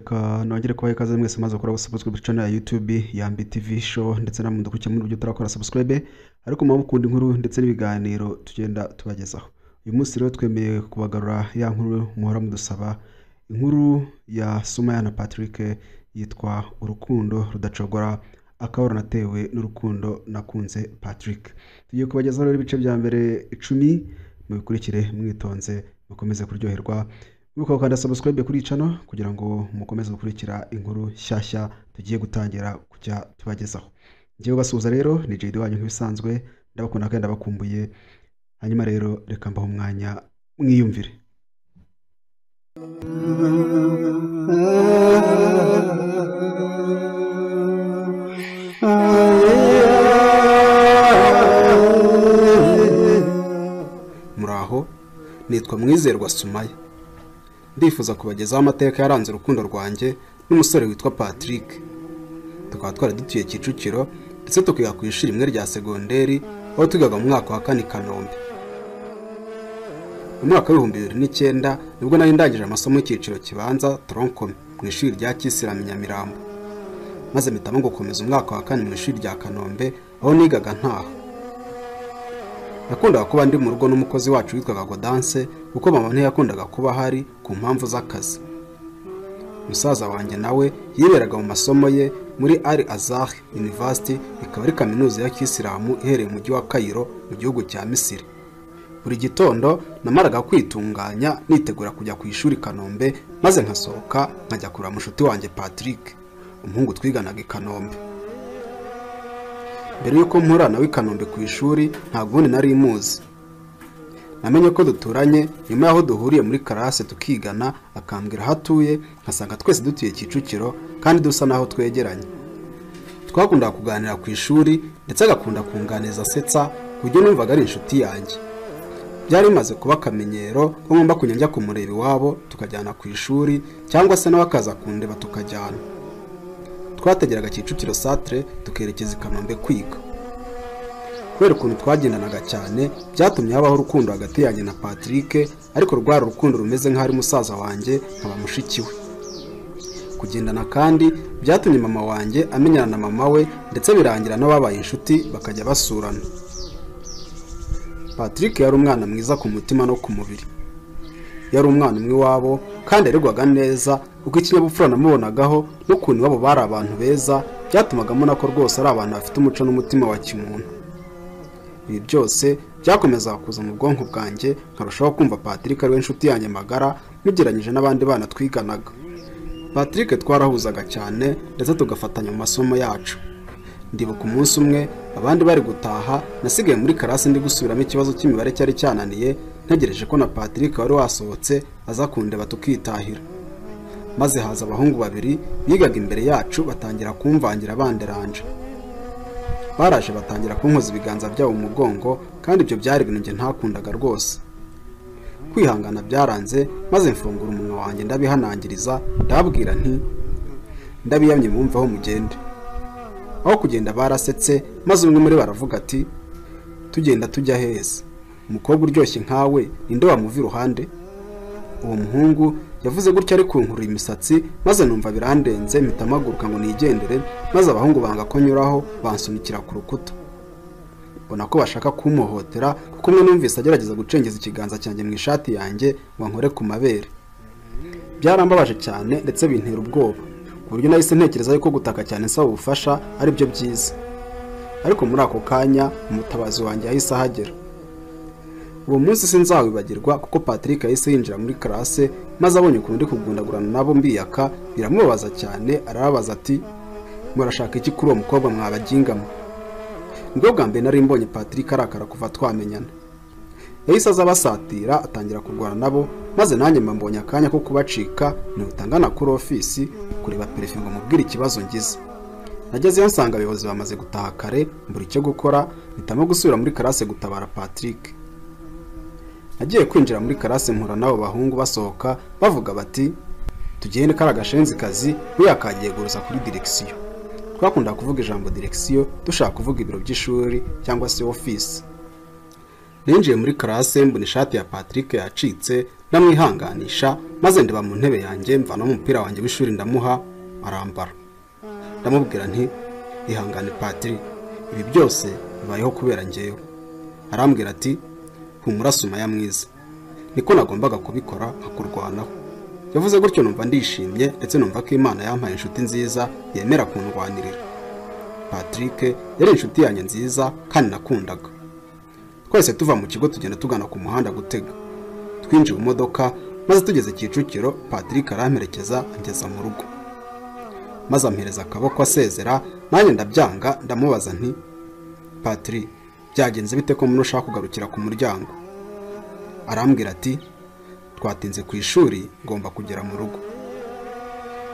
reka nongere kubaha ikaze mwese maze gukora subscribe channel ya YouTube ya Mbi TV show ndetse na mundo kucye muri buryo turakora subscribe ariko mu mukunda inkuru ndetse n'ibiganiro tugenda tubagezaho. Uyu munsi rero twemeye kubagarura ya nkuru muhora mudusaba, inkuru ya Sumaya na Patrick yitwa urukundo rudacogora, akahora natewe n'urukundo nakunze Patrick. Tugiye kubagezaho rero ibice bya mbere 10 mubikurikire mwitonze mukomeze kuryoherwa. Nuko kandi subscribe kuri channel kugira ngo mukomeze gukurikira inkuru shyashya tugiye gutangira kujya tubagezaho. Ngiye basuhuza rero ni JD wanyu nk'ibisanzwe, ndabakunda kandi ndabakumbuye. Hanyuma rero reka mbaho umwanya mwiyumvire. Muraho, nitwa Mwizerwa Sumaya. Ndifuza kubagezaho amateka yaranze urukundo rwanjye n'umusore witwa Patrick. Tukaba twari dutuye Kicukiro ndetse tukiga ku ishuri rimwe rya segonderi aho twigaga mu mwaka wa 4 Kanombe. Mu mwaka wa 2009 nibwo nari ndangije amasomo y'ikiciro kibanza Troncome mu ishuri rya Kisirami Nyamirambo. Maze mpitamo gukomeza umwaka wa 4 mu ishuri rya Kanombe aho nigaga ntaho. Nakundaga kuba ndi mu rugo n'umukozi wacu witwaga Godance kuko mama ntiyakundaga kuba hari ku mpamvu z'akazi. Musaza wanjye nawe yiberaga mu masomo ye muri Al Azhar University, ikaba ari kaminuza ya Kisilamu iherereye mu mujyi wa Cairo mu gihugu cya Misiri. Buri gitondo namaraga kwitunganya nitegura kujya ku ishuri Kanombe, maze nkasohoka nkajya kureba mushuti wanjye Patrick, umuhungu twiganaga i Kanombe. Mbere yuko mpura nawe i Kanombe ku ishuri ntabwo nari muzi. Namenye ko duturanye nyuma yaho duhuriye muri classe tukigana, akambwira hatuye, nkasanga twese dutuye Kicukiro kandi dusa naho twegeranye. Twakunda kuganira ku ishuri ndetse agakunda kunganiza setsa kujye numvaga ari inshuti yanjye. Byari bimaze kuba akamenyero ko ngomba kunyanja kumureba iwabo tukajyana ku ishuri cyangwa se nawe akaza kundeba tukajyana. Twategeraga Kicukiro Centre tukerekeza i Kanombe kwiga. Kubera ukuntu twagendanaga cyane byatumye habaho urukundo hagati yanjye na Patrick, ariko rwari urukundo rumeze nk'ari musaza wanjye nkaba mushiki we. Kugendana kandi byatumye mama wanjye amenyana na mama we ndetse birangira n'ababaye inshuti bakajya basurana. Patrick yari umwana mwiza ku mutima no ku mubiri. Yari umwana umwe wabo kandi yaregwaga neza kuko ikinyabupfura namubonagaho n'ukuntu babo bari abantu beza byatumaga mbona ko rwose ari abantu bafite umuco n'umutima wa kimuntu. Ibi byose byakomeza kuza mu bwonko bwanjye, nkarushaho kumva Patrick ari we inshuti yanjye magara mugeranyije n'abandi bana twiganaga. Patrick twarahuzaga cyane ndetse tugafatanya mu masomo yacu. Ndibuka umunsi umwe abandi bari gutaha, nasigaye muri classe ndi gusubiramo ikibazo cy'imibare cyari cyananiye, ntegereje ko na Patrick wari wasohotse aza kundeba tukitahira. Maze haza abahungu babiri bigaga imbere yacu batangira kumvangira banderanje. Baraje batangira kunkoza ibiganza byabo mu mugongo kandi ibyo byari ibintu nge ntakundaga rwose. Kwihangana byaranze maze mfungura umunwa wanjye ndabihanangiriza, ndababwira nti ndabiyamye mumvaho mugende. Aho kugenda barasetse maze umwe muri baravuga ati tugenda tujya heza, umukobwa uryoshye nkawe ninde wamuva iruhande? Uwo muhungu yavuze gutya ari kunkurura imisatsi maze numva birandenze mpitamaguruka ngo nigendere, maze abahungu banga ko nyuraho bansunikira ku rukuta. Mbona ko bashaka kumuhotera kuko umwe numvise agerageza gucengeza ikiganza cyanjye mu ishati yanjye ngo nkore ku mabere. Byarambabaje cyane ndetse bintera ubwoba, ku buryo nahise ntekereza yuko gutaka cyane nsaba ubufasha ari byo byiza. Ariko muri ako kanya umutabazi wanjye yahise ahagera. Uwo munsi sinzawibagirwa kuko Patrick yahise yinjira muri classe maze abonye ukuntu ndi kugundagurana nabo mbiyaka, biramubabaza cyane, arababaza ati murashaka iki kuri uwo mukobwa mwabagingamo? Nibwo bwa mbere nari mbonye Patrick arakara kuva twamenyana. Yahise aza basatira atangira kurwana nabo, maze nanjye mbonye akanya ko kubacika nihutangana kuri ofisi kureba perefe ngo mubwire ikibazo ngize. Nagezeyo nsanga abayobozi bamaze gutaha kare, mbura icyo gukora mpitamo gusubira muri classe gutabara Patrick. Nagiye kwinjira muri classe mpura nabo bahungu basohoka bavuga bati tugende karagashenzi kazi uyakagiye guruza kuri direction. Twakunda kuvuga ijambo direction dushaka kuvuga ibiro by'ishuri cyangwa se office. Ninjiye muri classe mbona ishati ya Patrick yacitse ndamwihanganisha maze ndiba mu ntebe yanjye mvana umupira wanjye w'ishuri ndamuha arambara. Ndamubwira nti ihangane Patiri, ibi byose bibayeho kubera njyewe. Arambwira ati humura Sumaya mwiza, niko nagombaga kubikora nkakurwanaho. Yavuze gutyo numva ndishimye ndetse numva ko Imana yampaye inshuti nziza yemera kundwanirira. Patrick yari inshuti yanjye nziza kandi nakundaga. Twese tuva mu kigo tugenda tugana ku muhanda gutega. Twinjiye mu modoka maze tugeze Kicukiro, Patrick aramperekeza angeza mu rugo. Maze ampereza akaboko asezera, nanjye ndabyanga ndamubaza nti Patri, byagenze bite ko ushaka kugarukira ku muryango? Arambwira ati twatinze ku ishuri ngomba kugera mu rugo.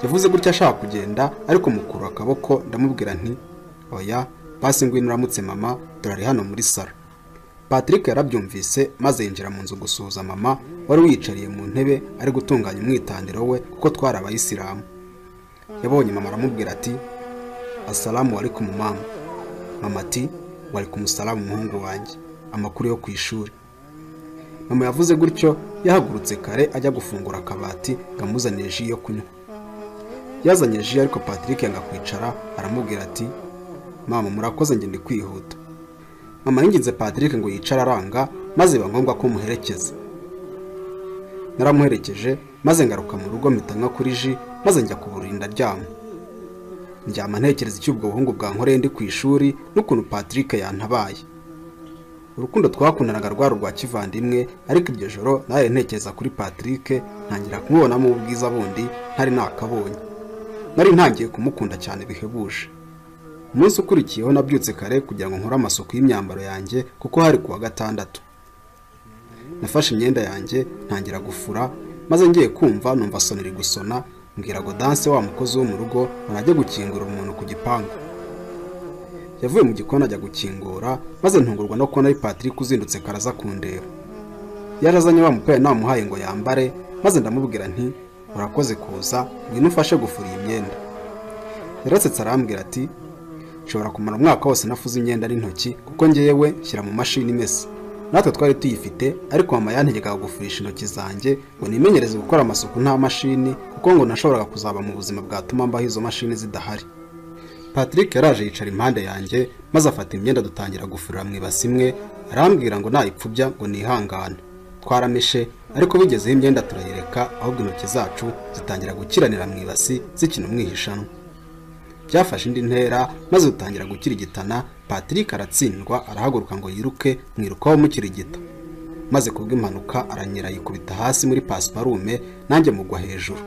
Yavuze gutya ashaka kugenda ariko mukuru akaboko ndamubwira nti oya basi ngwino uramutse mama, turari hano muri salo. Patrick yarabyumvise maze yinjira mu nzu gusuhuza mama wari wiyicariye mu ntebe ari gutunganya umwitandiro we kuko twari abayisilamu. Yabonye mama aramubwira ati assalamu alaikum mama. Mama ati walaikum salam muhungu wanjye, amakuru yo ku ishuri. Mama yavuze gutyo yahagurutse kare ajya gufungura akabati gamuzaniye ji yo kunywa. Yazanye ji ariko Patrick yanga kwicara aramubwira ati mama murakoze ngende kwihuta. Mama yinginze Patrick ngo yicara aranga maze bangombwa ko muherekeza. Naramuherekeje maze ngaruka mu rugo mpitanywa kuri ji maze njya kuburira ndaryama. Njyama ntekereza icyubwo buhungu bwa nkoreye ndi ku ishuri n'ukuntu Patrick yantabaye. Urukundo twakundanaga rwari rwa kivandimwe ariko iryo joro naye ntekereza kuri Patrick ntangira kumubonamo ubwiza bundi ntari nakabonye. Nari ntangiye kumukunda cyane bihebuje. Umunsi ukurikiyeho nabyutse kare kugira ngo nkore amasuku y'imyambaro yanjye kuko hari kuwa gatandatu. Nafashe imyenda yanjye ntangira gufura maze ngiye kumva numva soneri gusona, mbwira Godanse wa mukozi wo mu rugo arajye gukingura umuntu ku gipangu. Yavuye mu gikona ajya gukingura maze ntungurwa no kubona ari Patrick uzindutse karaza kundeba. Yarazanye wa mupira namuhaye ngo yambare maze ndamubwira nti urakoze kuza ngwino ufashe gufura imyenda. Yarasetse arambwira ati nshobora kumara umwaka wose nafuze imyenda n'intoki kuko ngeyewe shyira mu mashini imesa. Natwe twari tuyifite ariko mama yantegekaga gufurisha intoki zanjye ngo nimenyereze gukora amasuku nta mashini kuko ngo nashoboraga kuzaba mu buzima bwatuma mbaho izo mashini zidahari. Patrick yaraje yicara impande yanjye maze afata imyenda dutangira gufurira mu ibasi imwe, arambwira ngo nayipfubya ngo nihangane. Twarameshe ariko bigezeho imyenda turayireka ahubwo intoki zacu zitangira gukiranira mu ibasi zikina umwihishanwa. Byafashe indi ntera maze dutangira gukirigitana. Patrick aratsindwa arahaguruka ngo yiruke mwirukaho mukirigita, maze kubw'impanuka aranyera yikubita hasi muri pasiparume nanjye mugwa hejuru.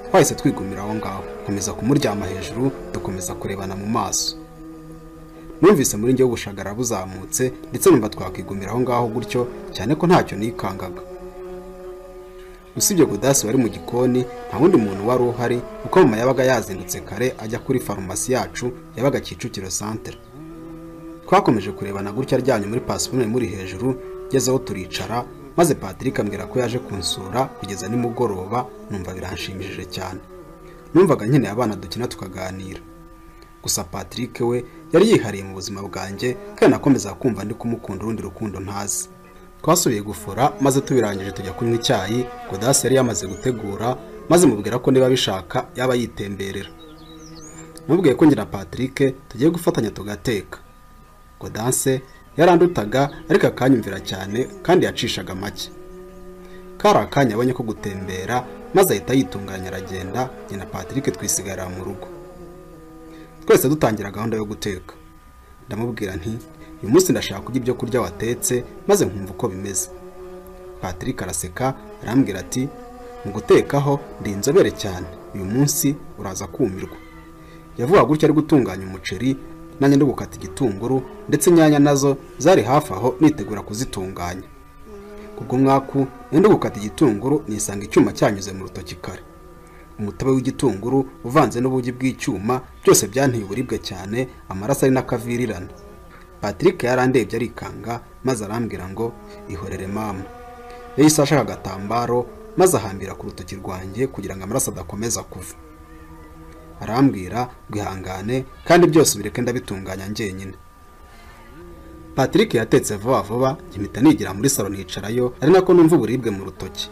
Twahise twigumira aho ngaho komeza kumuryama hejuru dukomeza kurebana mu maso. Numvise muri njye ubushagara buzamutse ndetse numva twakwigumira aho ngaho gutyo cyane ko ntacyo nikangaga. Usibye Godasi wari mu gikoni nta wundi muntu wari uhari kuko mama yabaga yazindutse kare ajya kuri farumasi yacu yabaga Kicukiro Centre. Twakomeje kurebana gutya aryamye muri pasiparume muri hejuru, gezeho turicara maze Patrick ambwira ko yaje kunsura kugeza nimugoroba. Numva biranshimishije cyane, numvaga nkeneye abana dukina tukaganira. Gusa Patrick we yari yihariye mu buzima bwanjye kandi nakomeza kumva ndi kumukunda urundi rukundo ntazi. Twasubiye gufura maze tubirangije tujya kunywa icyayi. Godasi yari yamaze gutegura maze mubwira ko niba bishaka yaba yitemberera. Mubwiye ko ngira Patrick tugiye gufatanya tugateka. Godanse yarandutaga ariko akanyumvira cyane kandi yacishaga make. Kari akanya abonye ko gutembera maze ahita yitunganya aragenda, njye na Patrick twisigarira mu rugo. Twese dutangira gahunda yo guteka. Ndamubwira nti uyu munsi ndashaka kurya ibyo kurya watetse maze nkumva uko bimeze. Patrick araseka arambwira ati mu gutekaho ndi inzobere cyane, uyu munsi uraza kumirwa. Yavuga gutya ari gutunganya umuceri nanjye ndi gukata igitunguru ndetse inyanya nazo zari hafi aho nitegura kuzitunganya. Kubwo mwaku ndi gukata igitunguru nisanga icyuma cyanyuze mu rutoki kare. Umutobe w'igitunguru uvanze n'ubugi bw'icyuma byose byanteye uburibwe cyane, amaraso ari n'akavirirana. Patrick yarandebye arikanga maze arambwira ngo ihorere mama. Yahise ashaka agatambaro maze ahambira ku rutoki rwanjye kugira ngo amaraso adakomeza kuva. Arambwira gwihangane kandi byose bireke ndabitunganya njyenyine. Patrick yatetse vuba vuba mpita nigira muri salo nicarayo, ari nako numva uburibwe mu rutoki.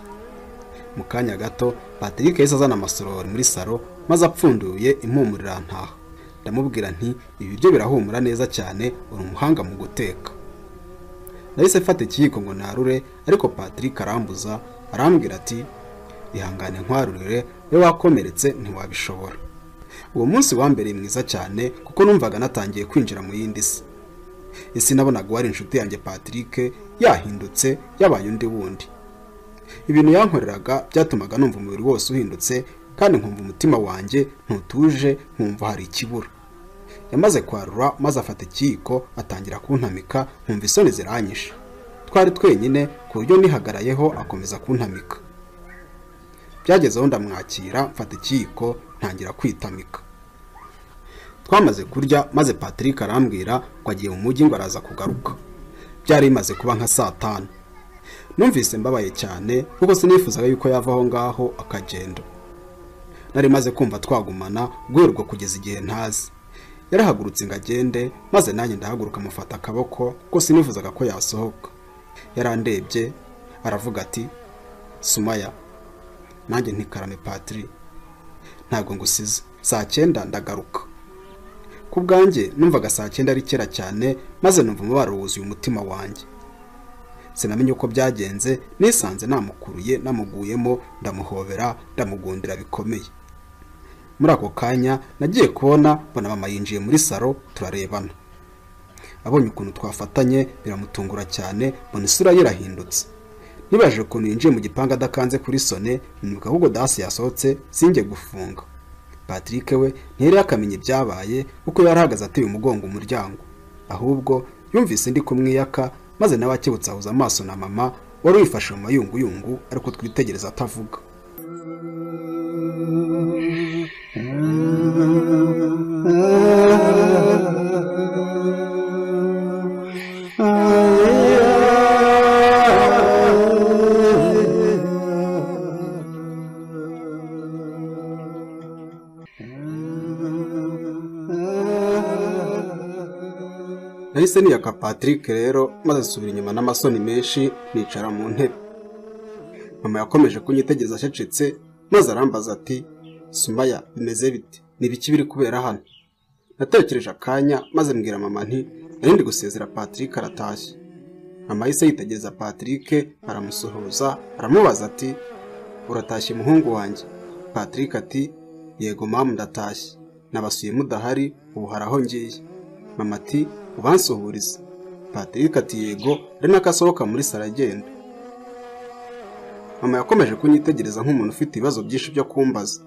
Mu kanya gato Patrick yahise azana amasorori muri salo maze apfunduye impumurira ntaha. Ndamubwira nti ibi byo birahumura neza cyane, uri umuhanga mu guteka. Nahise mfata ikiyiko ngo narure, ariko Patrick arambuza arambwira ati ihangane nkwarurire, we wakomeretse ntiwabishobora. Uwo munsi wambereye mwiza cyane kuko numvaga natangiye kwinjira mu yindi si. Isi nabonaga wari inshuti yanjye Patrick yahindutse yabaye undi wundi. Ibintu yankoreraga byatumaga numva umubiri wose uhindutse kandi nkumva umutima wanjye ntutuje, nkumva hari ikibura. Yamaze kwarura maze afata ikiyiko atangira kuntamika, nkumva isoni ziranyisha. Twari twenyine ku buryo nihagarayeho akomeza kuntamika. Byagezeho ndamwakira mfata ikiyiko ntangira kwitamika. Twamaze kurya maze Patrick arambwira ko agiye mu mujyi ngo araza kugaruka. Byari bimaze kuba nka saa 5. Numvise mbabaye cyane kuko sinifuzaga yuko yava aho ngaho akagenda. Nari maze kumva twagumana guherwa kugeza igihe ntazi. Yarahagurutse ngo agende maze nanjye ndahaguruka mufata akaboko kuko sinifuzaga ko yasohoka. Yarandebye aravuga ati Sumaya. Nanjye ntikarame Patrick, ntabwo ngusize, saa 9 ndagaruka. Ku bwanjye numvaga saa 9 ari kera cyane, maze numva umubaro wuzuye umutima wanjye. Sinamenye uko byagenze, nisanze namukuruye namuguyemo, ndamuhobera ndamugundira bikomeye. Muri ako kanya nagiye kubona mbona mama yinjiye muri salo turarebana. Abonye ukuntu twafatanye biramutungura cyane, mbona isura ye irahindutse. Nibaje ukuntu yinjiye mu gipanga adakanze kuri sone, nibuka ahubwo dasi yasohotse sinjye gufunga. Patrick we ntiyari yakamenya ibyabaye kuko yarahagaze ateye umugongo umuryango. Ahubwo yumvise ndi kumwiyaka maze nawe akibutsa ahuza amaso na mama wari wifashe mu mayunguyungu ariko twitegereza atavuga. Nahise niyaka Patrick rero maze subira inyuma n'amasoni menshi nicara mu ntebe. Mama yakomeje kunyitegereza acecetse maze arambaza ati Sumaya bimeze bite, nibiki biri kubera hano? Natekereje akanya maze mbwira mama nti narindi gusezera Patrick aratashye. Mama yahise yitegereza Patrick aramusuhuza aramubaza ati uratashye muhungu wanjye? Patrick ati yego mama ndatashye, nabasuye mudahari ubu haraho ngiye. Mama ati ubansuhuriza. Patrick ati yego, ari nakasohoka muri sala agenda. Mama yakomeje kunyitegereza nk'umuntu ufite ibibazo byinshi byo kumbaza.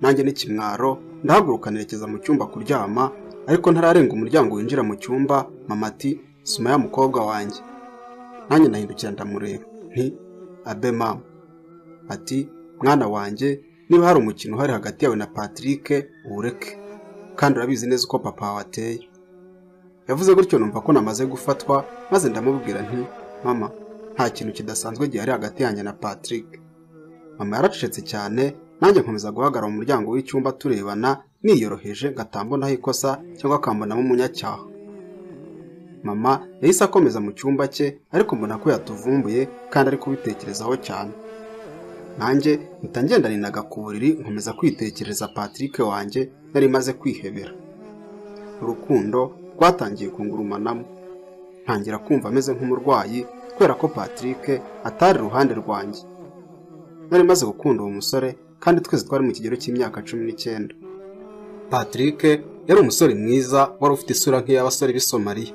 Nanjye n'ikimwaro ndahaguruka nerekeza mu cyumba kuryama, ariko ntararenga umuryango winjira mu cyumba mama ati Sumaya mukobwa wanjye. Nanjye nahindukira ndamureba nti abe mama. Ati mwana wanjye, niba hari umukino uhari hagati yawe na Patrick ureke, kandi urabizi neza uko papa wateye. Yavuze gutyo numva ko namaze gufatwa maze ndamubwira nti mama nta kintu kidasanzwe gihari hagati yanjye na Patrick. Mama yaracecetse cyane, nanjye nkomeza guhagarara mu muryango w'icyumba turebana niyoroheje ngatambonaho ikosa cyangwa akambonamo umunyacyaha. Mama yahise akomeza mu cyumba cye ariko mbona ko yatuvumbuye kandi ari kubitekerezaho cyane. Nanjye mpita ngenda ninaga ku buriri nkomeza kwitekereza Patrick wanjye nari maze kwihebera. Urukundo rwatangiye kungurumanamo, ntangira kumva ameze nk'umurwayi kubera ko Patrick atari ruhande rwanjye. Nari maze gukunda uwo musore kandi twese twari mu kigero cy'imyaka 19. Patrick yari umusore mwiza wari ufite isura nk'iy'abasore b'Isomaliya.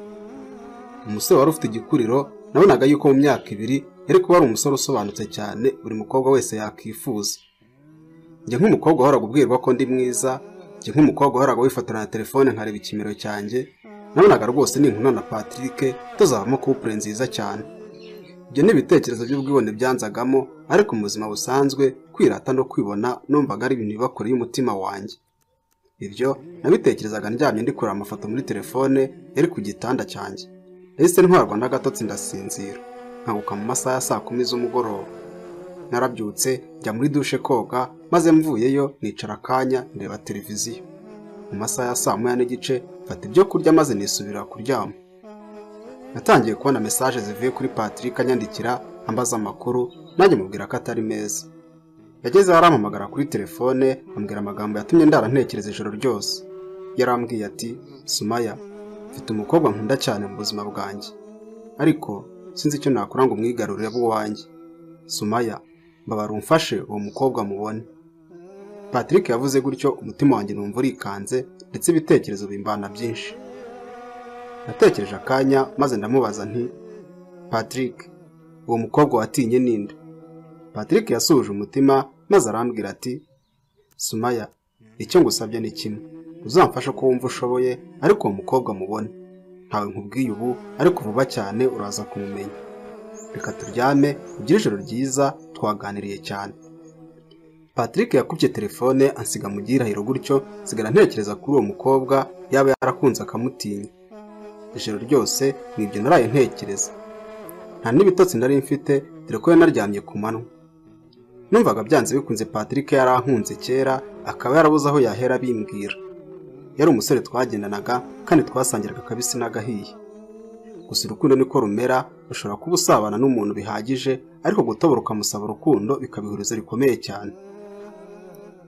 Umusore wari ufite igikuriro, nabonaga yuko mu myaka 2 yari kuba ari umusore usobanutse cyane buri mukobwa wese yakifuza. Njye nk'umukobwa wahoraga ubwirwa ko ndi mwiza, njye nk'umukobwa wahoraga wifatana na telefone nkareba ikimero cyanjye, nabonaga rwose ninkuna na Patrick tuzavamo couple nziza cyane. Ibyo n'ibitekerezo by'ubwibone byanzagamo, ariko mu buzima busanzwe kwirata no kwibona numvaga ari ibintu bibakoreye umutima wanjye. Ibyo nabitekerezaga ndyamye ndi kureba amafoto muri telefone yari ku gitanda cyanjye. Ese ntwarwa n'agatotsi ndasinzira, nkanguka mu masaha ya saa 10 z'umugoroba. Narabyutse njya muri douche koga, maze mvuyeyo nicara akanya ndeba televiziyo. Mu masaha ya saa 1 n'igice mfata ibyo kurya maze nisubira kuryama. natangiye kubona message zivuye kuri Patrick anyandikira ambaza amakuru, nanjye mubwira ko atari meza. Yageze arampamagara kuri telefone ambwira amagambo yatumye ndara ntekereza ijoro ryose. Yarambwiye ati, Sumaya, mfite umukobwa nkunda cyane mu buzima bwanjye, ariko sinzi icyo nakora ngo umwigarurire b'uwanjye. Sumaya, mbabara umfashe uwo mukobwa mubone. Patrick yavuze gutyo, umutima wanjye numva urikanze ndetse ibitekerezo bimbana byinshi. Natekereje akanya maze ndamubaza nti, Patrick, uwo mukobwa watinye ninde? Patrick yasuje umutima maze arambwira ati, Sumaya, icyo ngusabye ni kimwe, uzamfasha ko wumva ushoboye ariko uwo mukobwa mubone. Ntawe nkubwiye ubu ariko vuba cyane uraza kumumenya. Reka turyame, ugire ijoro ryiza, twaganiriye cyane. Patrick yakubye telefone ansiga mu gihirahiro gutyo, sigara ntekereza kuri uwo mukobwa yaba yarakunze akamutinya. Ijoro ryose nibyo naraye ntekereza. Nta n'ibitotsi nari mfite dore ko yanaryamye ku manywa. Numvaga byanze bikunze Patrick yarankunze kera, akaba yarabuze aho yahera bimbwira. Yari umusore twagendanaga kandi twasangiraga kabisi n'agahiye. Gusa urukundo niko rumera, ushobora kuba usabana n'umuntu bihagije ariko gutobora ukamusaba urukundo bikabihuriza rikomeye cyane.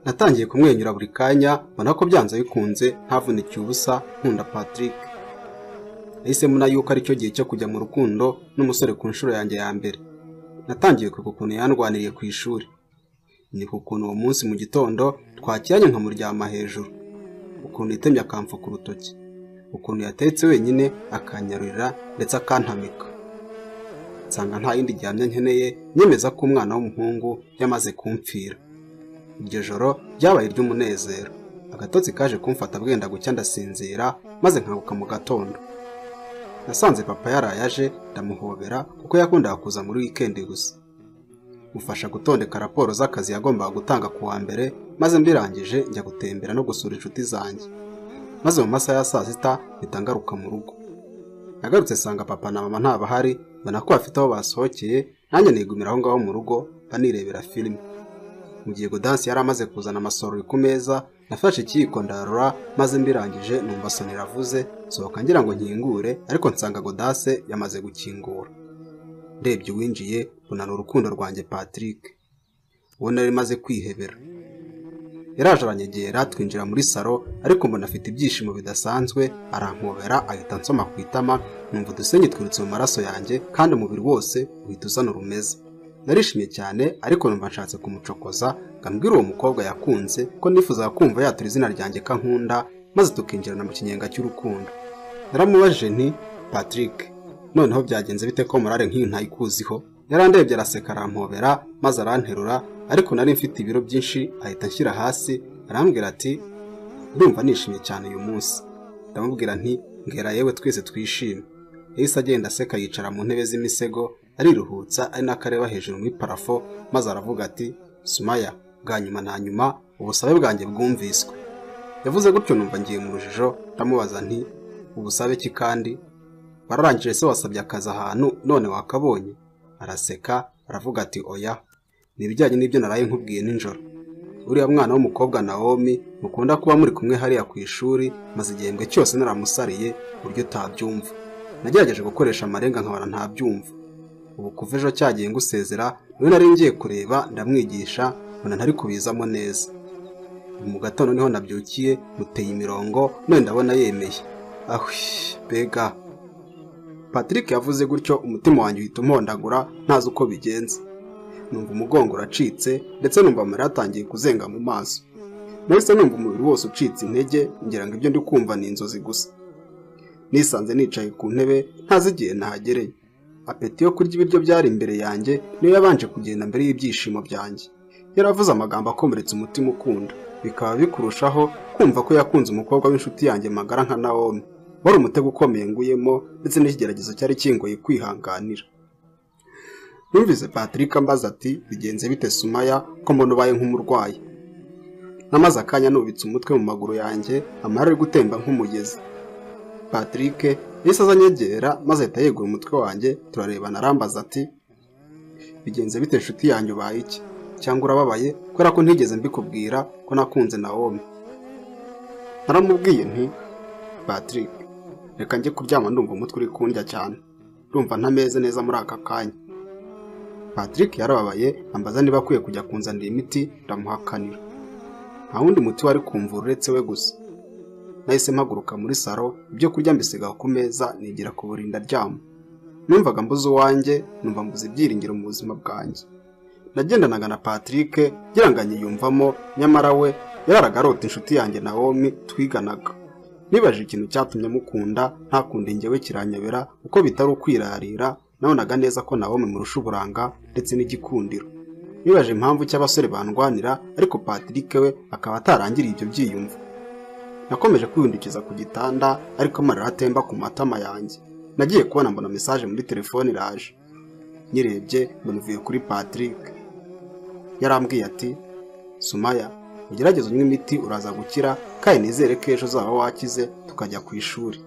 Natangiye kumwenyura buri kanya, mbona ko byanze bikunze ntavunikiye ubusa nkunda Patrick. Nahisemo na yuko ari cyo gihe cyo kujya mu rukundo n'umusore ku nshuro yanjye ya mbere. Natangiye kwibuka ukuntu yandwaniriye ku ishuri. Ni ukuntu uwo munsi mu gitondo twakiranye nkamuryama hejuru, ukuntu yitemye akamfa ku rutoki, ukuntu yatetse wenyine akanyarurira ndetse akantamika. Nsanga nta yindi gihamya nkeneye nyemeza ko umwana w'umuhungu yamaze kumpfira. Iryo joro ryabaye iry'umunezero. Agatotsi kaje kumfata bwenda gucya ndasinzira maze nkanguka mu gatondo. Nasanze papa yarayaje ndamuhobera kuko yakundaga kuza muri weekend gusa. Mufasha gutondeka raporo z'akazi yagombaga gutanga ku wa mbere, maze mbirangije njya gutembera no gusura inshuti zanjye. Maze mu masaha ya saa sita bitangaruka mu rugo. Nagarutse sanga papa na mama ntabahari, mbona ko bafite aho basohokeye, nanjye nigumira aho ngaho mu rugo banirebera filime. Mu gihe Godansi yari amaze kuzana amasorori ku meza, nafashe ikiyiko ndarura maze mbirangije numva Soni iravuze, sohoka ngira ngo nkingure ariko nsanga Godase yamaze gukingura. Ndebye winjiye bunana urukundo rwanjye Patrick. Uwo nari maze kwihebera. Yaraje aranyegera twinjira muri salo ariko mbona afite ibyishimo bidasanzwe, arankobera ahita nsoma ku itama, numva udusenyi twirutse mu maraso yanjye kandi umubiri wose uhita uzana urumeza. Narishimye cyane ariko numva nshatse kumucokoza, ngambwira uwo mukobwa yakunze ko nifuza kumva yatura izina ryanjye kankunda maze tukinjirana mu kinyenga cy'urukundo. Naramubajije nti, Patrick, noneho byagenze bite ko morale nk'iyi ntayikuziho? Yarandebye araseka arampobera maze aranterura, ariko nari mfite ibiro byinshi ahita nshyira hasi, arambwira ati, ndumva nishimye cyane uyu munsi. Ndamubwira nti, ngera yewe twese twishime. Yahise agenda aseka yicara mu ntebe z'imisego, ariruhutsa ari nakareba hejuru muri parafo maze aravuga ati, Sumaya, bwa nyuma na nyuma ubusabe bwanjye bwumviswe. Yavuze gutyo numva ngiye mu rujijo, ndamubaza nti, ubusabe ki kandi? Bararangije se wasabye akazi ahantu none wakabonye? Araseka aravuga ati, oya, nibijyanye n'ibyo naraye nkubwiye nijoro. Uriya mwana w'umukobwa Naomi mukunda kuba muri kumwe hariya ku ishuri, maze igihembwe cyose naramusariye buryo utabyumva. Nagerageje gukoresha amarenga nkabona ntabyumva. Ubu kuva ejo cyagiye ngusezera niwe nari ngiye kureba ndamwigisha, mbona ntari kubizamo neza. Mu gatondo niho nabyukiye muteye imirongo none ndabona yemeye. Ahwi, bega. Patrick yavuze gutyo umutima wanjye uhita umpondagura ntazi uko bigenze. Numva umugongo uracitse ndetse numva amarira atangiye kuzenga mu maso. Nahise numva umubiri wose ucitse intege, ngira ngo ibyo ndi kumva ni inzozi gusa. Nisanze nicaye ku ntebe ntazi igihe nahagereye. Apeti yo kurya ibiryo byari imbere yanjye niyo yabanje kugenda mbere y'ibyishimo byanjye. Yaravuze amagambo akomeretsa umutima ukunda, bikaba bikurushaho kumva ko yakunze umukobwa w'inshuti yanjye magara nka Naomi. Wari umutego ukomeye nguyemo ndetse n'ikigeragezo cyari kingoye kwihanganira. Numvise Patrick ambaza ati, bigenze bite Sumaya ko mbona ubaye nk'umurwayi? Namaze akanya nubitse umutwe mu maguru yanjye, amarira ari gutemba nk'umugezi. Patrick yahise azanyegera maze ahita yegura umutwe wanjye, turarebana arambaza ati, bigenze bite inshuti yanjye ubaye iki? Cyangwa urababaye kubera ko ntigeze mbikubwira ko nakunze Naomi? Naramubwiye nti, Patrick, reka njye kuryama ndumva umutwe uri kundya cyane. ndumva ntameze neza muri aka kanya. Patrick yarababaye ambaza niba akwiye kujya kunzanira imiti, ndamuhakanira. Nta wundi muti wari kumvura uretse we gusa. Nahise mpaguruka muri salo, ibyo kurya mbisiga ku meza nigira ku buriri ndaryama. Numvaga mbuze uwanjye, numva mbuze ibyiringiro mu buzima bwanjye. Nagendanaga na Patrick ngira ngo anyiyumvamo, nyamara we yararaga arota inshuti yanjye Naomi twiganaga. Nibaje ikintu cyatumye mukunda, nta kundi njyewe kiranyobera uko bitari ukwirarira. Nabonaga neza ko Naomi murusha uburanga ndetse n'igikundiro. Nibaje impamvu cy'abasore bandwanira, ariko Patrick we akaba atarangiriye ibyo byiyumvo. Nakomeje kwihundikiza ku gitanda, ariko amarira atemba ku matama yanjye. Nagiye kubona mbona message muri telefone iraje. Nyirebye mvuye kuri Patrick. Yarambwiye ati, Sumaya, ugerageze unywe imiti uraza gukira, kandi nizere ko ejo uzaba wakize tukajya ku ishuri.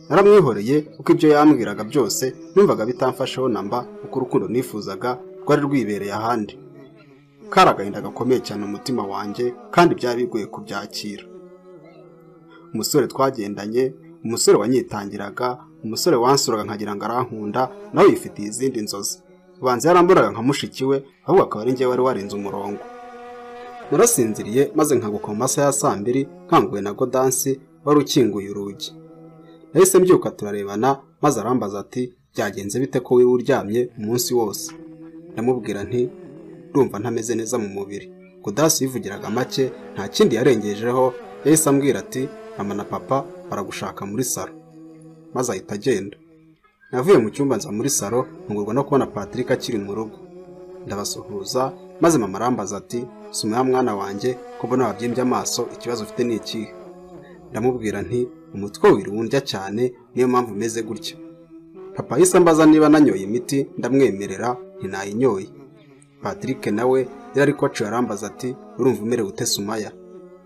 Naramwihoreye uko ibyo yambwiraga byose numvaga bitamfasheho namba, uko urukundo nifuzaga rwari rwibereye ahandi. Karagahinda gakomeye cyane umutima wanjye, kandi byari bigoye kubyakira. Umusore twagendanye, umusore wanyitangiraga, umusore wansuraga nkagira ngo arankunda, nawe yifitiye izindi nzozi. Ubanza yaramburaga nka mushiki we, ahubwo akaba ari njye wari warenze umurongo. Narasinziriye maze nkanguka mu masaha ya 2 nkanguwe na Godansi wari ukinguye urugi. Nahise mbyuka turarebana, maze arambaza ati, byagenze bite ko wiwe uryamye umunsi wose? Ndamubwira nti, ndumva ntameze neza mu mubiri. Godansi yivugiraga make, nta kindi yarengejeho. Yahise ambwira ati, mama na papa baragushaka muri salo. Maze ahita agenda. Navuye mu cyumba nza muri salo, ntungurwa no kubona Patrick akiri mu rugo. Ndabasuhuza, maze mama arambaza ati, Sumaya mwana wanjye, ko mbona wabyimbye amaso, ikibazo ufite ni iki? Ndamubwira nti, umutwe wirundya cyane, niyo mpamvu meze gutya. Papa yahise ambaza niba nanyoye imiti, ndamwemerera ntinayinyoye. Patrick nawe yari ko arambaza ati, urumva umerewe ute Sumaya?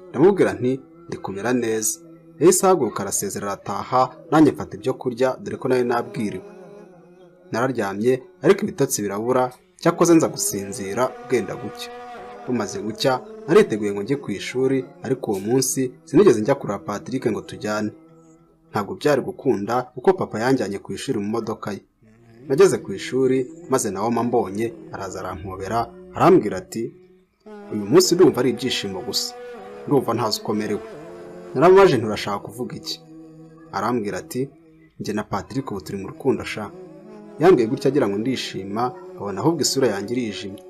Ndamubwira nti, ndikumera neza. Yahise ahaguruka arasezera arataha, nanjye mfata ibyo kurya dore ko nawe nabwiriwe. Nararyamye ariko ibitotsi birabura, cyakoze nza gusinzira bwenda gucya. Bumaze gucya nariteguye ngo njye ku ishuri, ariko uwo munsi sinigeze njya kureba Patrick ngo tujyane. Ntabwo byari gukunda kuko papa yanjyanye ku ishuri mu modoka ye. Nageze ku ishuri maze nawe mbonye araza arampobera, arambwira ati, uyu munsi ndumva ari ibyishimo gusa, ndumva ntazi ukomerewe. Naramubaje nturashaka kuvuga iki? Arambwira ati, njye na Patrick ubu turi mu rukundo sha. Yambwiye gutya agira ngo ndishima, abona ahubwo isura yanjye irijimye.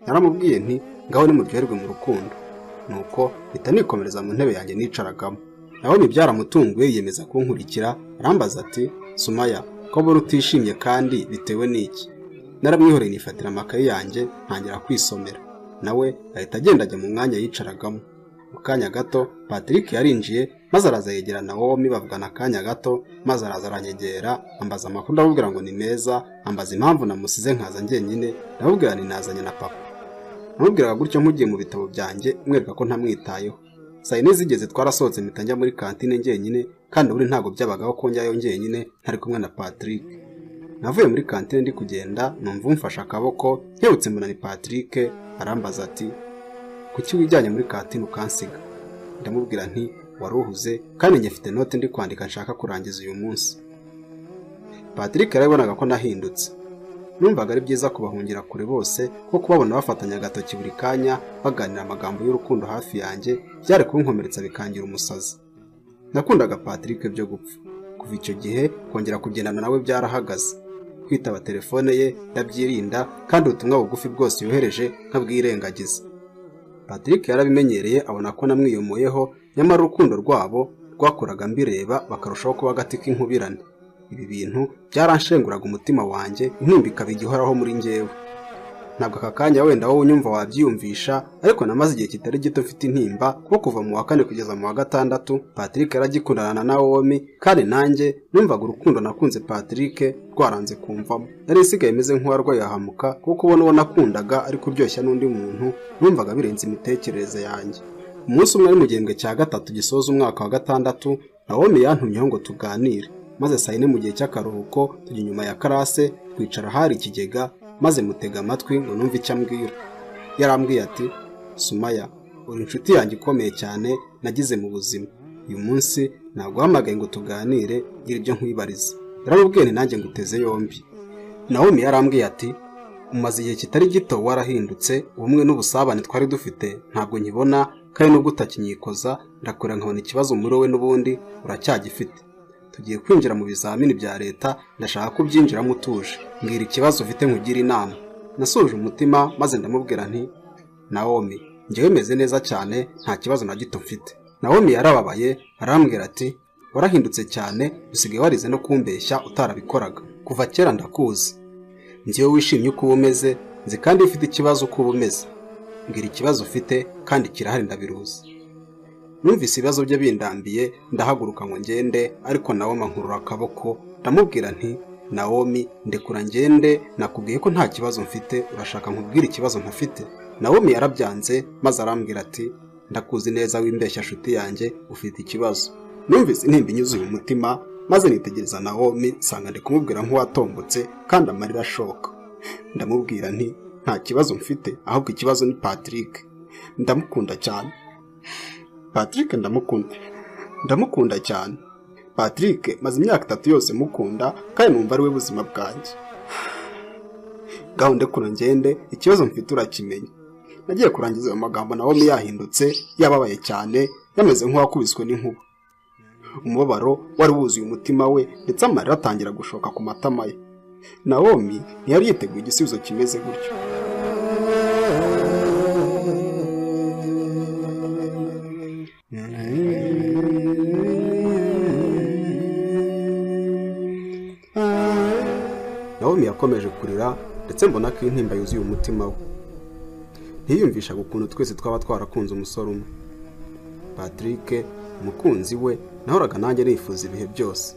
Naramubwiye nti, ngaho nimuryoherwe mu rukundo. Nuko mpita nikomereza mu ntebe yanjye nicaragamo. Naho byaramutunguye yiyemeza kunkurikira, arambaza ati, Sumaya, ko buri utishimye kandi bitewe n'iki? Naramwihoreye nifatira amakaye yanjye ntangira kwisomera. Nawe ahita agenda ajya mu mwanya yicaragamo. Mu kanya gato Patrick yarinjiye, maze araza yegera Naomi bavugana akanya gato, maze araza aranyegera ambaza amakuru, ndamubwira ngo ni meza, ambaza impamvu namusize nkaza njyenyine, ndamubwira ni nazanye na papa. Namubwiraga gutyo nkugiye mu bitabo byanjye mwereka ko ntamwitayeho. Saa 4 zigeze twarasohotse mpita njya muri kantine njyenyine, kandi buri ntago byabagaho ko njyayo njyenyine ntari kumwe na Patrick. Navuye muri kantine ndi kugenda, numva umfasha akaboko, nkebutse mbona ni Patrick. Arambaza ati, kuki wijyanye muri kantine ukansiga? Ndamubwira nti, waruhuze kandi njye mfite note ndi kwandika nshaka kurangiza uyu munsi. Patrick yarabonaga ko nahindutse. Numvaga ari byiza kubahungira kure bose, ko kubabona bafatanya agatoki buri kanya baganira amagambo y'urukundo hafi yanjye byari kunkomeretsa bikangira umusazi. Nakundaga Patrick byo gupfa. Kuva icyo gihe kongera kugendana nawe byarahagaze. Kwitaba telefone ye ndabyirinda, kandi ubutumwa bugufi bwose yohereje nkabwirengagiza. Patrick yarabimenyereye, abona ko namwiyomoyeho, nyamara urukundo rwabo rwakoraga mbireba bakarushaho kuba agati k'inkubirane. Ibi bintu byaranshenguraga umutima wanjye, intimba ikaba igihoraho muri njyewe. Ntabwo aka kanya wenda wowe unyumva wabyiyumvisha, ariko namaze igihe kitari gito mfite intimba, kuko kuva mu wa 4 kugeza mu wa 6 Patrick yaragikundana na Naomi, kandi nanjye numvaga urukundo nakunze Patrick rwaranze kumvamo. Nari nsigaye meze nk'uwarwaye ahamuka, kuko ubona nakundaga ariko uryoshya n'undi muntu, numvaga birenze imitekerereze yanjye. Umunsi umwe mu gihembwe cya 3 gisoza umwaka wa 6, Naomi yantumyeho ngo tuganire. Maze saa 4 mu gihe cy'akaruhuko tujya inyuma ya karase twicara hari ikigega, maze mutega amatwi ngo numve icyo ambwira. Yarambwiye ati, Sumaya, uri inshuti yanjye ikomeye cyane nagize mu buzima. Uyu munsi naguhamagaye ngo tuganire, ngira ibyo nkwibariza. yaramubwiye nti nanjye nguteze yombi. Naomi yarambwiye ati umaze igihe kitari gito warahindutse, ubumwe n'ubusabane twari dufite ntabwo nkibona, kandi nubwo utakinyikoza ndakora nkabona ikibazo muri wowe n'ubundi uracyagifite. Tugiye kwinjira mu bizamini bya leta, ndashaka ko ubyinjiramo utuje, mbwira ikibazo ufite nkugire inama. Nasuje umutima maze ndamubwira nti Naomi, njyewe meze neza cyane, nta kibazo na gito mfite. Naomi yarababaye arambwira ati warahindutse cyane, usigaye warize no kumbeshya utarabikoraga. Kuva kera ndakuzi, njyewe wishimye uko umeze, nzi kandi ufite ikibazo uko umeze. Mbwira ikibazo ufite kandi kirahari ndabiruzi. Numvise ibibazo bye bindambiye, ndahaguruka ngo ngende, ariko Naomi ankurura akaboko, ndamubwira nti Naomi, ndekura ngende, nakubwiye ko nta kibazo mfite, urashaka nkubwira ikibazo ntafite? Naomi yarabyanze maze arambwira ati ndakuzi neza wimbeshya nshuti yanjye, ufite ikibazo. Numvise intimba inyuzuye umutima maze nitegereza Naomi, nsanga ndi kumubwira nk'uwatombotse kandi amarira ashoka. Ndamubwira nti nta kibazo mfite, ahubwo ikibazo ni Patrick. Ndamukunda cyane. Patrick ndamukunda cyane. Patrick maze imyaka 3 yose mukunda, kandi numva ari we buzima bwanjye. Gahunda kuno ngende, ikibazo mfite urakimenya. Nagiye kurangiza ayo magambo Naomi yahindutse, yababaye cyane, yameze nk'uwakubiswe n'inkuba. Umubabaro wari wuzuye umutima we, ndetse amarira atangira gushoka ku matama ye. Naomi ntiyari yiteguye igisubizo kimeze gutyo. Naomi yakomeje kurira, ndetse mbona ko intimba yuzuye umutima we. Ntiyumvishaga ukuntu twese twaba twarakunze umusore umwe. Patrick, umukunzi we, nahoraga nanjye nifuza ibihe byose.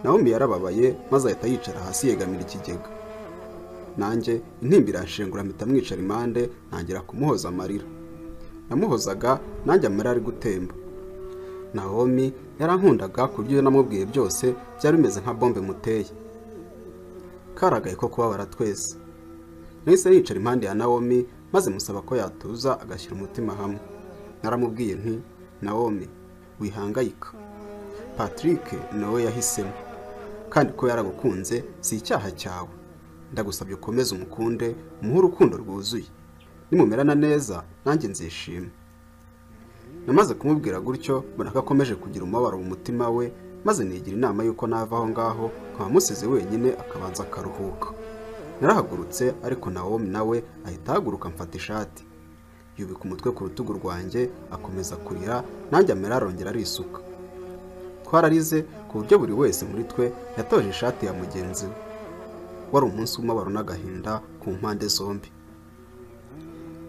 Naomi yarababaye maze ahita yicara hasi yegamira ikigega. Nanjye intimba iranshengura, mpita mwicara impande, ntangira kumuhoza amarira. Namuhozaga nanjye amarira ari gutemba. Naomi yarankundaga ku buryo namubwiye byose byari bimeze nka bombe muteye. Karagaye ko kubabara twese. Nahise yicara impande ya Naomi maze musaba ko yatuza agashyira umutima hamwe. Naramubwiye nti Naomi, wihangayika. Patrick nawe yahisemo, kandi ko yaragukunze si icyaha cyawe. Ndagusabye ukomeze umukunde, umuhe urukundo rwuzuye. Nimumerana neza nanjye nzishima. Namaze kumubwira gutyo, mbona ko akomeje kugira umubabaro mu mutima we, maze nigira inama yuko nava aho ngaho nkamusize wenyine akabanza akaruhuka. Narahagurutse, ariko Naomi nawe ahita ahaguruka mfata ishati, yubika umutwe ku rutugu rwanjye, akomeza kurira, nanjye amarira arongera arisuka. Twararize ku buryo buri wese muri twe yatoje ishati ya mugenzi we. Wari umunsi w'umubabaro n'agahinda ku mpande zombi.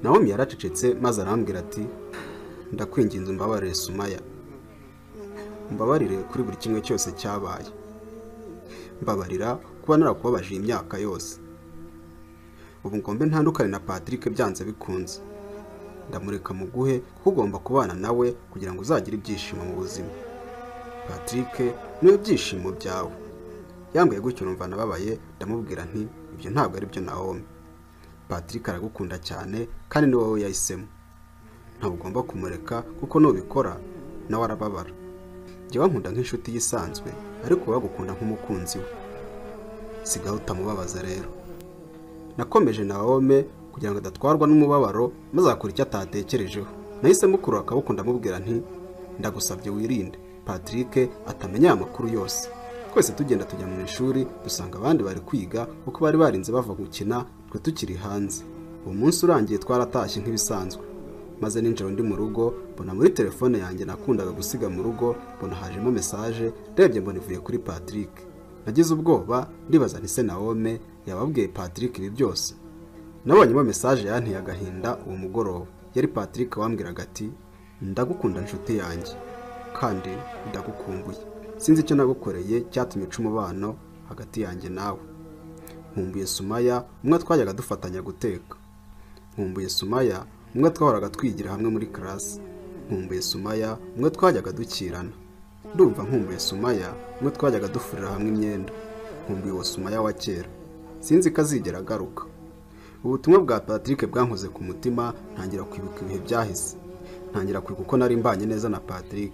Naomi yaracecetse maze arambwira ati ndakwinginze umbabarire Sumaya. Mbabarire kuri buri kimwe cyose cyabaye. Mbabarira kuba narakubabaje imyaka yose. Ubu ngombe ntandukane na Patrick byanze bikunze. Ndamureka muguhe kuko ugomba kubana nawe kugira ngo uzagire ibyishimo mu buzima. Patrick niwe byishimo byawe. Yambwiye gutyo numva nababaye, ndamubwira nti ibyo ntabwo ari byo Naomi. Patrick aragukunda cyane kandi ni wowe yahisemo. Ntabwo ugomba kumureka kuko nubikora nawe arababara. Jyewe nkunda nk'inshuti yisanzwe, ariko wagukunda nk'umukunzi we. Sigaho utamubabaza rero. Nakomeje Naomi kugira ngo adatwarwa n'umubabaro maze akora icyo atatekerejeho. Nahise mukuru akaboko ndamubwira nti ndagusabye wirinde Patrick atamenya amakuru yose. Twese tugenda tujya mu ishuri, dusanga abandi bari kwiga kuko bari barinze bava gukina, twe tukiri hanze. Uwo munsi urangiye twaratashye nk'ibisanzwe. Maze ninjoro ndi mu rugo, mbona muri telefone yanjye nakundaga gusiga mu rugo, mbona hajemo message, ndebye mbona ivuye kuri Patrick. Nagize ubwoba, ndibaza nti se Naomi yababwiye Patrick ibi byose. Nabonyemo message yanteye agahinda uwo mugoroba. Yari Patrick wambwiraga ati ndagukunda nshuti yanjye kandi ndagukumbuye. Sinzi icyo nagukoreye cyatumye uca umubano hagati yanjye nawe. Nkumbuye Sumaya, umwe twajyaga dufatanya guteka. Nkumbuye Sumaya, umwe twahoraga twigira hamwe muri class. Nkumbuye Sumaya, umwe twajyaga dukirana. Ndumva nkumbuye Sumaya, umwe twajyaga dufurira hamwe imyenda. Nkumbuye uwo Sumaya wa kera. Sinzi ko azigera agaruka. Ubutumwa bwa Patrick bwankoze ku mutima, ntangira kwibuka ibihe byahise. Ntangira kwibuka uko nari mbanye neza na Patrick.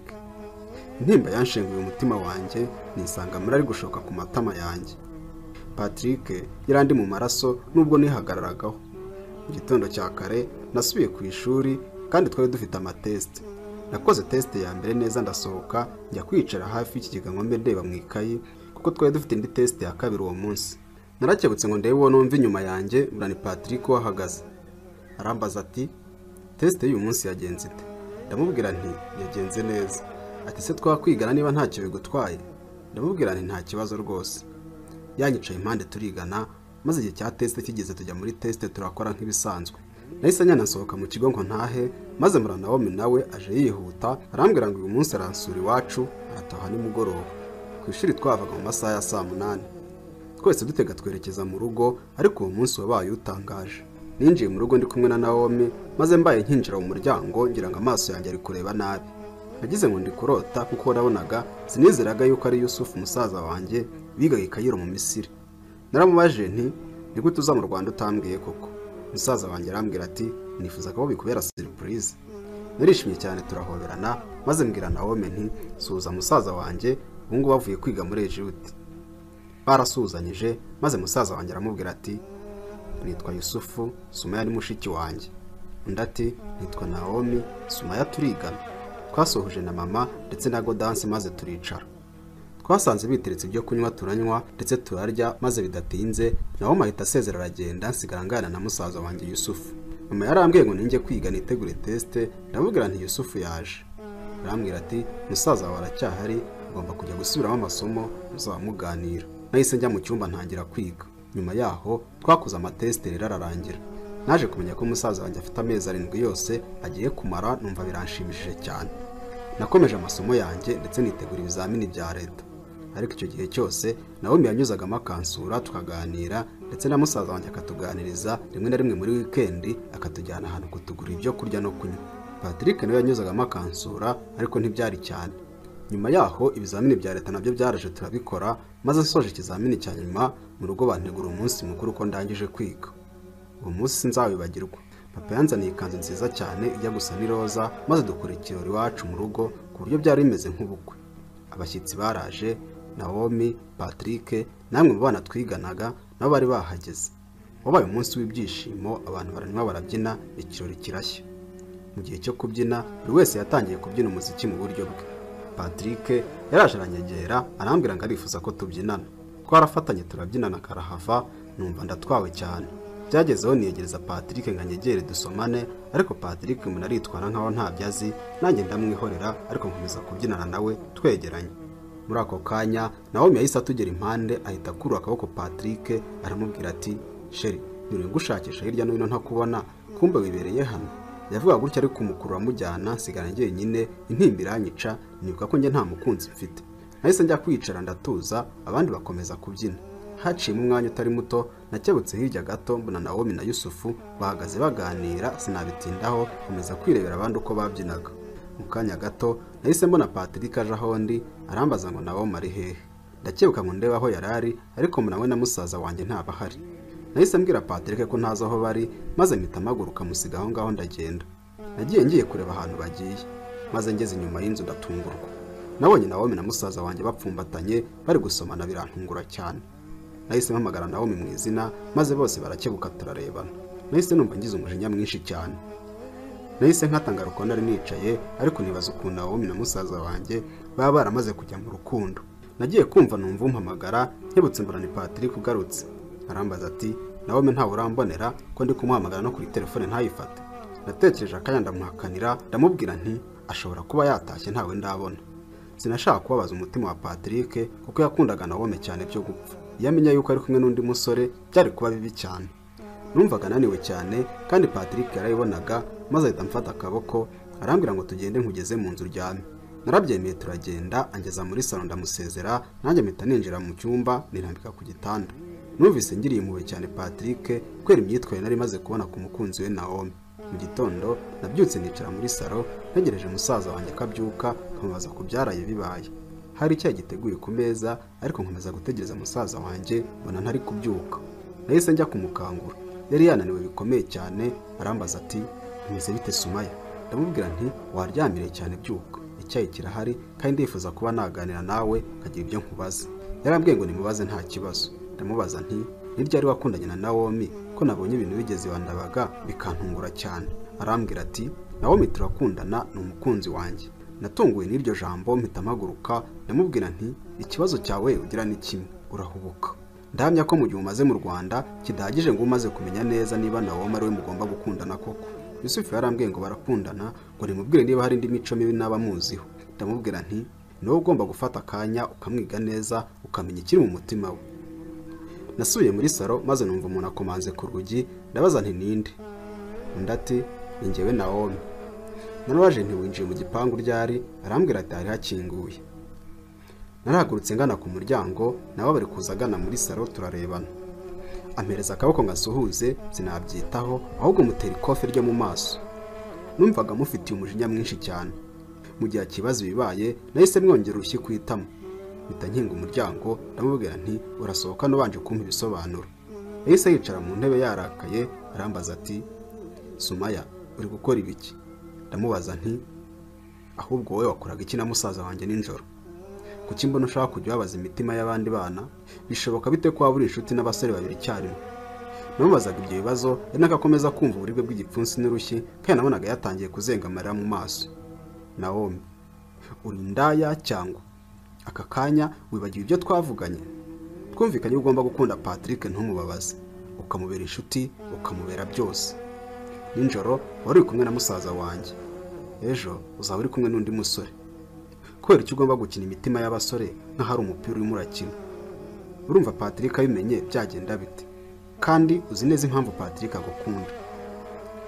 intimba yanshenguye umutima wanjye nisanga muri ari gushoka ku matama yanjye. Patrick yarandi mu maraso nubwo nihagararagaho. Mu gitondo cya kare nasubiye ku ishuri kandi twari dufite amateste. Nakoze teste ya mbere neza ndasohoka njya kwicara hafi y'ikigega ngombe ndeba mu ikayi kuko twari dufite indi teste ya kabiri uwo munsi. Narakebutse ngo ndebe uwo numva inyuma yanjye burani Patrick wahagaze. Arambaza ati teste y'uyu munsi yagenze ite? Ndamubwira nti yagenze neza. Ati se twakwigana niba ntacyo bigutwaye? Ndamubwira nti nta kibazo rwose. Yanyicaye impande turigana maze igihe cya teste kigeze tujya muri teste turakora nk'ibisanzwe. Nahise nyana nsohoka mu kigo ngo ntahe maze murana Naomi nawe aje yihuta arambwira ngo uyu munsi aransura iwacu arataha nimugoroba. Ku ishuri twavaga mu masaha ya saa 8. Twese dutega twerekeza mu rugo ariko uwo munsi wabaye utangaje. Ninjiye mu rugo ndi kumwe na Naomi maze mbaye nkinjira mu muryango ngira ngo amaso yanjye ari kureba nabi. Nagize ngo ndi kurota kuko nabonaga sinizeraga yuko ari Yusufu musaza wanjye bigaga i Kayiro mu Misiri. Naramubaje nti ni gute uza mu Rwanda utambwiye koko? Musaza wanjye arambwira ati nifuza ko bikubera surprise. Narishimye cyane turahoberana maze mbwira Naomi nti suza musaza wanjye ubungu bavuye kwiga muri Egypt. Barasuzanyije maze musaza wanjye aramubwira ati nitwa Yusufu, Sumaya ni mushiki wanjye. Undi ati nitwa Naomi, Sumaya turigana. Twasohoje na mama ndetse na Godanse maze turicara. Twasanze biteretse ibyo kunywa turanywa ndetse turarya maze bidatinze Naomi ahita asezera aragenda nsigara ngana na musaza wanjye Yusufu. Mama yarambwiye ngo ninjye kwiga nitegure teste, ndamubwira nti Yusufu yaje. Arambwira ati musaza wawe aracyahari ugomba kujya gusubiramo amasomo muzamuganira. Nahise njya mu cyumba ntangira kwiga. Nyuma yaho twakoze amateste rero ararangira. Naje kumenya ko musaza wanjye afite amezi 7 yose agiye kumara numva biranshimishije cyane. Nakomeje amasomo yanjye ndetse nitegura ibizamini bya leta. Ariko icyo gihe cyose Naomi yanyuzagamo akansura tukaganira ndetse na musaza wanjye akatuganiriza rimwe na rimwe muri weekend akatujyana ahantu kutugura ibyo kurya no kunywa. Patrick nawe yanyuzagamo akansura ariko ntibyari cyane. Nyuma yaho ibizamini bya leta nabyo byaraje turabikora maze nsoje ikizamini cya nyuma mu rugo bantegura umunsi mukuru ko ndangije kwiga. Uwo munsi sinzawibagirwa. Papa yanzaniye ikanzu nziza cyane ijya gusa n'iroza maze dukora ikirori iwacu mu rugo ku buryo byari bimeze nk'ubukwe. Abashyitsi baraje, Naomi, Patrick namwe mu bana twiganaga nabo bari bahageze. Wabaye umunsi w'ibyishimo abantu baranywa barabyina ikirori kirashya. Mu gihe cyo kubyina buri wese yatangiye kubyina umuziki mu buryo bwe. Patrick yaraje aranyegera arambwira ngo arifuza ko tubyinana. Twarafatanye turabyinana karahava numva ndatwawe cyane. Byagezeho niyegereza Patrick ngo anyegere dusomane ariko Patrick umuntu aritwara nkaho ntabyo azi nanjye ndamwihorera ariko nkomeza kubyinana nawe twegeranye. Muri ako kanya Naomi yahise atugera impande ahita akura akaboko Patrick aramubwira ati sheri nuri ngushakisha hirya no hino ntakubona kumbe wibereye hano. Yavuga gutya ariko umukuru amujyana nsigara njye nyine intimba iranyica nibuka ko njye nta mukunzi mfite. Nahise njya kwicara ndatuza abandi bakomeza kubyina. Haciye mu mwanya utari muto nakebutse hirya gato mbona Naomi na Yusufu bahagaze baganira sinabitindaho komeza kwirebera abandi uko babyinaga. Mu kanya gato nahise mbona Patrick aje aho ndi arambaza ngo Naomi ari hehe. Ndakebuka ngo ndebe aho yarari ariko nawe na musaza wanjye ntabahari. Nahise mbwira Patrick ko ntazi aho bari maze mpita mpaguruka musiga aho ngaho ndagenda. Nagiye ngiye kureba ahantu bagiye maze ngeze inyuma y'inzu ndatungurwa. Nabonye Naomi na musaza wanjye bapfumbatanye bari gusomana birantungura cyane. Nahise mpamagara Naomi mu izina maze bose barakebuka turarebana. Nahise numva ngize umujinya mwinshi cyane. Nahise nkatanga ruko nari nicaye ariko nibaza ukuntu Naomi na musaza wanjye baba baramaze kujya mu rukundo. Nagiye kumva numva umpamagara nkebutse mbona ni Patrick ugarutse. Arambaza ati Naomi ntawe urambonera ko ndi kumuhamagara no kuri telefone ntayifate. Natekereje akanya ndamuhakanira ndamubwira nti ashobora kuba yatashye ntawe ndabona. Sinashaka kubabaza umutima wa Patrick kuko yakundaga Naomi cyane byo gupfa. Yamenya yuko ari kumwe n'undi musore byari kuba bibi cyane. Numvaga naniwe cyane kandi Patrick yarayibonaga maze ahita mfata akaboko arambwira ngo tugende nkugeze mu nzu ryame. Narabyemeye turagenda angeza muri salon ndamusezera nanjye mpita ninjira mu cyumba nirambika ku gitanda. Numvise ngiriye impuhwe cyane Patrick kwera imyitwarire nari maze kubona ku mukunzi we Naomi. Mu gitondo nabyutse nicara muri salon ntegereje musaza wanjye kabyuka kamubaza ku byaraye bibaye. Hari icyayi giteguye ku meza ariko nkomeza gutegereza musaza wanjye mbona ntari kubyuka. Nahise njya kumukangura. Yari yananiwe bikomeye cyane arambaza ati umeze bite Sumaya? Ndamubwira nti waryamire cyane byuka icyayi kirahari kandi ndifuza kuba naganira nawe nkagira ibyo nkubaza. Yarambwiye ngo nimubaze nta kibazo. Ndamubaza nti ni ryari wakundanye na Naomi ko nabonye ibintu bigeze iwandabaga bikantungura cyane. Arambwira ati Naomi turakundana, ni umukunzi wanjye. Natunguwe n'iryo jambo mpita mpaguruka ndamubwira nti ikibazo cyawe ugira ni kimwe, urahubuka. Ndahamya ko mu gihe umaze mu Rwanda kidahagije ngo umaze kumenya neza niba Naomi ari we mugomba gukundana koko. Yusufu yarambwiye ngo barakundana, ngo nimubwire niba hari indi mico mibi naba muziho. Ndamubwira nti niwe ugomba gufata akanya ukamwiga neza ukamenya ikiri mu mutima we. Nasubiye muri salo maze numva umuntu akomanze ku rugi. Ndabaza nti ninde? Undi ati ni njyewe Naomi. Narabaje nti winjiye mu gipangu ryari? Arambwira ati hari hakinguye. Narahagurutse ngana ku muryango, nabo bari kuza agana muri salo turarebana. Ampereza akaboko ngasuhuze, sinabyitaho ahubwo mutera ikofe ryo mu maso. Numvaga mufitiye umujinya mwinshi cyane. Mu gihe kibazo bibaye nahise mwongera urushyi kwitamo. Mpita nkinga umuryango ndamubwira nti urasohoka nubanje kumpa ibisobanuro. Yahise yicara mu ntebe yarakaye arambaza ati Sumaya uri gukora ibiki? Ndamubaza nti ahubwo wowe wakoraga iki na musaza wanjye ninjoro? Kuki mbona ushaka kujya wabaza imitima y'abandi bana? Bishoboka bite ko wabura inshuti n'abasore babiri icyarimwe? Namubazaga ibyo bibazo yanagakomeza kumva uburibwe bw'igipfunsi n'urushyi kandi nabonaga yatangiye kuzenga amarira mu maso. Naomi uri indaya cyangwa aka kanya wibagiwe ibyo twavuganye? Twumvikanye ugomba gukunda Patrick ntumubabaze, ukamubera inshuti, ukamubera byose. Ninjoro wari kumwe na musaza wanjye, ejo uzaba uri kumwe n'undi musore. Kubera icyo ugomba gukina imitima y'abasore nka hari umupira urimo urakina? Urumva Patrick abimenye byagenda bite? Kandi uzi neza impamvu Patrick agukunda.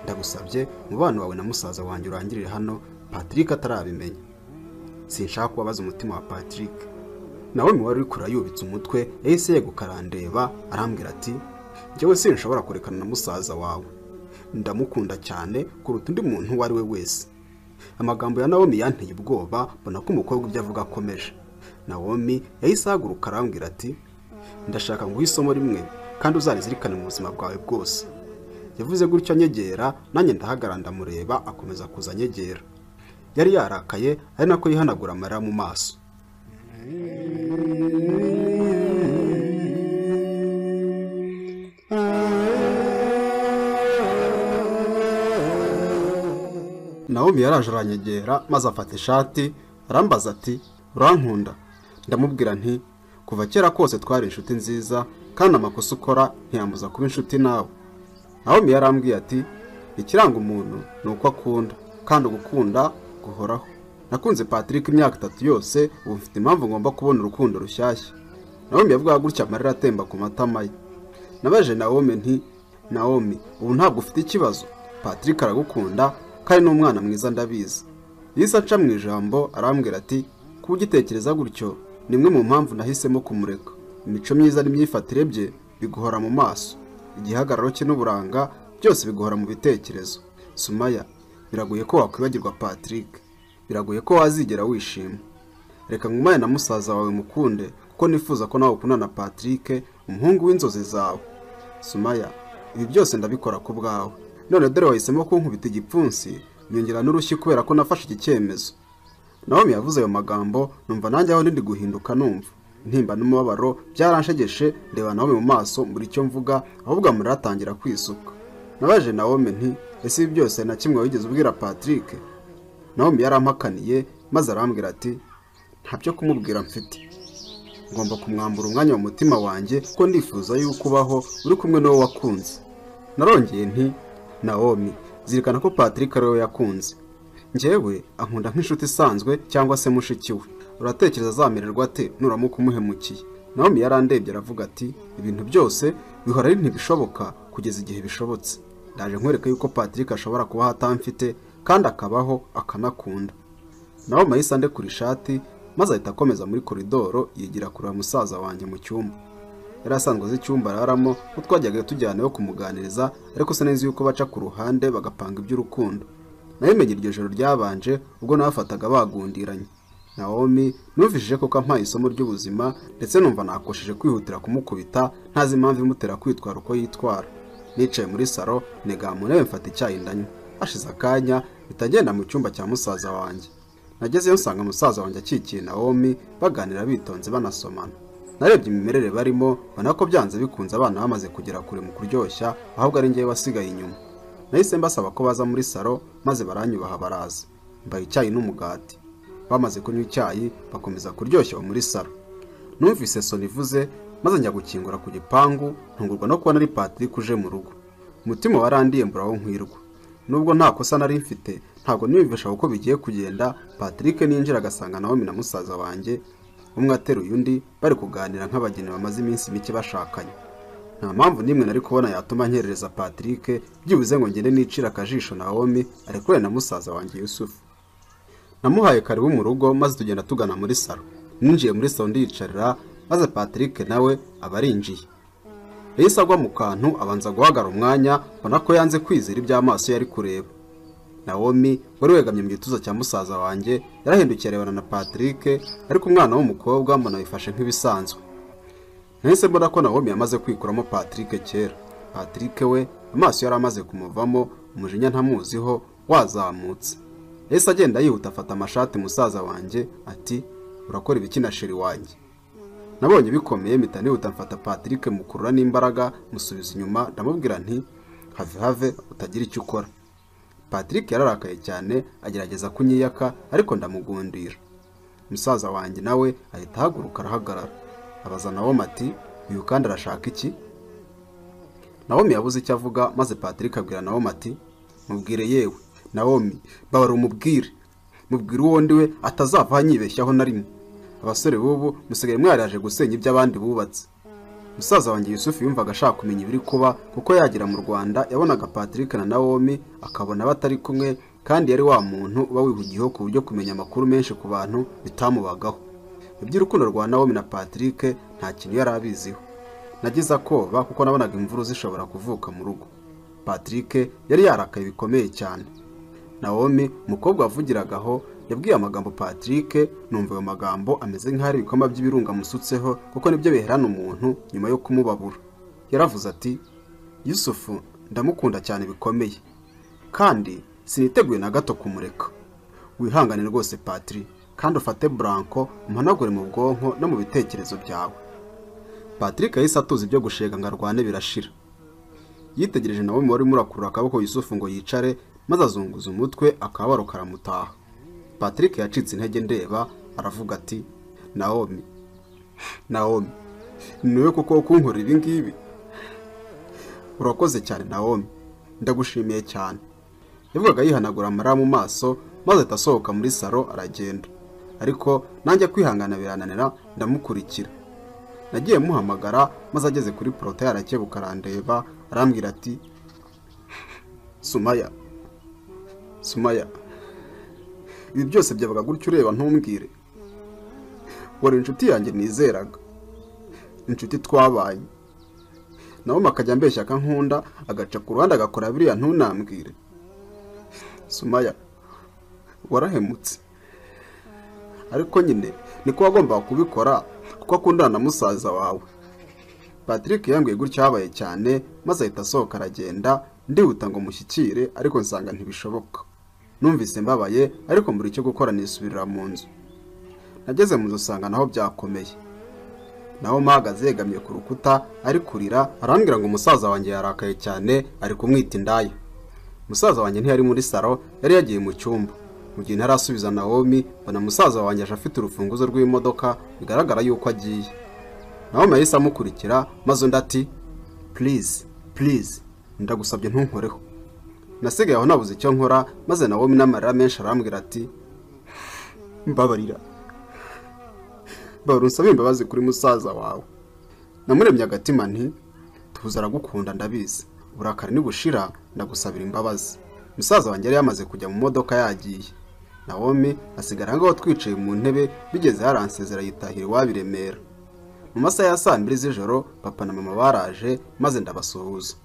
Ndagusabye umubano wawe na musaza wanjye urangirire hano Patrick atarabimenya. Sinshaka kubabaza umutima wa Patrick. Nawe wari uri kurayubitse umutwe yahise yegukarandeba arambwira ati njyewe sinshobora kurekana na musaza wawe. Ndamukunda cyane kuruta undi muntu uwo ari we wese. Amagambo ya Naomi yanteye ubwoba mbona ko umukobwa ibyo avuga akomeje. Naomi yahise ahaguruka arambwira ati ndashaka nguha isomo rimwe kandi uzarizirikane mu buzima bwawe bwose. Yavuze gutyo anyegera nanjye ndahagarara ndamureba akomeza kuza anyegera. Yari yarakaye ari nako yihanagura amarira mu maso. Naomi yaraje aranyegera maze afata ishati arambaza ati urankunda? Ndamubwira nti kuva kera kose twari inshuti nziza kandi amakosa ukora ntiyambuza kuba inshuti nawe. Naomi yarambwiye ati ikiranga umuntu ni uko akunda kandi gukunda guhoraho. Nakunze Patrick imyaka 3 yose, ubu mfite impamvu ngomba kubona urukundo rushyashya. Naomi yavuga gutya amarira atemba ku matama ye. Nabaje Naomi nti Naomi ubu ntabwo ufite ikibazo? Patrick aragukunda kandi n'umwana mwiza ndabizi. Yise aca mu ijambo arambwira ati kubugitekereza gutyo nimwe mu mpamvu nahisemo kumureka. Imico myiza n'imyifatire bye biguhora mu maso, igihagararo cye n'uburanga byose biguhora mu bitekerezo. Sumaya biragoye ko wakwibagirwa Patrick, biragoye ko wazigera wishima. Reka ngumane na musaza wawe mukunde kuko nifuza ko nawe ukundana na Patrick, umuhungu w'inzozi zawe. Sumaya ibi byose ndabikora ku bwawe. None dore wahisemo kunkubita igipfunsi nyongera n'urushyi kubera ko nafashe iki cyemezo. Naomi yavuze ayo magambo numva nanjye aho ndi guhinduka numva ntimba n'umubabaro byaranshegeshe. Ndeba Naomi mu maso muri icyo mvuga ahubwo amarira atangira kwisuka. Nabaje Naomi nti ese ibi byose na kimwe wigeze ubwira Patrick? Naomi yarampakaniye maze arambwira ati ntabyo kumubwira mfite, ngomba kumwambura umwanya mu mutima wanjye kuko ndifuza yuko ubaho uri kumwe n'uwo wakunze. Narongeye nti Naomi zirikana ko Patrick ari we yakunze, njyewe ankunda nk'inshuti isanzwe cyangwa se mushiki we. Uratekereza azamererwa ate nuramuka umuhemukiye? Naomi yarandebye aravuga ati ibintu byose bihora ari ntibishoboka kugeza igihe bishobotse. Ndaje nkwereka yuko Patrick ashobora kuba hatamfite kandi akabaho akanakunda. Naomi yahise andekura ishati maze ahita akomeza muri koridoro yigira kureba musaza wanjye mu cyumba. Yari asanzwe azi icyumba araramo ko twajyaga tujyanayo kumuganiriza, ariko se neza yuko baca ku ruhande bagapanga iby'urukundo. Nabimenye iryo joro ryabanje ubwo nabafataga bagundiranye. Naomi numvishije ko kampaye isomo ry'ubuzima ndetse numva nakosheje kwihutira kumukubita ntazi impamvu imutera kwitwara uko yitwara. Nicaye muri salo nega mu ntebe mfata icyayi ndanywa. Hashize akanya bitagenda mu cyumba cya musaza wanjye. nagezeyo nsanga musaza wanjye akikiye Naomi baganira bitonze banasomana. Narebye imimerere barimo bana ko byanze bikunze abana bamaze kugera kure mu kuryoshya ahubwo ari ngiye wasigaye inyuma. Nahise mbasaba ko baza muri salo maze baranyubaha baraza. Mbaye icyayi n'umugati. Bamaze kunywa icyayi bakomeza kuryoshya muri salo. Numvise soni ivuze maze njya gukingura ku gipangu ntungurwa no kubona ari Patrick uje mu rugo. Umutima warandiye mbura aho nkwirwa. Nubwo nta kosa nari mfite ntabwo niyumvisha uko bigiye kugenda. Patrick ninjira agasanga Naomi na musaza wanjye umwe ateruye undi bari kuganira nk'abageni bamaze iminsi mike bashakanye. Nta mpamvu nimwe nari kubona yatuma nkerereza Patrick byibuze ngo ngende nicira akajisho Naomi ari kure na musaza wanjye Yusufu. Namuhaye karibu mu rugo maze tugenda tugana muri salo. Ninjiye muri salo ndiyicarira maze Patrick nawe abarinjiye. Yahise agwa mu kantu abanza guhagara umwanya mbona ko yanze kwizera iby'amaso yari kureba. Naomi wari wegamye mu gituza cya musaza wanjye yarahindukiye arebana na Patrick ariko umwana w'umukobwa mbona bifashe nk'ibisanzwe. Nahise mbona ko Naomi yamaze kwikuramo Patrick kera. Patrick we amaso yari amaze kumuvamo umujinya ntamuziho wazamutse. Yahise agenda yihuta afata amashati musaza wanjye ati urakora ibiki na sheri wanjye. Nabonye bikomeye mpita nihuta mfata Patrick mukurura n'imbaraga musubiza inyuma ndamubwira nti have utagira icyo ukora. Patrick yararakaye cyane agerageza kunyiyaka ariko ndamugundira. Musaza wanjye nawe ahita ahaguruka arahagarara. Abaza Naomi ati uyu kandi arashaka iki? Naomi yabuze icyo avuga maze Patrick abwira Naomi ati mubwire yewe Naomi babara umubwire. Mubwire uwo ndi we atazava anyibeshyaho na rimwe. Abasore bubu musigaye mwaraje gusenya iby'abandi bubatse. Musaza wanjye Yusufu yumvaga ashaka kumenya ibiri kuba kuko yagira mu Rwanda yabonaga Patrick na Naomi akabona batari kumwe kandi yari wa muntu uba wihugiyeho ku buryo kumenya amakuru menshi ku bantu bitamubagaho. Iby'urukundo rwa Naomi na Patrick nta kintu yari abiziho. Nagize akoba kuko nabonaga imvuru zishobora kuvuka mu rugo. Patrick yari yarakaye bikomeye cyane. Naomi umukobwa wavugiragaho yabwiye amagambo Patrick numva ayo magambo ameze nk'ari ibikoma by'ibirunga musutseho kuko nibyo biherana umuntu nyuma yo kumubabura. Yaravuze ati Yusufu ndamukunda cyane bikomeye kandi siniteguye na gato kumureka. Wihangane rwose Patrick kandi ufate Blanco umpanagure mu bwonko no mu bitekerezo byawe. Patrick yahise atuza ibyo gushega ngo arwane birashira. Yitegereje Naomi wari murakurura akaboko Yusufu ngo yicare maze azunguza umutwe akabaro karamutaha. Patrick yacitse intege ndeba aravuga ati Naomi niwe kuko kunkorera ibi ngibi? Urakoze cyane Naomi ndagushimiye cyane. Yavugaga yihanagura amarira mu maso maze atasohoka muri salo aragenda. Ariko nanjye kwihangana birananira ndamukurikira. Nagiye muhamagara maze ageze kuri porota yarakebuka arandeba arambwira ati Sumaya ibi byose byabaga gutyo ureba ntumbwire. Wari inshuti yanjye nizeraga, inshuti twabaye. Nawe akajya mbeshya akankunda agaca ku ruhande agakora biriya ntunambwire. Sumaya warahemutse. Ariko nyine niko wagomba kubikora kuko akundana na musaza wawe. Patrick yambwiye gutyo habaye cyane maze ahita asohoka aragenda. Ndihuta ngo mushyikire ariko nsanga ntibishoboka. Numvise mbabaye ariko mbura icyo gukora nisubirira mu nzu. Nageze mu nzu usanga naho byakomeye. Naho mpagaze yegamye ku rukuta ari kurira arambwira ngo umusaza wanjye yarakaye cyane ari kumwita indaya. Musaza wanjye ntiyari muri salo yari yagiye mu cyumba. Mu gihe ntarasubiza Naomi bana musaza wanjye aje afite urufunguzo rw'imodoka bigaragara yuko agiye. Naomi yahise amukurikira maze undi ati please ndagusabye ntunkoreho. Nasigaye aho nabuze icyo nkora maze Naomi n'amarira menshi arambwira ati mbabarira unsabye imbabazi kuri musaza wawe. Namuremye agatima nti tuza aragukunda ndabizi uburakari nibushira ndagusabira imbabazi. Musaza wanjye yari yamaze kujya mu modoka yagiye. Naomi asigara ngaho twicaye mu ntebe bigeze haransezera yitahira wabiremera. Mu masaha ya 2 z'ijoro papa na mama baraje maze ndabasuhuza.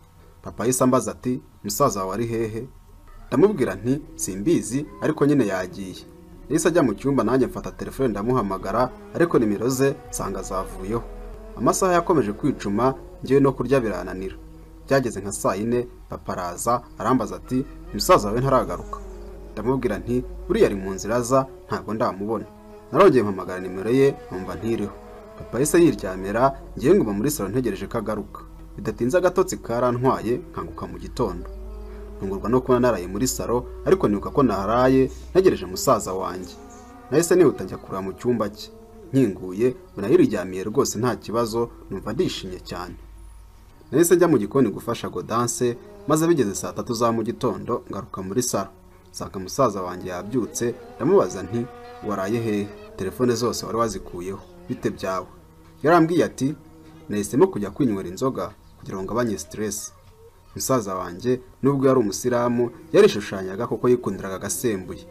Papa yise ambaza ati musaza wawe ari hehe? Ndamubwira nti simbizi ariko nyine yagiye. Yise ajya mu cyumba nanjye mfata telefone ndamuhamagara ariko nimero ze sanga zavuyeho. Amasaha yakomeje kwicuma ngiye no kurya birananira. Byageze nka 4 papa araza arambaza ati musaza wawe ntaragaruka. ndamubwira nti buriya ari mu nzira aza ntabwo ndamubona. Narongeye mpamagara nimero ye numva ntiriho. Papa yahise yiryamira, ngiye nguma muri salo ntegereje ko agaruka. Bidatinze agatotsi karantwaye nkanguka mu gitondo. Ntungurwa no kubona naraye muri salo, ariko nibuka ko naharaye ntegereje musaza wanjye. Nahise nihuta njya kureba mu cyumba cye. Nkinguye mbona yiryamiye rwose nta kibazo, numva ndishimye cyane. Nahise njya mu gikoni gufasha Godanse, maze bigeze saa 3 za mu gitondo ngaruka muri salo. Nsanga musaza wanjye yabyutse, ndamubaza nti waraye hehe? Telefone zose wari wazikuyeho, bite byawe? Yarambwiye ati nahisemo kujya kwinywera inzoga kugira ngo ngabanye stress. Musaza wanjye nubwo yari umusiramu yarishushanyaga kuko yikundiraga agasembuye.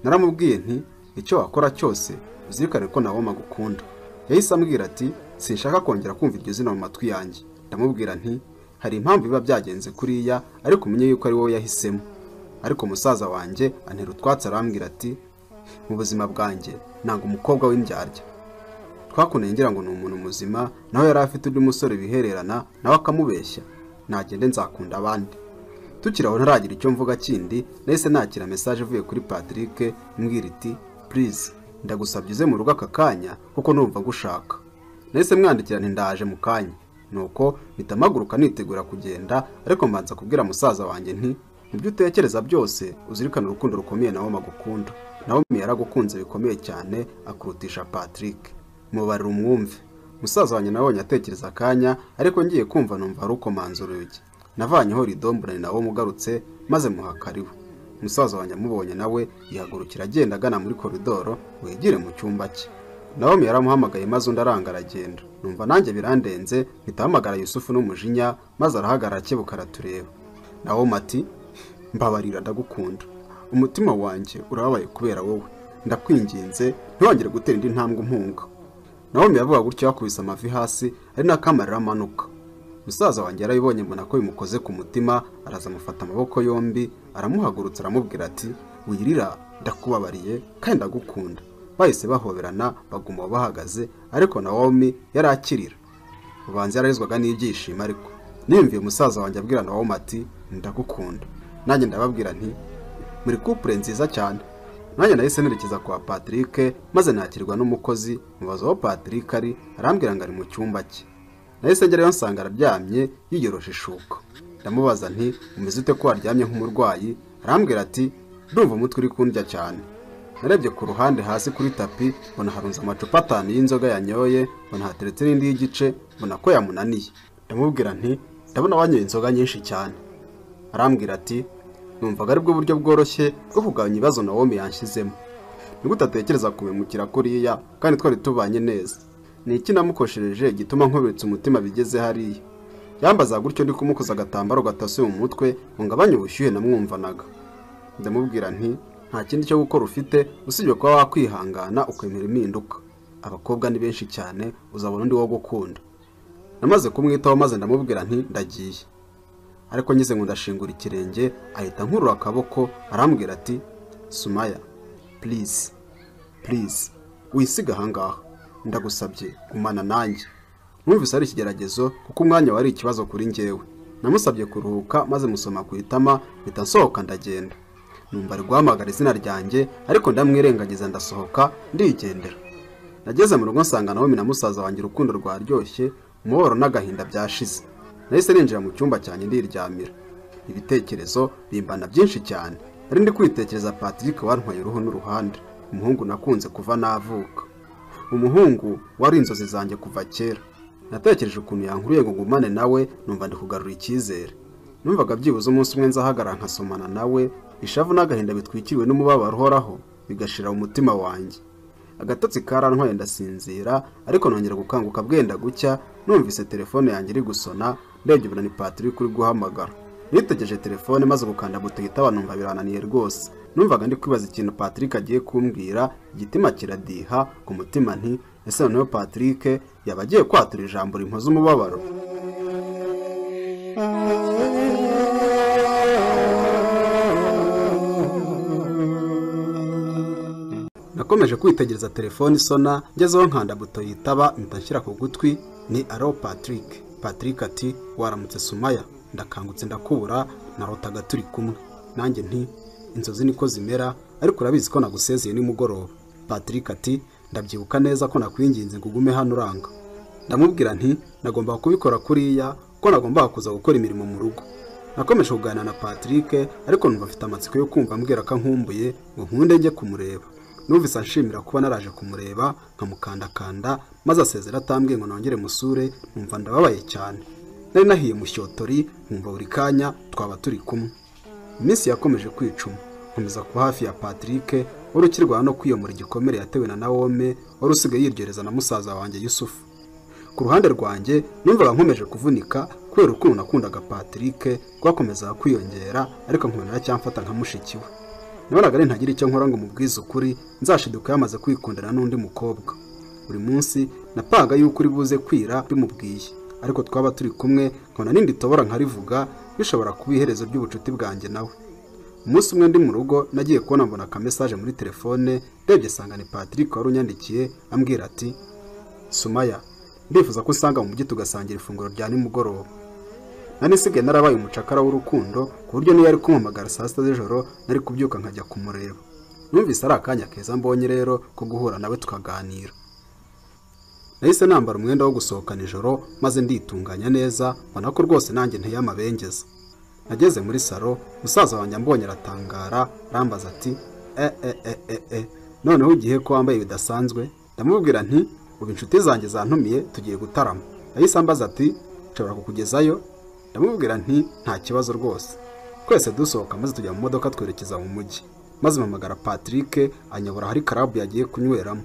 Naramubwiye nti icyo wakora cyose uzirikane ko Nawomi agukunda. Yahise ambwira ati sinshaka kongera kumva iryo zina mu matwi yanjye. Ndamubwira nti hari impamvu biba byagenze kuriya, ariko umenye yuko ari wowe yahisemo. Ariko musaza wanjye antera utwatsi arambwira ati mu buzima bwanjye nanga umukobwa w'indyarya. Twakundanye ngira ngo ni umuntu muzima, nawe yari afite undi musore bihererana nawe akamubeshya. Nagende nzakunda abandi. Tukiraho ntaragira icyo mvuga kindi, nahise nakira message ivuye kuri Patrick imbwira iti please ndagusabye uze mu rugo aka kanya kuko numva gushaka. Nahise mwandikira nti ndaje mu kanya. Nuko bitamaguruka nitegura kugenda, ariko mbanza kubwira musaza wanjye nti ibyo utekereza byose uzirikana urukundo rukomeye Nawomi agukunda. Nawomi yaragukunze bikomeye cyane akurutisha Patrick. Mubarira umwumve. Musaza wanjye nabonye atekereza akanya, ariko ngiye kumva numva rukomanza urugi. Navanyeho ridombura ni Nawomi ugarutse, maze muha karibu. Musaza wanjye amubonye nawe yihagurukira agenda agana muri koridoro wegire mu cyumba cye. Nawomi yaramuhamagaye maze undi aranga aragenda. Numva nanjye birandenze, mpitahamagara Yusufu n'umujinya, maze arahagarara akebuka aratureba. Nawomi ati mbabarira ndagukunda. Umutima wanjye urababaye kubera wowe. Ndakwinginze ntiwongere gutera indi ntambwe umpunga. Nawomi yavuga gutyo yakubise amavi hasi, ari n'akamarira amanuka. Musaza wanjye yarabibonye mbona ko bimukoze ku mutima, araza amufata amaboko yombi, aramuhagurutsa aramubwira ati wirira ndakubabariye kandi ndagukunda. Bahise bahoberana baguma bahagaze, ariko Nawomi yarakirira. Ubanze yararizwaga n'ibyishimo, ariko niyumviye musaza wanjye abwira Nawomi ati ndagukunda. Nanjye ndababwira nti muri couple nziza cyane. Nanjye nahise nerekeza kwa Patrick, maze nakirwa n'umukozi mubaza aho Patrick ari, arambwira ngo ari mu cyumba cye. Nahise ngerayo nsanga araryamye yiyoroshe ishuka. Ndamubaza nti umeze ute ko waryamye nk'umurwayi? Arambwira ati ndumva umutwe uri kundya cyane. Narebye ku ruhande hasi kuri tapi, mbona harunze amacupa 5 y'inzoga yanyoye, mbona hateretse n'indi y'igice, mbona ko yamunaniye. Ndamubwira nti ndabona wanyoye inzoga nyinshi cyane. Arambwira ati numvaga ari bwo buryo bworoshye bwo kugabanya ibibazo Nawomi yanshizemo. Nigute atekereza kubemukira kuriya kandi twari tubanye neza? Ni iki namukoshereje gituma nkobetse umutima bigeze hariya? Yambaza gutyo ndi kumukoza agatambaro gatasuye mu mutwe ngo ngabanye ubushyuhe namwumvanaga. Ndamubwira nti nta kindi cyo gukora ufite usibye kuba wakwihangana ukwemera impinduka. Abakobwa ni benshi cyane, uzabona undi wo gukunda. Namaze kumwitaho maze ndamubwira nti ndagiye. Ariko ngize ngo ndashingura ikirenge, ahita nkurura akaboko arambwira ati Sumaya please wisiga hangaha, ndagusabye gumana nanjye. Numvise ari ikigeragezo kuko umwanya wari ikibazo kuri njyewe. Namusabye kuruhuka maze musoma ku itama, bitansohoka ndagenda. Numva ari guhamagara izina ryanjye, ariko ndamwirengagiza ndasohoka ndigendera. Nageze mu rugo nsanga Nawomi na musaza wanjye urukundo rwaryoshye, umubabaro n'agahinda byashize. Nahise ninjira mu cyumba cyanjye ndiryamira. Ibitekerezo bimbana byinshi cyane. Nari ndi kwitekereza Patrick wantwaye uruhu n'uruhande, umuhungu nakunze kuva navuka. Umuhungu wari inzozi zanjye kuva kera. Natekereje ukuntu yankuriye ngo ngumane nawe, numva ndi kugarura icyizere. Numvaga byibuze umunsi umwe nzahagarara nkasomana nawe, ishavu n'agahinda bitwikiriwe n'umubabaro uhoraho bigashira mu mutima wanjye. Agatotsi karantwaye ndasinzira, ariko nongera gukanguka bwenda gucya, numvise telefone yanjye iri gusona, ndebye ubona ni Patrick uri guhamagara. Nitegereje telefone maze gukanda buto yitaba, numva birananiye rwose. Numvaga ndi kwibaza ikintu Patrick agiye kumbwira, igitima kiradiha ku mutima nti ese noneho Patrick yaba agiye kwatura ijambo rimpoza umubabaro. Nakomeje kwitegereza telefone isona, ngezeho nkanda buto yitaba, mpita nshyira ku gutwi ni alo Patrick. Patrick ati waramutse Sumaya? Ndakangutse ndakubura, narotaga turi kumwe. Nanjye nti inzozi niko zimera, ariko urabizi ko nagusezeye nimugoroba. Patrick ati ndabyibuka neza ko nakwinginze ngo ugume hano uranga. Ndamubwira nti nagomba kubikora kuriya ko nagomba kuza gukora imirimo mu rugo. Nakomeje kuganira na Patrick ariko numva afite amatsiko yo kumva ambwira ko nkumbuye ngo nkunde njye kumureba. Numvise anshimira kuba naraje kumureba nkamukandakanda maze asezera atambwiye ngo nongere musure, numva ndababaye cyane. Nari nahiye mushyotori nkumva buri kanya twaba turi kumwe. Iminsi yakomeje kwicuma, nkomeza kuba hafi ya Patrick wari ukirwana no kwiyomora igikomere yatewe na Naome wari usigaye yiryohereza na musaza wanjye Yusufu. Ku ruhande rwanjye numvaga nkomeje kuvunika kubera ukuntu nakundaga Patrick rwakomezaga kwiyongera, ariko nkubona cyamfata nka mushiki we. Nabonaga ari ntagira icyo nkora ngo mubwize ukuri, nzashiduka yamaze kwikundana n'undi mukobwa. Buri munsi napaga yuko uri buze kwira bimubwiye, ariko twaba turi kumwe nkona nindi tobora nkarivuga, bishobora kuba iherezo ry'ubucuti bwanjye nawe. Umunsi umwe ndi mu rugo nagiye kubona mbona ka message muri telefone, ndebye sanga ni Patrick wari unyandikiye ambwira ati Sumaya, ndifuza ko usanga mu mujyi tugasangira ifunguro rya nimugoroba. Nani sigaye narabaye umucakara w'urukundo ku buryo niyo ari kumpamagara saa 6 z'ijoro nari kubyuka nkajya kumureba. Numvise ari akanya keza mbonye rero ko guhura nawe tukaganira. Nahise nambara umwenda wo gusohokana ijoro maze nditunganya neza, mbona ko rwose nanjye nteye amabengeza. Nageze muri salo, musaza wanjye ambonye aratangara, arambaza ati noneho ugiye ko wambaye bidasanzwe. Ndamubwira nti ubu inshuti zanjye zantumiye tugiye gutarama. Yahise ambaza ati nshobora kukugezayo? Ndamubwira nti nta kibazo rwose. Twese dusohoka maze tujya mu modoka twerekeza mu mujyi, maze mpamagara Patrick anyobora hari club yagiye kunyweramo.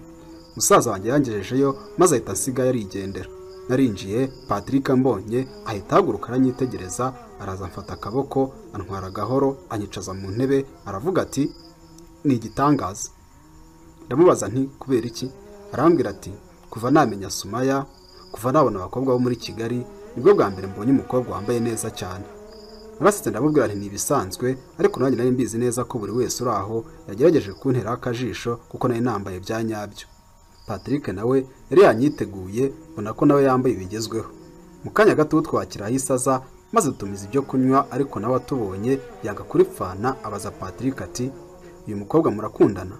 Musaza wanjye yangejejeyo maze ahita asigaye arigendera. Narinjiye, Patrick ambonye ahita haguruka aranyitegereza, araza mfata akaboko antwara gahoro anyicaza mu ntebe, aravuga ati ni igitangaza. Ndamubaza nti kubera iki? Arambwira ati kuva namenya Sumaya, kuva nabona abakobwa bo muri Kigali, nibwo bwa mbere mbonye umukobwa wambaye neza cyane. Narasetse ndamubwira nti nibisanzwe, ariko nanjye nari mbizi neza ko buri wese uri aho yagerageje kuntera akajisho kuko nari nambaye bya nyabyo. Patrick nawe yari yanyiteguye, mbona ko nawe yambaye ibigezweho. Mu kanya gato twakira ahisaza maze tumiza ibyo kunywa, ariko nawe atubonye yanga kuripfana abaza Patrick ati uyu mukobwa murakundana?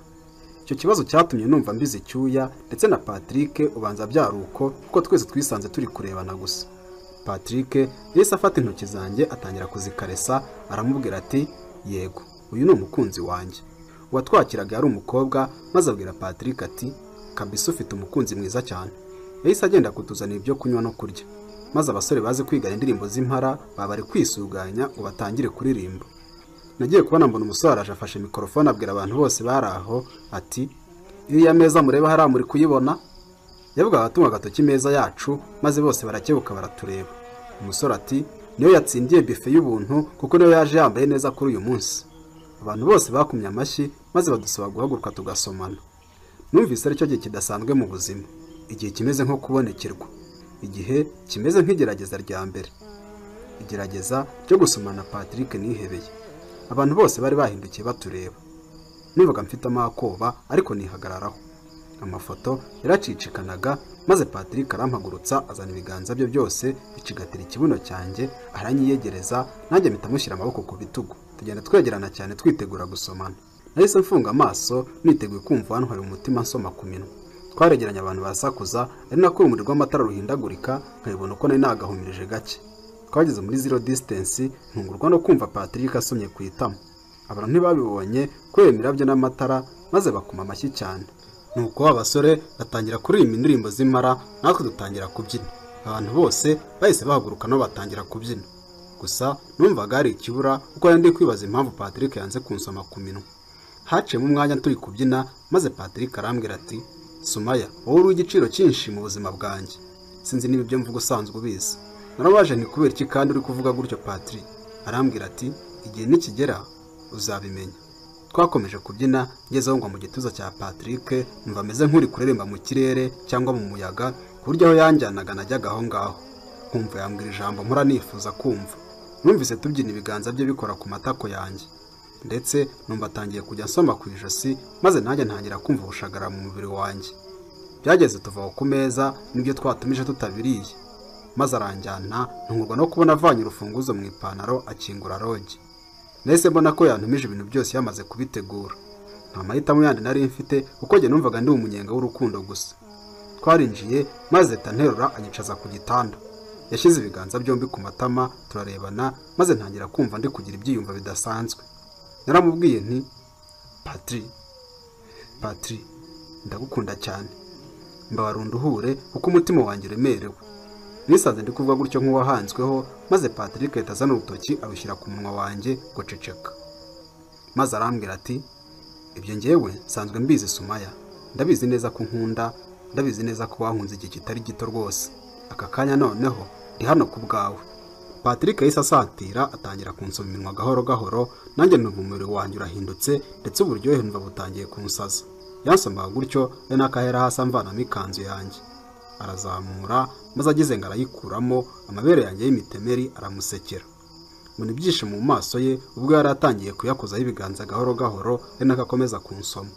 Icyo kibazo cyatumye numva mbize cyuya, ndetse na Patrick ubanza byaruko kuko twese twisanze turi kurebana gusa. Patrick yese afata intoki zanjye atangira kuzikaresa, aramubwira ati yego uyu ni umukunzi wanjye. Uwatwakiraga yari umukobwa, maze abwira Patrick ati kabisa ufite umukunzi mwiza cyane. Yahise agenda kutuzanira ibyo kunywa no kurya, maze abasore bazi kwigana indirimbo z'impara bari kwisuganya ngo batangire kuririmba. Nagiye kubona mbona umusore araje afashe mikrofone abwira abantu bose bari aho ati iriya meza mureba hari muri kuyibona? Yavuga atumwa gatoki meza yacu, maze bose barakebuka baratureba. Umusore ati niyo yatsindiye bife y'ubuntu kuko niyo yaje yambaye neza kuri uyu munsi. Abantu bose bakumye amashyi maze badusaba guhaguruka tugasomana. Numvise ari cyo gihe kidasanzwe mu buzima, igihe kimeze nko kubonekerwa, igihe kimeze nk'igerageza rya mbere, igerageza ryo gusomana. Patrick nihebeye, abantu bose bari bahindukiye batureba. Numvaga mfite amakoba ariko nihagararaho. Amafoto yaracicikanaga, maze Patrick arampagurutsa azana ibiganza bye byose bicigatira ikibuno cyanjye, aranyiyegereza, nanjye mpita mushyira amaboko ku bitugu, tugenda twegerana cyane twitegura gusomana. Nahise mfunga amaso niteguye kumva hano hari umutima nsoma ku minwa. Twaregeranye abantu basakuza, ari nako urumuri rw'amatara ruhindagurika, nkabibona uko nari nagahumirije gake. Twageze muri zero distance, ntungurwa no kumva Patrick asomye ku itama. Abantu ntibabibonye kubera imirabyo n'amatara, maze bakuma amashyi cyane. Nuko abasore batangira kuririmba indirimbo z'impara, natwe dutangira kubyina. Abantu bose bahise bahaguruka no batangira kubyina. Gusa numvaga ari ikibura uko ndi kwibaza impamvu Patrick yanze kunsoma ku minwa. Haciye mu mwanya turi kubyina, maze Patrick arambwira ati Sumaya, wowe uri igiciro cyinshi mu buzima bwanjye. Sinzi niba ibyo mvuga usanzwe ubizi. Narabaje ni kubera iki kandi uri kuvuga gutyo Patrick? Arambwira ati igihe nikigera uzabimenya. Twakomeje kubyina, ngezeho ngo mu gituza cya Patrick numva ameze nk'uri kureremba mu kirere cyangwa mu muyaga, ku buryo aho yanjyanaga najyaga aho ngaho. Nkumva yambwira ijambo mpora nifuza kumva. Numvise tubyina ibiganza bye bikora ku matako yanjye, ndetse numva atangiye kujya nsoma ku ijosi, maze nanjye ntangira kumva ubushagara mu mubiri wanjye. Byageze tuvaho ku meza nibyo twatumije tutabiriye, maze aranjyana ntungurwa no kubona avanye urufunguzo mu ipantaro akingura rogi. nahise mbona ko yantumije ibintu byose yamaze kubitegura. Nta mahitamo yandi nari mfite kuko njye numvaga ndi umunyenga w'urukundo gusa. Twarinjiye maze tanterura anyicaza ku gitanda. Yashyize ibiganza byombi ku matama turarebana maze ntangira kumva ndi kugira ibyiyumvo bidasanzwe. Naramubwiye nti Patri, ndagukunda cyane. Mbabarunda uhure kuko umutima wanjye uremerewe. Nisanze ndi kuvuga gutyo nk'uwahanzweho maze Patrick ahita azana urutoki arushyira ku munwa wanjye ngo ceceka. Maze arambwira ati ibyo ngewe nsanzwe mbizi Sumaya, ndabizi neza ko nkunda, ndabizi neza ko wankunze igihe kitari gito rwose. Aka kanya noneho ndi hano ku bwawe. Patrick yahise asatira atangira kunsoma iminwa gahoro gahoro, nanjye numva umubiri wanjye urahindutse ndetse uburyohe numva butangiye kunsaza. Yansomaga gutyo ari n'akahera hasi amvanamo ikanzu yanjye. Arazamura maze ageze ngo arayikuramo, amabere yanjye y'imitemeri aramusekera. Mbona ibyishimo mu maso ye ubwo yari atangiye kuyakozaho ibiganza gahoro gahoro ari nako akomeza kunsoma.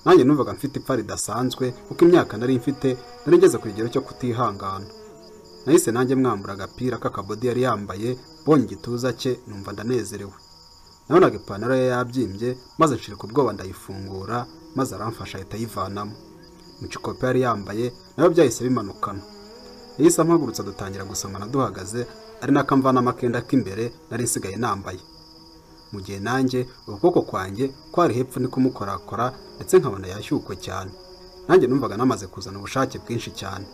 Nanjye numvaga mfite ipfa ridasanzwe kuko imyaka nari mfite nari ngeze ku kigero cyo kutihangana. Nahise nanjye mwambura agapira k'akabodi yari yambaye, bonye igituza cye numva ndanezerewe. Nabonaga ipantaro ye yabyimbye maze nshirika ubwoba ndayifungura maze aramfasha ahita ayivanamo. Mu cikope yari yambaye nayo byahise bimanukana. Yahise ampagurutsa dutangira gusomana duhagaze ari nakamvanamo akenda k'imbere nari nsigaye nambaye. Mu gihe nanjye ukuboko kwanjye kwari hepfo ni kumukorakora ndetse nkabona yashyukwe cyane. Nanjye numvaga namaze kuzana ubushake bwinshi cyane.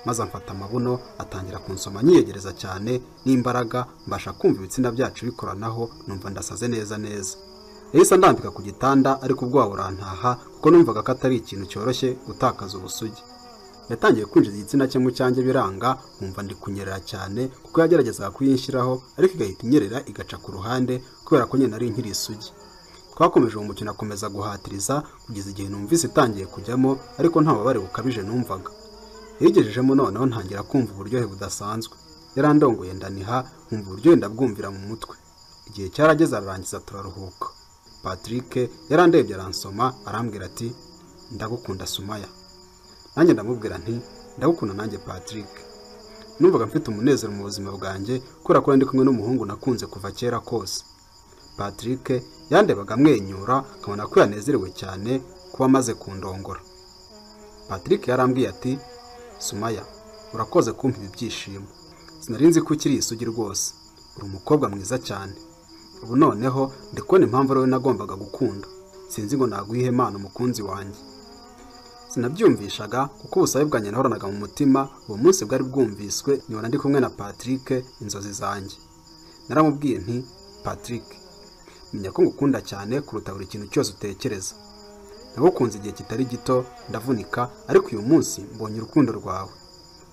Maze amfata amabuno atangira kunsoma nyiyegereza cyane n'imbaraga, mbasha kumva ibitsina byacu bikoranaho numva ndasaze neza neza. Yahise andambika ku gitanda ariko ubwoba burantaha kuko numvaga ko atari ikintu cyoroshye gutakaza ubusugi. Yatangiye kwinjiza igitsina cye mu cyanjye biranga, nkumva ndi kunyerera cyane kuko yageragezaga kuyinshyiraho ariko igahita inyerera igaca ku ruhande kubera ko nyine nari nkiri isugi. Twakomeje uwo mukino akomeza guhatiriza kugeza igihe numvise itangiye kujyamo ariko nta bubabare bukabije numvaga. Yigejejemo noneho ntangira kumva uburyohe budasanzwe. Yarandongoye ndaniha nkumva uburyohe ndabwumvira mu mutwe. Igihe cyarageze ararangiza turaruhuka. Patrick yarandebye aransoma arambwira ati ndagukunda Sumaya. Nanjye ndamubwira nti ndagukunda nanjye Patrick. Numvaga mfite umunezero mu buzima bwanjye kubera ko ndi kumwe n'umuhungu nakunze kuva kera kose. Patrick yandebaga amwenyura nkabona ko yanezerewe cyane kuba amaze kundongora. Patrick yarambwiye ati Sumaya, urakoze kumpa ibi byishimo. Sinari nzi ko ukiri isugi rwose. Uri umukobwa mwiza cyane. Ubu noneho ndikubona impamvu rero nagombaga gukunda. Sinzi ngo naguhe Imana umukunzi wanjye. Sinabyumvishaga kuko ubusabe bwanjye nahoranaga mu mutima, uwo munsi bwari bwumviswe nibona ndi kumwe na Patrick inzozi zanjye. Naramubwiye nti Patrick, menya ko ngukunda cyane kuruta buri kintu cyose utekereza. Nagukunze igihe kitari gito ndavunika ariko uyu munsi mbonye urukundo rwawe.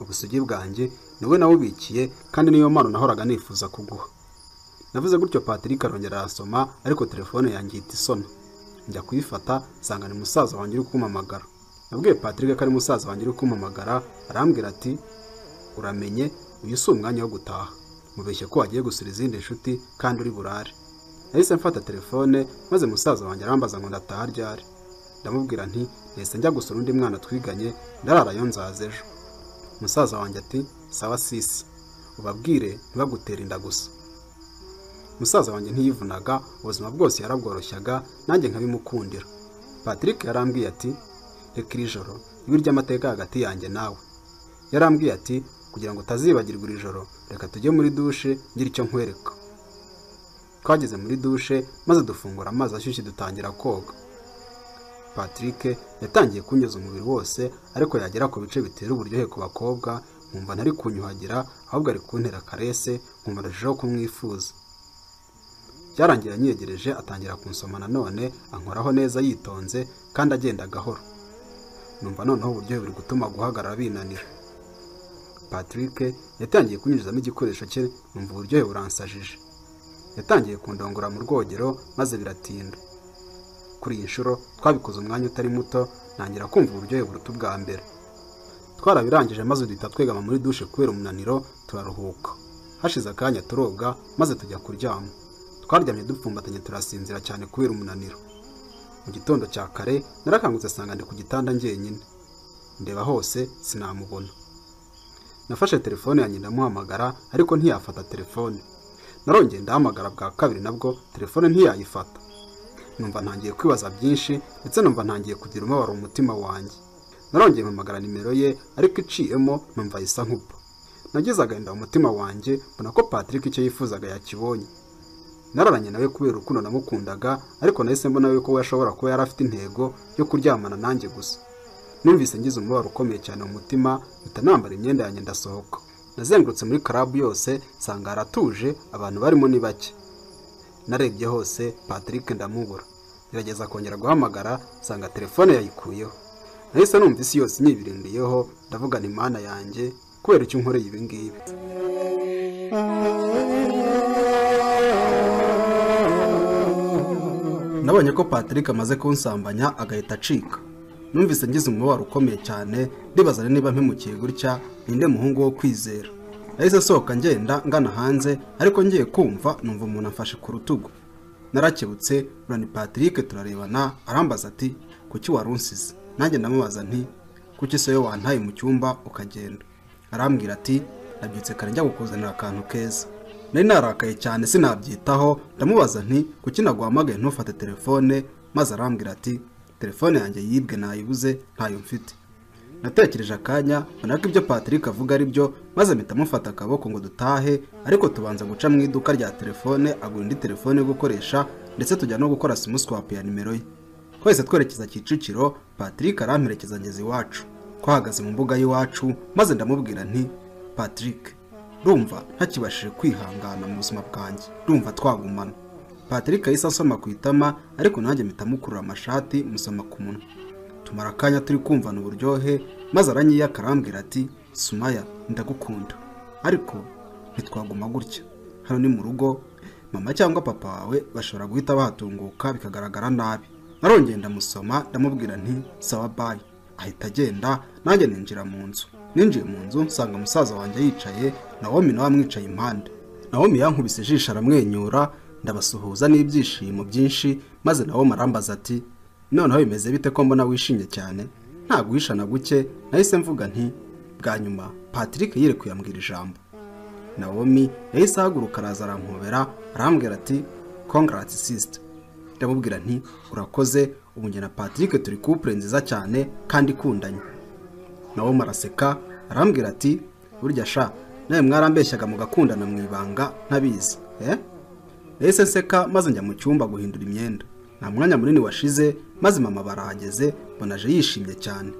Ubusugi bwanjye niwe nawubikiye kandi niyo mpano nahoraga nifuza kuguha. Navuze gutyo Patrick arongera arasoma ariko telefone yanjye ihita isona. Njya kuyifata nsanga ni musaza wanjye uri kumpamagara. Nabwiye Patrick ko ari musaza wanjye uri kumpamagara, arambwira ati uramenye uyu si umwanya wo gutaha. Mubeshye ko wagiye gusura izindi nshuti kandi uri burare. Nahise mfata telefone maze musaza wanjye arambaza ngo ndataha ryari. Ndamubwira nti nese njya gusura undi mwana twiganye ndararayo nzaza ejo. Musaza wanjye ati sawa sisi, ubabwire ntibagutera inda gusa. Musaza wanjye ntiyivunaga, ubuzima bwose yarabworoshyaga nanjye nkabimukundira. Patrick yarambwiye ati reka iri joro ibi ry'amateka hagati yanjye nawe. Yarambwiye ati kugira ngo utazibagirwa iri joro reka tujye muri dushe ngira icyo nkwereka. Twageze muri dushe maze dufungura amazi ashyushye dutangira koga. Patrick yatangiye kunyuza umubiri wose ariko yagera ku bice bitera uburyohe ku bakobwa nkumva ntari kunyuhagira ahubwo ari kuntera karese nkumva ndashaka kumwifuza. Byarangiye anyegereje atangira kunsoma nanone ankoraho neza yitonze kandi agenda gahoro. Numva noneho uburyohe buri gutuma guhagarara binanira. Patrick yatangiye kunyuzamo igikoresho cye numva uburyohe buransajije. Yatangiye kundongora mu rwogero maze biratinda. Kuri iyi nshuro twabikoze umwanya utari muto nangira kumva uburyohe buruta ubwa mbere. Twarabirangije maze duhita twegama muri dushe kubera umunaniro turaruhuka. Hashize akanya turoga maze tujya kuryama. Twaryamye dupfumbatanye turasinzira cyane kubera umunaniro. Mu gitondo cya kare narakangutse asanga ndi ku gitanda njyenyine. Ndeba hose sinamubona. Nafashe telefone yanjye ndamuhamagara ariko ntiyafata telefone. narongeye ndahamagara bwa kabiri nabwo telefone ntiyayifata. Numva ntangiye kwibaza byinshi ndetse numva ntangiye kugira umubabaro mu mutima wanjye. Narongeye mpamagara nimero ye ariko iciyemo numva isa nkupa. Nagize agahinda mu mutima wanjye mbona ko Patrick icyo yifuzaga yakibonye. Nararanye nawe kubera urukundo namukundaga, ariko nahise mbona yuko we ashobora kuba yari afite intego yo kuryamana nanjye gusa. Numvise ngize umubabaro ukomeye cyane mu mutima, mpita nambara imyenda yanjye ndasohoka. Nazengurutse muri club yose nsanga haratuje, abantu barimo ni bake. Narebye hose Patrick ndamubura. Ngerageza kongera guhamagara nsanga telefone yayikuyeho. Nahise numva isi yose inyibirindiyeho, ndavuga nti Mana yanjye kubera icyo unkoreye ibi ngibi. Nabonye ko Patrick amaze kunsambanya agahita acika. Numvise ngize umubabaro ukomeye cyane, ndibaza niba mpemukiye gutya ninde muhungu wo kwizera. Nahise sohoka ngenda ngana hanze, ariko ngiye kumva numva umuntu amfashe ku rutugu. Narakebutse urani Patrick turarebana, arambaza ati kuki warunsize. Nanjye ndamubaza nti kuki se yo wantaye mu cyumba ukagenda. Arambwira ati nabyutse kare njya gukuzanira akantu keza. Nari narakaye cyane sinabyitaho, ndamubaza nti kuki naguhamagaye ntufate telefone, maze arambwira ati telefone yanjye yibwe nayibuze ntayo mfite. Natekereje akanya mbona ko ibyo Patrick avuga ari byo, maze mpita mufata akaboko ngo dutahe, ariko tubanza guca mu iduka rya telefone agura indi telefone yo gukoresha, ndetse tujya no gukora simu swap ya nimero ye. Twese twerekeza Kicukiro, Patrick aramperekeza ngeze iwacu. Twahagaze mu mbuga y'iwacu, maze ndamubwira nti Patrick, rumva ntakibashije kwihangana mu buzima bwanjye, rumva twagumana. Patrick yahise asoma ku itama, ariko nanjye mpita mukurura amashati musoma ku munwa. Tumara akanya turi kumvana uburyohe, maze aranyiyaka arambwira ati Sumaya ndagukunda, ariko ntitwaguma gutya. Hano ni mu rugo, mama cyangwa papa wawe bashobora guhita bahatunguka bikagaragara nabi. Narongeye ndamusoma ndamubwira nti sawa bye. Ahita agenda, nanjye ninjira mu nzu. Ninjiye mu nzu nsanga musaza wanjye yicaye, Naomi nawe amwicaye impande. Naomi yankubise ijisho aramwenyura, ndabasuhuza n'ibyishimo byinshi, maze Naomi arambaza ati noneho bimeze bite ko mbona wishimye cyane? Nta guhishana guke. Nahise mvuga nti bwa nyuma Patrick yirekuye ambwira ijambo. Naomi yahise ahaguruka araza arampobera, arambwira ati congrats sister. Ndamubwira nti urakoze, ubu njye na Patrick turi couple nziza cyane kandi ikundanye. Naomi araseka arambwira ati burya sha nawe mwarambeshyaga mugakundana mu ibanga ntabizi Nahise nseka maze njya mu cyumba guhindura imyenda. Nta mwanya munini washize, maze mama barahageze mbona aje yishimye cyane.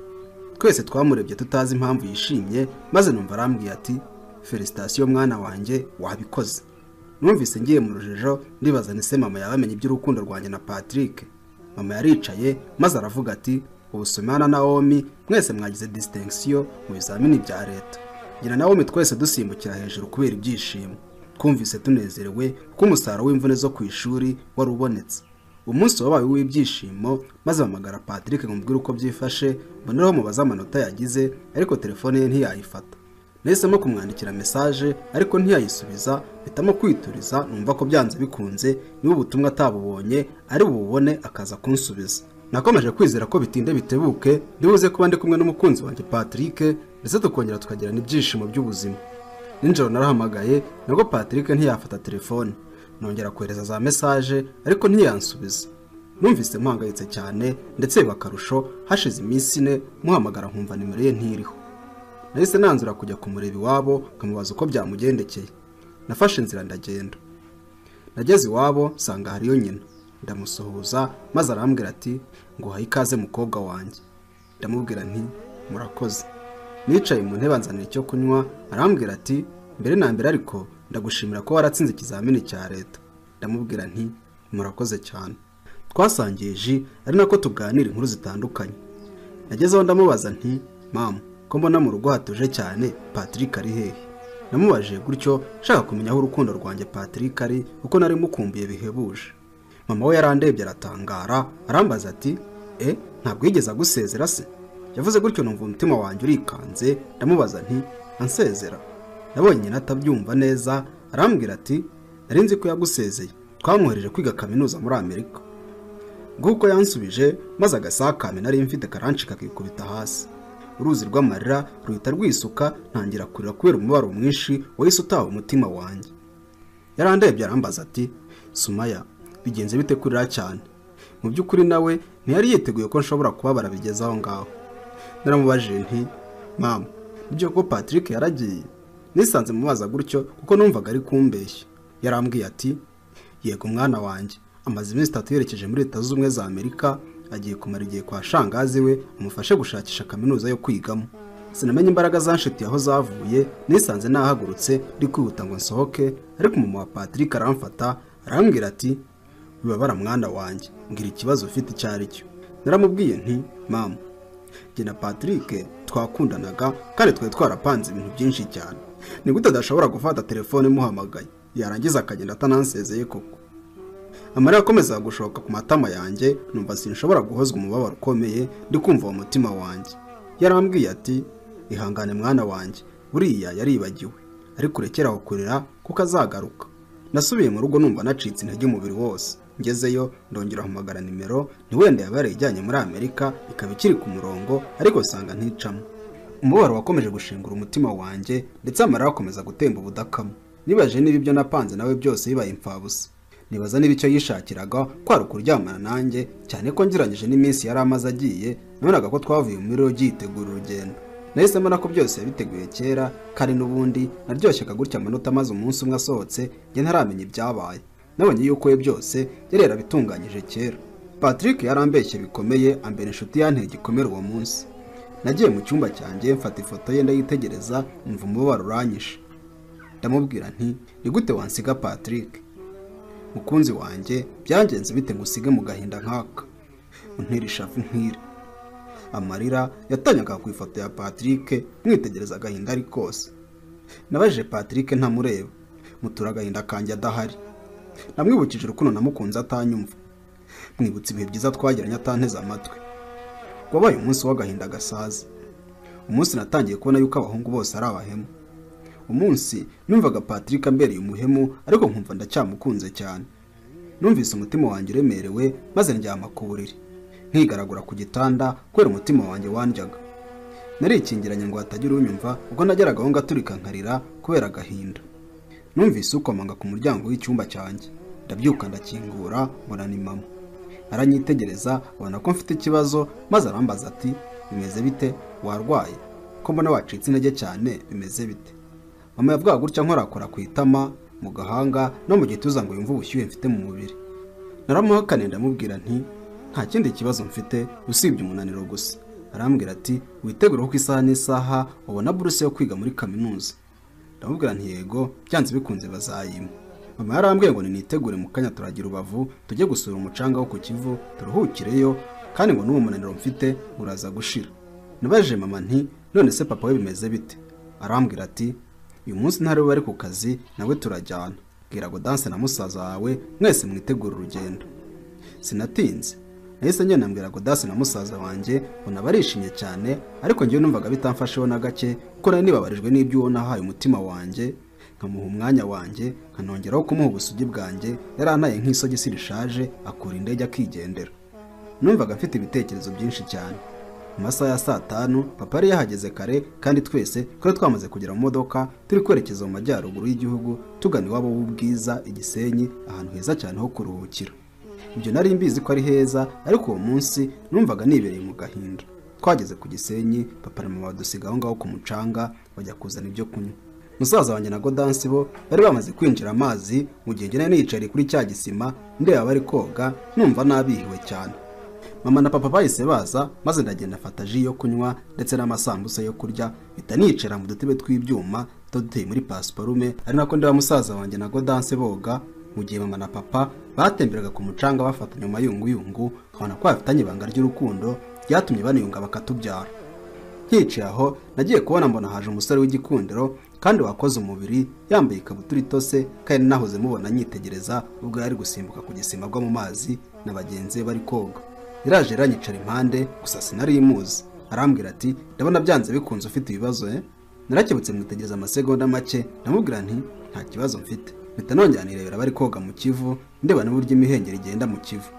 Twese twamurebye tutazi impamvu yishimye, maze numva arambwiye ati felicitation mwana wanjye wabikoze. Numvise ngiye mu rujejo ndibaza nise mama yabamenye iby'urukundo rwanjye na Patrick. Mama yaricaye maze aravuga ati ubusomana na Naomi mwese mwagize distinction mu bizamini bya leta. Ngira Naomi twese dusimbukira hejuru kubera ibyishimo. Twumvise tunezerewe kuko umusaruro w'imvune zo ku ishuri wari ubonetse. Umunsi wabaye w'ibyishimo, maze mpamagara Patrick ngumubwira uko byifashe, mboneraho mubaza amanota yagize, ariko telefone ye ntiyayifata. Nahisemo kumwandikira message ariko ntiyayisubiza, mpitamo kwituriza numva ko byanze bikunze niba ubutumwa atabubonye ari bubone akaza kunsubiza. Nakomeje kwizera ko bitinde bitebuke ndibuze kuba ndi kumwe n'umukunzi wanjye Patrick, ndetse tukongera tukagira n'ibyishimo by'ubuzima. Ninjoro narahamagaye nabwo Patrick ntiyafata telefone. Nongera kohereza za message ariko ntiyansubiza. Numvise mpangayitse cyane, ndetse bakarusho hashize iminsi 4 muhamagara nkumva nimero ye ntiriho. Nahise nanzura kujya kumureba iwabo nkamubaza uko byamugendekeye. Nafashe inzira ndagenda. Nageze iwabo sanga hariyo nyina. Ndamusuhuza maze arambwira ati ngo haye ikaze mukobwa wanjye. Ndamubwira nti murakoze. Nicaye mu ntebe nzanira icyo kunywa, arambwira ati mbere na mbere ariko ndagushimira ko waratsinze ikizamini cya leta. Ndamubwira nti murakoze cyane. Twasangiye ji ari nako tuganira inkuru zitandukanye. Nagezeho ndamubaza nti mama ko mbona mu rugo hatuje cyane, Patrick ari hehe? Namubaje gutyo shaka kumenya aho urukundo rwanjye Patrick ari, uko nari mukumbuye bihebuje. Mama we yarandebye aratangara, arambaza ati ntabwo yigeze agusezera se? Yavuze gutyo numva umutima wanjye urikanze, ndamubaza nti ansezera? Nabonye nyina atabyumva neza, arambwira ati nari nzi ko yagusezeye, twamwohereje kwiga kaminuza muri Amerika. Nguko yansubije maze agasakame nari mfite karanshika kikubita hasi. Uruzi rw'amarira ruhita rwisuka, ntangira kurira kubera umubaro mwinshi wahise utaha umutima wanjye. yarandebye arambaza ati Sumaya bigenze bite kurira cyane? Mu by'ukuri nawe ntiyari yiteguye ko nshobora kubabara bigeze aho ngaho. Naramubajije nti mama ibyo ko Patrick yaragiye? Nisanze mubaza gutyo kuko numvaga ari kumbeshya. Yarambwiye ati yego mwana wanjye amaze iminsi 3 yerekeje muri Leta z'Ubumwe za Amerika, agiye kumara igihe kwa shangazi we amufashe gushakisha kaminuza yo kwigamo. Sinamenye imbaraga zanshiti aho zavuye, nisanze nahagurutse ndi kwihuta ngo nsohoke, ariko mama wa Patrick aramfata arambwira ati wibabara mwana wanjye, ngira ikibazo ufite cyari cyo. Naramubwiye nti mama jye na Patrick twakundanaga kandi twe twarapanze ibintu byinshi cyane, ni gute adashobora gufata telefone muhamagaye yarangiza akagenda atanansezeye koko? Amarira akomeza gushoka ku matama yanjye, numva sinshobora guhozwa umubabaro ukomeye ndi kumva mu mutima wanjye. Yarambwiye ati ihangane mwana wanjye, buriya yaribagiwe ariko urekeraho kurira kuko azagaruka. Nasubiye mu rugo numva nacitse intege umubiri wose. Ngezeyo ndongera hamagara nimero, ni wenda yabare ijyanye muri Amerika ikaba ikiri ku murongo, ariko sanga nticamo. Umubabaro wakomeje gushingura umutima wanjye ndetse amarira akomeza gutemba ubudakamo. Nibaje niba ibyo napanze nawe byose bibaye impfabusa. Nibaza niba icyo yishakiraga kwari ukuryamana nanjye, cyane ko ngiranyije n'iminsi yari amaze agiye, nabonaga ko twavuye muri rogi yitegura urugendo. Nahisemo nako byose yabiteguye kera, kandi n'ubundi naryoshyeka gutya amanota maze umunsi umwe asohotse njye ntaramenya ibyabaye. Nabonye yuko we byose yari yarabitunganyije kera. Patrick yarambeshye bikomeye, ambera inshuti yanteye gikomera uwo munsi. Nagiye mu cyumba cyanjye mfata ifoto ye ndayitegereza, umva umubabaro uranyishe. Ndamubwira nti ni gute wansiga Patrick mukunzi wanjye, byangenze bite ngusige mu gahinda nkaka? Untera ishavu nkire. Amarira yatanyaga ku ifoto ya Patrick, mwitegereza agahinda ari kose. Nabaje Patrick ntamureba, mutura agahinda kanjye adahari. Namwibukije urukundo namukunze atanyumva, mwibutse ibihe byiza twagiranye atanteze amatwi. Wabaye umunsi w'agahinda gasaza. Umunsi natangiye kubona yuko abahungu bose ari abahemu. Umunsi numvaga Patrick ambereye umuhemu, ariko nkumva ndacyamukunze cyane. Numvise umutima wanjye uremerewe maze ndyama ku buriri, nkigaragura ku gitanda kubera umutima wanjye wandyaga. Narikingiranye ngo hatagira unyumva, ubwo nageraga aho ngaturika nkarira kubera agahinda. Numvise ukomanga ku muryango w'icyumba cyanjye, ndabyuka ndakingura mbona ni mama. Aranyitegereza ubona ko mfite ikibazo maze arambaza ati bimeze bite, warwaye? Ko mbona wacitse intege cyane, bimeze bite? Mama yavuga gutya nkorakora ku itama, mu gahanga no mu gituza ngo yumve ubushyuhe mfite mu mubiri. Naramuhakane ndamubwira nti nta kindi kibazo mfite usibye umunaniro gusa. Arambwira ati witegure ko isaha n'isaha ubona buruse yo kwiga muri kaminuza. Ndamubwira nti yego byanze bikunze bazayima. Mama yarambwiye ngo nitegure mu kanya turagira Rubavu tujye gusura umucanga wo ku Kivu turuhukireyo, kandi ngo n'uwo munaniro mfite uraza gushira. Nabaje mama nti none se papa we bimeze bite? Arambwira ati uyu munsi ntari bari ku kazi nawe turajyana, bwira Godanse na musaza wawe mwese mwitegura urugendo. Sinatinze nahise njye nambwira Godanse na musaza wanjye bona barishimye cyane, ariko njye numvaga bitamfasheho na gake kuko nari nibabarijwe n'ibyo ubona haye umutima wanjye, nkamuha umwanya wanjye nkanongeraho kumuha ubusugi bwanjye. Yarantaye nk'isogisi rishaje akura indege akigendera. Numvaga mfite ibitekerezo byinshi cyane. Mu masaha ya 5 papa yari yahageze kare, kandi twese twari twamaze kugera mu modoka turi kwerekeza mu majyaruguru y'igihugu tugana iwabo w'ubwiza Igisenyi, ahantu heza cyane ho kuruhukira. Ibyo nari mbizi ko ari heza, ariko uwo munsi numvaga nibereye mu gahinda. Twageze ku Gisenyi, papa na mama badusiga aho ngaho ku mucanga bajya kuzana ibyo kunywa. Musaza wanjye na Godanse bo bari bamaze kwinjira amazi, mu gihe njye niyicariye kuri cya gisima ndeba bari koga, numva nabihiwe cyane. Mama na papa bahise baza, maze ndagenda afata ji yo kunywa ndetse n'amasambusa yo kurya, bita nicara mu dutebe tw'ibyuma duteye muri pasiparume. Ari nako ndeba musaza wanjye na Godanse boga, mu gihe mama na papa batemberaga ku mucanga bafatanya mayunguyungu, nkabona ko bafitanye ibanga ry'urukundo ryatumye baniyunga bakatubyara. Nkicaye aho nagiye kubona mbona haje umusore w'igikundiro kandi wakoze umubiri, yambaye ikabutura itose, kandi nahoze mubona nyitegereza ubwo yari gusimbuka ku gisima bwo mu mazi na bagenzi bari koga. Iraje iranyicara impande, gusa sinari imuzi. Arambwira ati ndabona byanze bikunze ufite ibibazo Narakebutse mwitegereza amasegonda make, ndamubwira nti nta kibazo mfite. Mpita nongera nirebera bari koga mu Kivu, ndeba n'uburyo imihengeri igenda mu Kivu.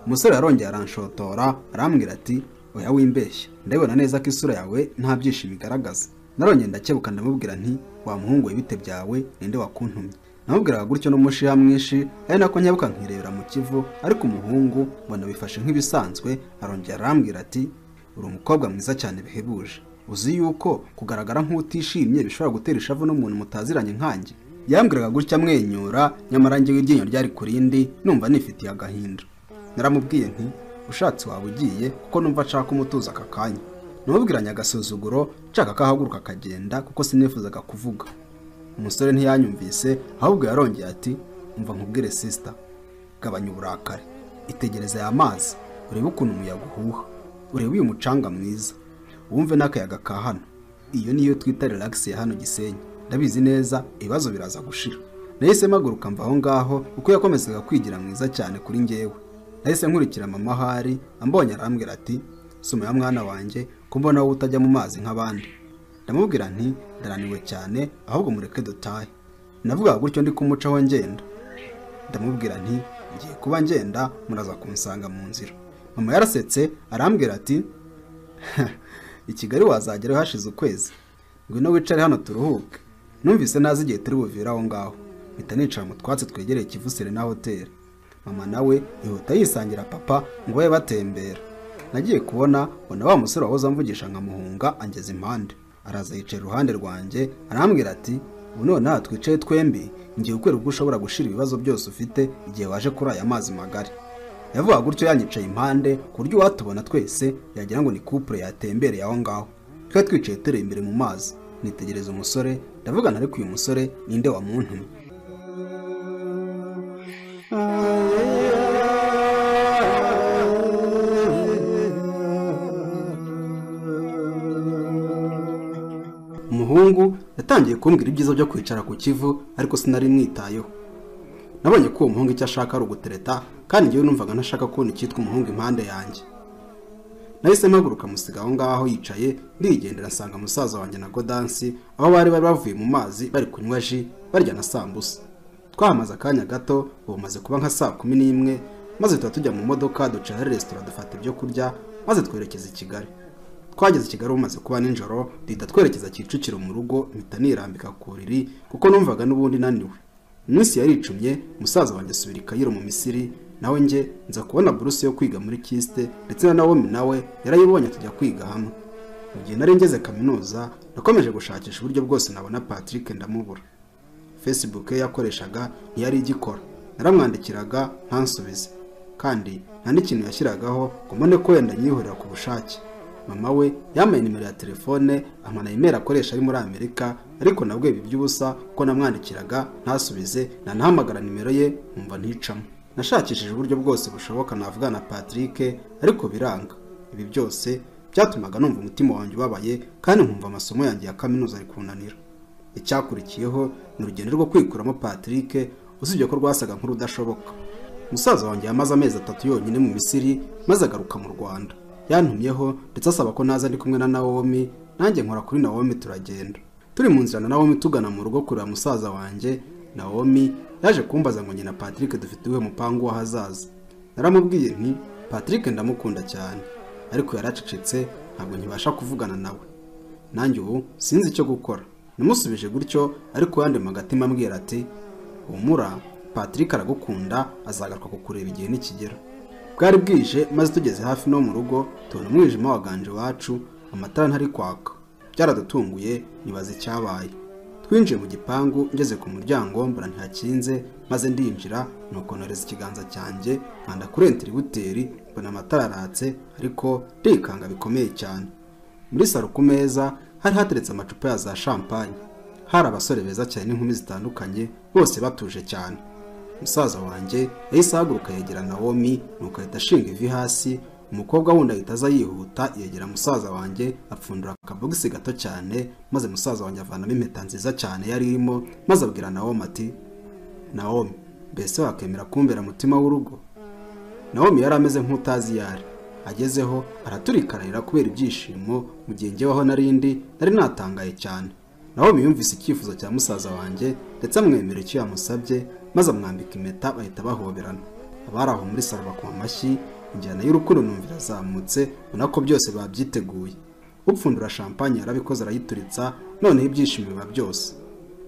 Umusore arongera aranshotora, arambwira ati oya wimbeshya, ndabona neza ko isura yawe nta byishimo igaragaza. Narongera ndakebuka ndamubwira nti wa muhungu w'ibite byawe ninde wakuntumye? namubwiraga gutyo n'umushiha mwinshi ari nako nyabuka nkirebera mu kivu, ariko umuhungu mbona bifashe nk'ibisanzwe. Arongera arambwira ati uri umukobwa mwiza cyane bihebuje, uzi yuko kugaragara nk'utishimye bishobora gutera ishavu n'umuntu mutaziranye nkanjye. Yambwiraga gutya amwenyura, nyamara njyewe iryinyo ryari ku rindi numva nifitiye agahinda. Naramubwiye nti ushatse waba ugiye kuko numva nshaka umutuza aka kanya. Namubwiranye agasuzuguro nshaka ko ahaguruka akagenda kuko sinifuzaga kuvuga. Umusore ntiyanyumvise, ahubwo yarongeye ati umva nkubwire sister, gabanya uburakari, itegereze aya mazi, urebe ukuntu umuyaga uhuha, urebe uyu mucanga mwiza, wumve n'akayaga ka hano. Iyo niyo twita relax ya hano Gisenyi. Ndabizi neza ibibazo biraza gushira. Nahise mpaguruka mva aho ngaho kuko yakomezaga kwigira mwiza cyane kuri njyewe. Nahise nkurikira mama hari, ambonye arambwira ati soma ya mwana wanjye ko mbona wowe utajya mu mazi nk'abandi. Ndamubwira nti ndaraniwe cyane, ahubwo mureke dutahe. Navuga gutyo ndi kumucaho ngenda. Ndamubwira nti ngiye kuba ngenda muraza kunsanga mu nzira. Mama yarasetse arambwira ati i Kigali wazagera hashize ukwezi, ngwino wicare hano turuhuke. Numvise nazi igihe turi buvira aho ngaho, mpita nicara mu twatsi twegereye Kivu Serena Hotel. Mama nawe yihuta yisangira papa ngo babe batembera. Nagiye kubona wa musore wahoze amvugisha nkamuhunga angeze impande, araza yicara iruhande rwanjye arambwira ati ubu none twicaye twembi ngiye gukwereka uko ushobora gushira ibibazo byose ufite igihe waje kuri aya mazi magari. Yavuga gutyo yanyicaye impande ku buryo watubona twese yagira ngo ni couple yatembereye aho ngaho. Twari twicaye turi imbere mu mazi, nitegereza umusore ndavugana, ariko uyu musore ninde wa muntu? Umuhungu yatangiye kumbwira ibyiza byo kwicara ku Kivu, ariko sinari mwitayeho. Nabonye ko uwo muhungu icyo ashaka ari ugutereta, kandi njyewe numvaga ntashaka kubona icyitwa umuhungu impande yanjye. Nahise mpaguruka musiga aho ngaho yicaye, ndigendera nsanga musaza wanjye na Godansi aho bari bavuye mu mazi bari kunywa ji barya na sambusa. Twahamaze akanya gato, ubu maze kuba nka saa 11, maze tujya mu modoka duca hari restaurant dufata ibyo kurya, maze twerekeza i Kigali. Twageze i Kigali umaze kuba ninjoro, duhita twerekeza Kicukiro mu rugo, mpita nirambika ku buriri kuko numvaga n'ubundi naniwe. Iminsi yaricumye, musaza wanjye asubira i Kairo mu Misiri, nawe nje nza kubona buruse yo kwiga muri Kiste, ndetse na Naomi nawe yarayibonye tujya kwiga hamwe. Mu gihe nari ngeze kaminuza, nakomeje gushakisha uburyo bwose nabona Patrick ndamubura. Facebook ye yakoreshaga ntiyari igikora, naramwandikiraga ntansubize, kandi nta n'ikintu yashyiragaho ngo mbone ko wenda nyihurira ku bushake. Mama we yamaye nimero ya telefone, amana email akoresha ari muri Amerika, ariko nabwo ibi by'ubusa ko namwandikiraga ntasubize, nanahamagara nimero ye umva nticamo. Nashakishije uburyo bwose bushoboka navugana na Patrick, ariko biranga. Ibi byose byatumaga numva umutima wanjye ubabaye, kandi nkumva amasomo yanjye ya kaminuza ari kunanira. Icyakurikiyeho ni urugendo rwo kwikuramo Patrick, usibye ko rwasaga nk'urudashoboka. Musaza wanjye yamaze amezi 3 yonyine mu Misiri, maze agaruka mu Rwanda. Yantumyeho ndetse asaba ko naza ndi kumwe na Naomi, nanjye nkora kuri Naomi turagenda. Turi mu nzira na Naomi tugana mu rugo kureba musaza wanjye, Naomi yaje kumbaza ngo nyina Patrick dufite uwe mupango wahazaza. Naramubwiye nti Patrick ndamukunda cyane, ariko yaracecetse ntabwo nkibasha kuvugana nawe. Nanjye ubu sinzi icyo gukora. Namusubije gutyo, ariko yandi magatima ambwira ati humura, Patrick aragukunda, azagaruka kukureba igihe nikigera. Bwari bwije, maze tugeze hafi no mu rugo tubona umwijima waganje wacu, amatara ntari kwaka. Byaradutunguye, nibaza icyabaye. Twinjiye mu gipangu, ngeze ku muryango mbona ntihakinze, maze ndinjira nuko noreza ikiganza cyanjye nkanda kuri inteributeri, mbona amatara aratse, ariko ndikanga bikomeye cyane. Muri saro ku meza hari hateretse amacupa ya za champagne. Hari abasore beza cyane n'inkumi zitandukanye, bose batuje cyane. Musaza wanjye yahise ahaguruka yegera Naomi, nuko ahita ashinga ivi hasi. Umukobwa wundi ahita aza yihuta yegera musaza wanjye, apfundura akabogisi gato cyane, maze musaza wanjye avanamo impeta nziza cyane yari irimo, maze abwira Naomi ati Naomi, mbese wakemera kumbera mutima w'urugo? Naomi yari ameze nk'utazi yari. Agezeho araturikarira kubera ibyishimo, mu gihe njyeweho nari natangaye cyane. Naomi yumvise icyifuzo cya musaza wanjye, ndetse amwemera icyo yamusabye, maze amwambika impeta bahita bahoberana. Abari aho muri saro bakoma amashyi, injyana y'urukundo numvira zamutse, unako byose babyiteguye. Upfundura champagne yarabikoze arayituritsa, noneho ibyishimo biba byose.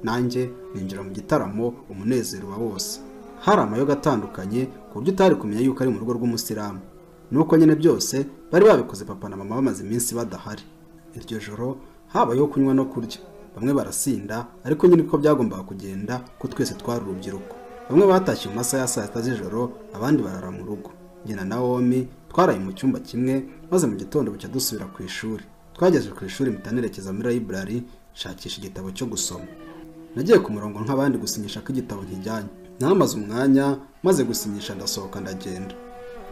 nanjye ninjira mu gitaramo umunezero wa wose. Hari amayoga atandukanye ku buryo utari kumenya yuko ari mu rugo rw'umusilamu. Nuko nyine byose bari babikoze papa na mama bamaze iminsi badahari. Iryo joro habayeho kunywa no kurya. Bamwe barasinda ariko nyine uko byagombaga kugenda ko twese twari urubyiruko. Bamwe batashye mu masaha ya saa sita z'ijoro, abandi barara mu rugo. Njye na Naomi twaraye mu cyumba kimwe, maze mu gitondo bucya dusubira ku ishuri. Twageze ku ishuri mpita nerekeza muri library nshakisha igitabo cyo gusoma. Nagiye ku murongo nk'abandi gusinyisha ko igitabo nkijyanye. Namaze umwanya maze gusinyisha ndasohoka ndagenda.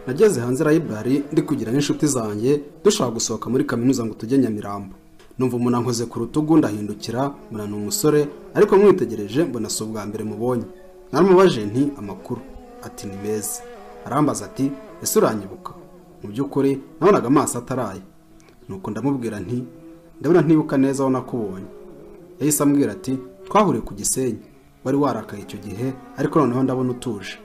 Nageze hanze library ndi kugira n'inshuti zanjye dushaka gusohoka muri kaminuza ngo tujye Nyamirambo. Numva umuntu ankoze ku rutugu ndahindukira, mbona ni umusore ariko mwitegereje mbona si ubwa mbere mubonye. Naramubaje nti amakuru, ati ni meza. Arambaza ati ese uranyibuka? Mu by'ukuri nabonaga amaso ataraye. Nuko ndamubwira nti ndabona ntibuka neza aho nakubonye. Yahise ambwira ati twahuriye ku Gisenyi, wari warakaye icyo gihe ariko noneho ndabona utuje.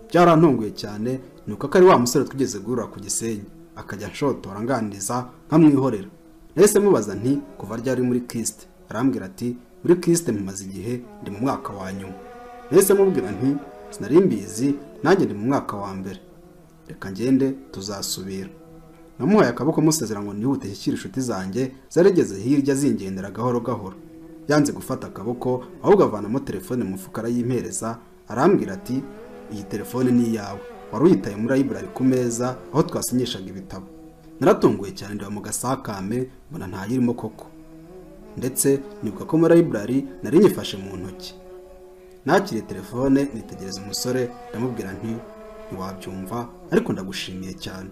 Byarantunguye cyane nuko ari wa musore twigeze guhura ku Gisenyi, akajya nshotora nganiriza nkamwihorera. Nahise mubaza nti kuva ryari muri Christ? Arambwira ati muri Christ mumaze igihe, ndi mu mwaka wa nyuma. Nahise mubwira nti sinari mbizi, nanjye ndi mu mwaka wa mbere, reka ngende tuzasubira. Namuhaye akaboko musezera ngo nihute shyikira inshuti zanjye zarigeze hirya zingendera gahoro gahoro. Yanze gufata akaboko ahubwo avanamo telefone mu mufuka arayimpereza. Arambwira ati iyi telefone ni iyawe, wari uyitaye muri library ku meza aho twasinyishaga ibitabo. Naratunguye cyane ndeba mu gasakame mbona ntayirimo koko, ndetse nibuka ko muri library nari nyifashe mu ntoki. Nakiriye telefone nitegereza umusore ndamubwira nti ntiwabyumva ariko ndagushimiye cyane.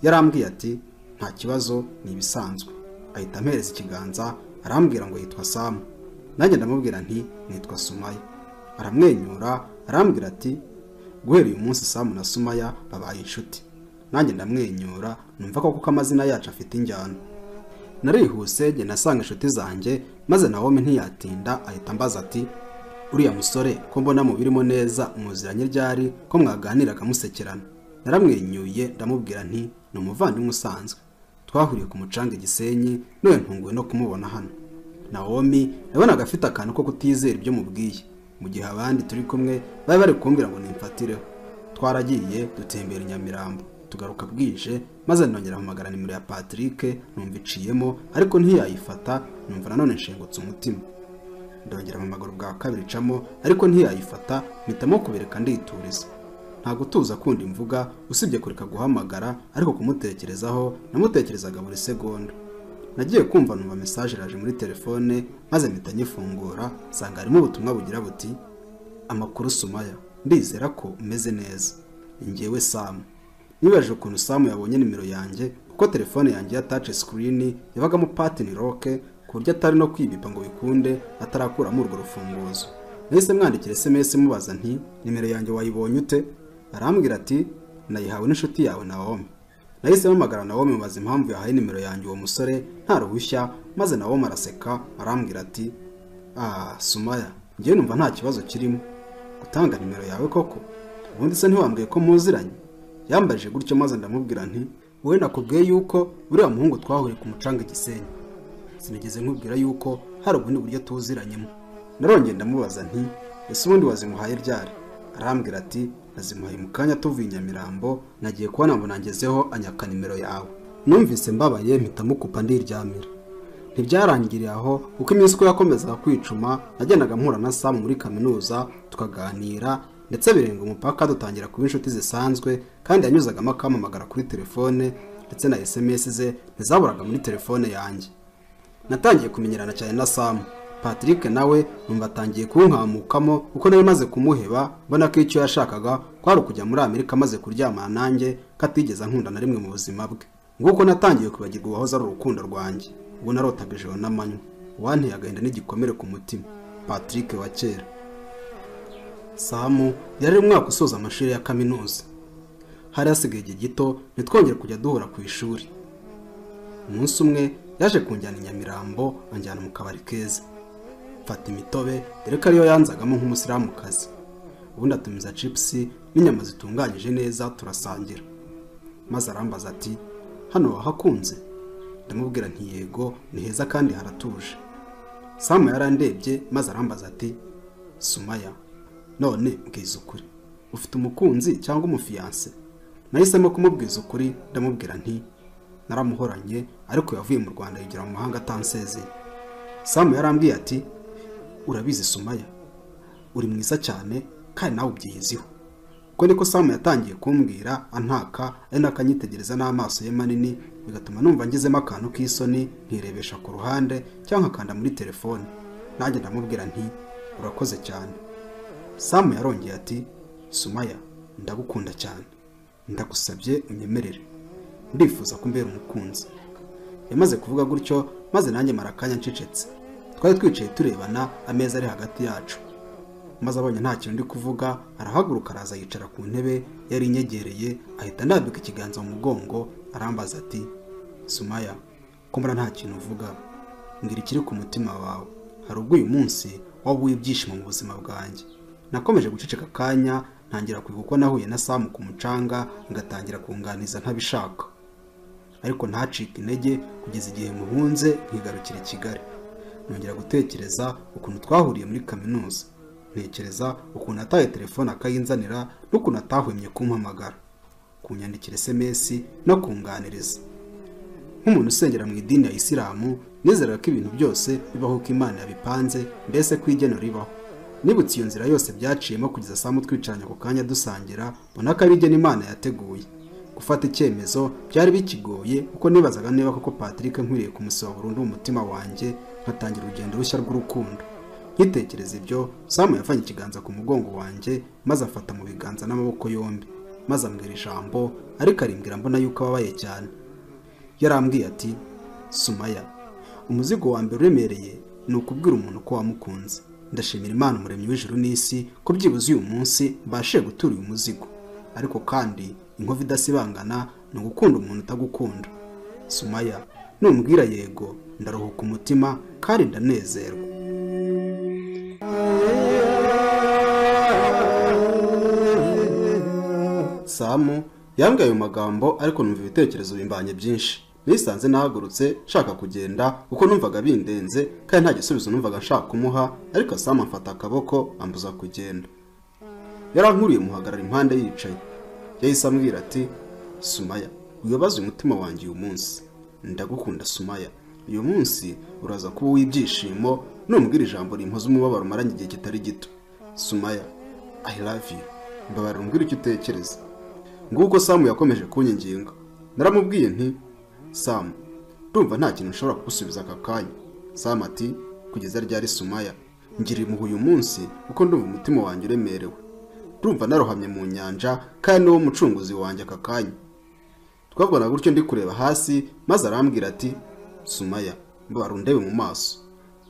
Yarambwiye ati nta kibazo ni ibisanzwe. Ahita ampereza ikiganza arambwira ngo yitwa Sam. Nanjye ndamubwira nti nitwa Sumaya. Aramwenyura arambwira ati guhera uyu munsi Sam na Sumaya babaye inshuti. Nanjye ndamwenyura numva ko kuko amazina yacu afite injyana. Narihuse njye nasanga inshuti zanjye, maze Naomi ntiyatinda ahita ambaza ati uriya musore ko mbona mu birimo neza umuziranye ryari ko mwaganiraga musekerana? Naramwenyuye ndamubwira nti ni umuvandimwe usanzwe, twahuriye ku mucanga Gisenyi, none ntunguwe no kumubona hano. Naomi nabonaga afite akantu ko kutizera ibyo mubwiye, mu gihe abandi turi kumwe bari bari kumbwira ngo nimfatireho. Twaragiye dutembera Nyamirambo, tugaruka bwije, maze nongera hamagara nimero ya Patrick numva iciyemo ariko ntiyayifata. Numva nanone nshengutse umutima, ndongera hamagara bwa kabiri camo ariko ntiyayifata. Mpitamo kubereka ndituriza, nta gutuza kundi mvuga usibye kureka guhamagara ariko kumutekerezaho. Namutekerezaga buri segonda. Nagiye kumva numva message iraje muri telefone, maze mpita nyifungura nsanga harimo ubutumwa bugira buti amakuru Sumaya, ndizera ko umeze neza, njyewe Sam. Nibaje ukuntu Sam yabonye nimero yanjye kuko telefone yanjye ya touch screen yabagamo pattern lock ku buryo atari no kwibipa ngo bikunde atarakuramo urwo rufunguzo. Nahise mwandikira SMS mubaza nti nimero yanjye wayibonye ute? Arambwira ati nayihawe n'inshuti yawe Naomi. Nahise mpamagara Naomi mubaza impamvu yahaye nimero yanjye uwo musore nta ruhushya, maze Naomi araseka arambwira ati Sumaya, njye numva nta kibazo kirimo gutanga nimero yawe koko, ubundi se ntiwambwiye ko muziranye? Yambaje gutyo maze ndamubwira nti wowe nakubwiye yuko buriya muhungu twahuriye ku mucanga Gisenyi, sinigeze nkubwira yuko hari ubundi buryo tuziranyemo. Narongeye ndamubaza nti ese ubundi wazimuhaye ryari? Arambwira ati nazimuhaye mu kanya tuvuye Nyamirambo, nagiye kubona mbona ngezeho anyaka nimero yawe. Numvise mbabaye mpita mukupa ndiryamira. Ntibyarangiriye aho kuko iminsi ko yakomezaga kwicuma, nagendaga mpura na Sam muri kaminuza tukaganira, ndetse birenga umupaka dutangira kuba inshuti zisanzwe, kandi yanyuzagamo akamamagara kuri telefone, ndetse na SMS ze ntizaburaga muri telefone yanjye. Natangiye kumenyerana cyane na Sam. Patrick nawe numva atangiye kunkamukamo kuko nari maze kumuheba, mbona ko icyo yashakaga kwari kujya muri Amerika maze kuryamana nanjye, katigeze nkunda na rimwe mu buzima bwe. Nguko natangiye kwibagirwa uwahoze ari urukundo rwanjye. Ubu narotaga ijoro n'amanywa, wanteye agahinda n'igikomere ku mutima. Patrick wa kera. Sam yari mu mwaka usoza amashuri ya kaminuza. Hari hasigaye igihe gito ntitwongere kujya duhura ku ishuri. Umunsi umwe yaje kunjyana i Nyamirambo anjyana mu kabari keza. Mfata imitobe dore ko ariyo yanzagamo nk'umusiramukazi. Ubundi atumiza chips n'inyama zitunganyije neza turasangira. Maze arambaza ati hano wahakunze? Ndamubwira nti yego, ni heza kandi haratuje. Samu yarandebye maze arambaza ati Sumaya, none mbwiza ukuri, ufite umukunzi cyangwa umufiyanse? Nahisemo kumubwiza ukuri, ndamubwira nti naramuhoranye ariko yavuye mu Rwanda yigira mu mahanga atansezeye. Samu yarambwiye ati urabizi Sumaya, uri mwiza cyane kandi nawe ubyiyiziho. Uko niko Samu yatangiye kumbwira antaka, ari nakanyitegereza n'amaso ye manini, bigatuma numva ngizemo akantu k'isoni, nkirebesha ku ruhande cyangwa nkakanda muri telefone. Nanjye ndamubwira nti urakoze cyane. Samu yarongeye ati Sumaya, ndagukunda cyane, ndagusabye unyemerere, ndifuza kumbera umukunzi. Yamaze kuvuga gutyo maze nanjye marakanya ncecetse. Twari twicaye turebana, ameza ari hagati yacu. Maze abonye nta kintu ndi kuvuga, arahaguruka araza yicara ku ntebe yari inyegereye, ahita ndambika ikiganza mu mugongo, arambaza ati Sumaya, ko mbona nta kintu uvuga, ngira ikiri ku mutima wawe. Hari ubwo uyu munsi wabuye ibyishimo mu buzima bwanjye. Nakomeje guceceka kanya, ntangira kwibuka ko nahuye na Samu ku mucanga, ngatangira kunganiza ntabishaka. Ariko ntacika intege kugeza igihe muhunze nkigarukira i Kigali. Nongera gutekereza ukuntu twahuriye muri kaminuza. Ntekereza ukuntu ataye telefone akayinzanira n'ukuntu atahwemye kumpamagara, kunyandikira SMS no kunganiriza. Nk'umuntu usengera mu idini ya Isilamu, nizeraga ko ibintu byose bibaho uko Imana yabipanze, mbese ko igeno ribaho. Nibutse iyo nzira yose byaciyemo kugeza Samu twicaranye ku kanya dusangira, mbona ko ari igeno Imana yateguye. Gufata icyemezo byari bikigoye kuko nibazaga niba koko Patrick nkwiriye kumusiba burundu mu mutima wanjye, nkatangira urugendo rushya rw'urukundo. Nkitekereza ibyo, Samu yafanye ikiganza ku mugongo wanjye maze afata mu biganza n'amaboko yombi, maze ambwira ijambo, ariko arimbwira mbona yuko ababaye cyane. Yarambwiye ati Sumaya, umuzigo wa mbere uremereye ni ukubwira umuntu ko wamukunze. Ndashimira Imana umuremyi w'ijuru n'isi ko byibuze uyu munsi mbashe gutura uyu muzigo. Ariko kandi inkovu idasibangana ni ugukunda umuntu utagukunda. Sumaya, numbwira yego, ndaruhuka umutima kandi ndanezerwa. Samu yambwiye ayo magambo, ariko numva ibitekerezo bimbanye byinshi. Nisanze nahagurutse nshaka kugenda kuko numvaga bindenze kandi nta gisubizo numvaga nshaka kumuha, ariko Samu amfata akaboko ambuza kugenda. Yarankuriye muhagarara impande yicaye. Yahise ambwira ati Sumaya, uyobaze umutima wanjye uyu munsi. Ndagukunda Sumaya, uyu munsi uraza kuba w'ibyishimo numbwira ijambo rimpoza umubabaro maranye igihe kitari gito. Sumaya, I love you, mbabarira umbwira icyo utekereza. Nguko Samu yakomeje kunyinginga. Naramubwiye nti Samu, ndumva nta kintu nshobora kugusubiza aka kanya. Samu ati kugeza ryari Sumaya? Ngira impuhwe uyu munsi kuko ndumva umutima wanjye uremerewe. Ndumva narohamye mu nyanja kandi niwo mucunguzi wanjye aka kanya. Twavugana gutyo ndi kureba hasi, maze arambwira ati Sumaya, mbabarira undebe mu maso.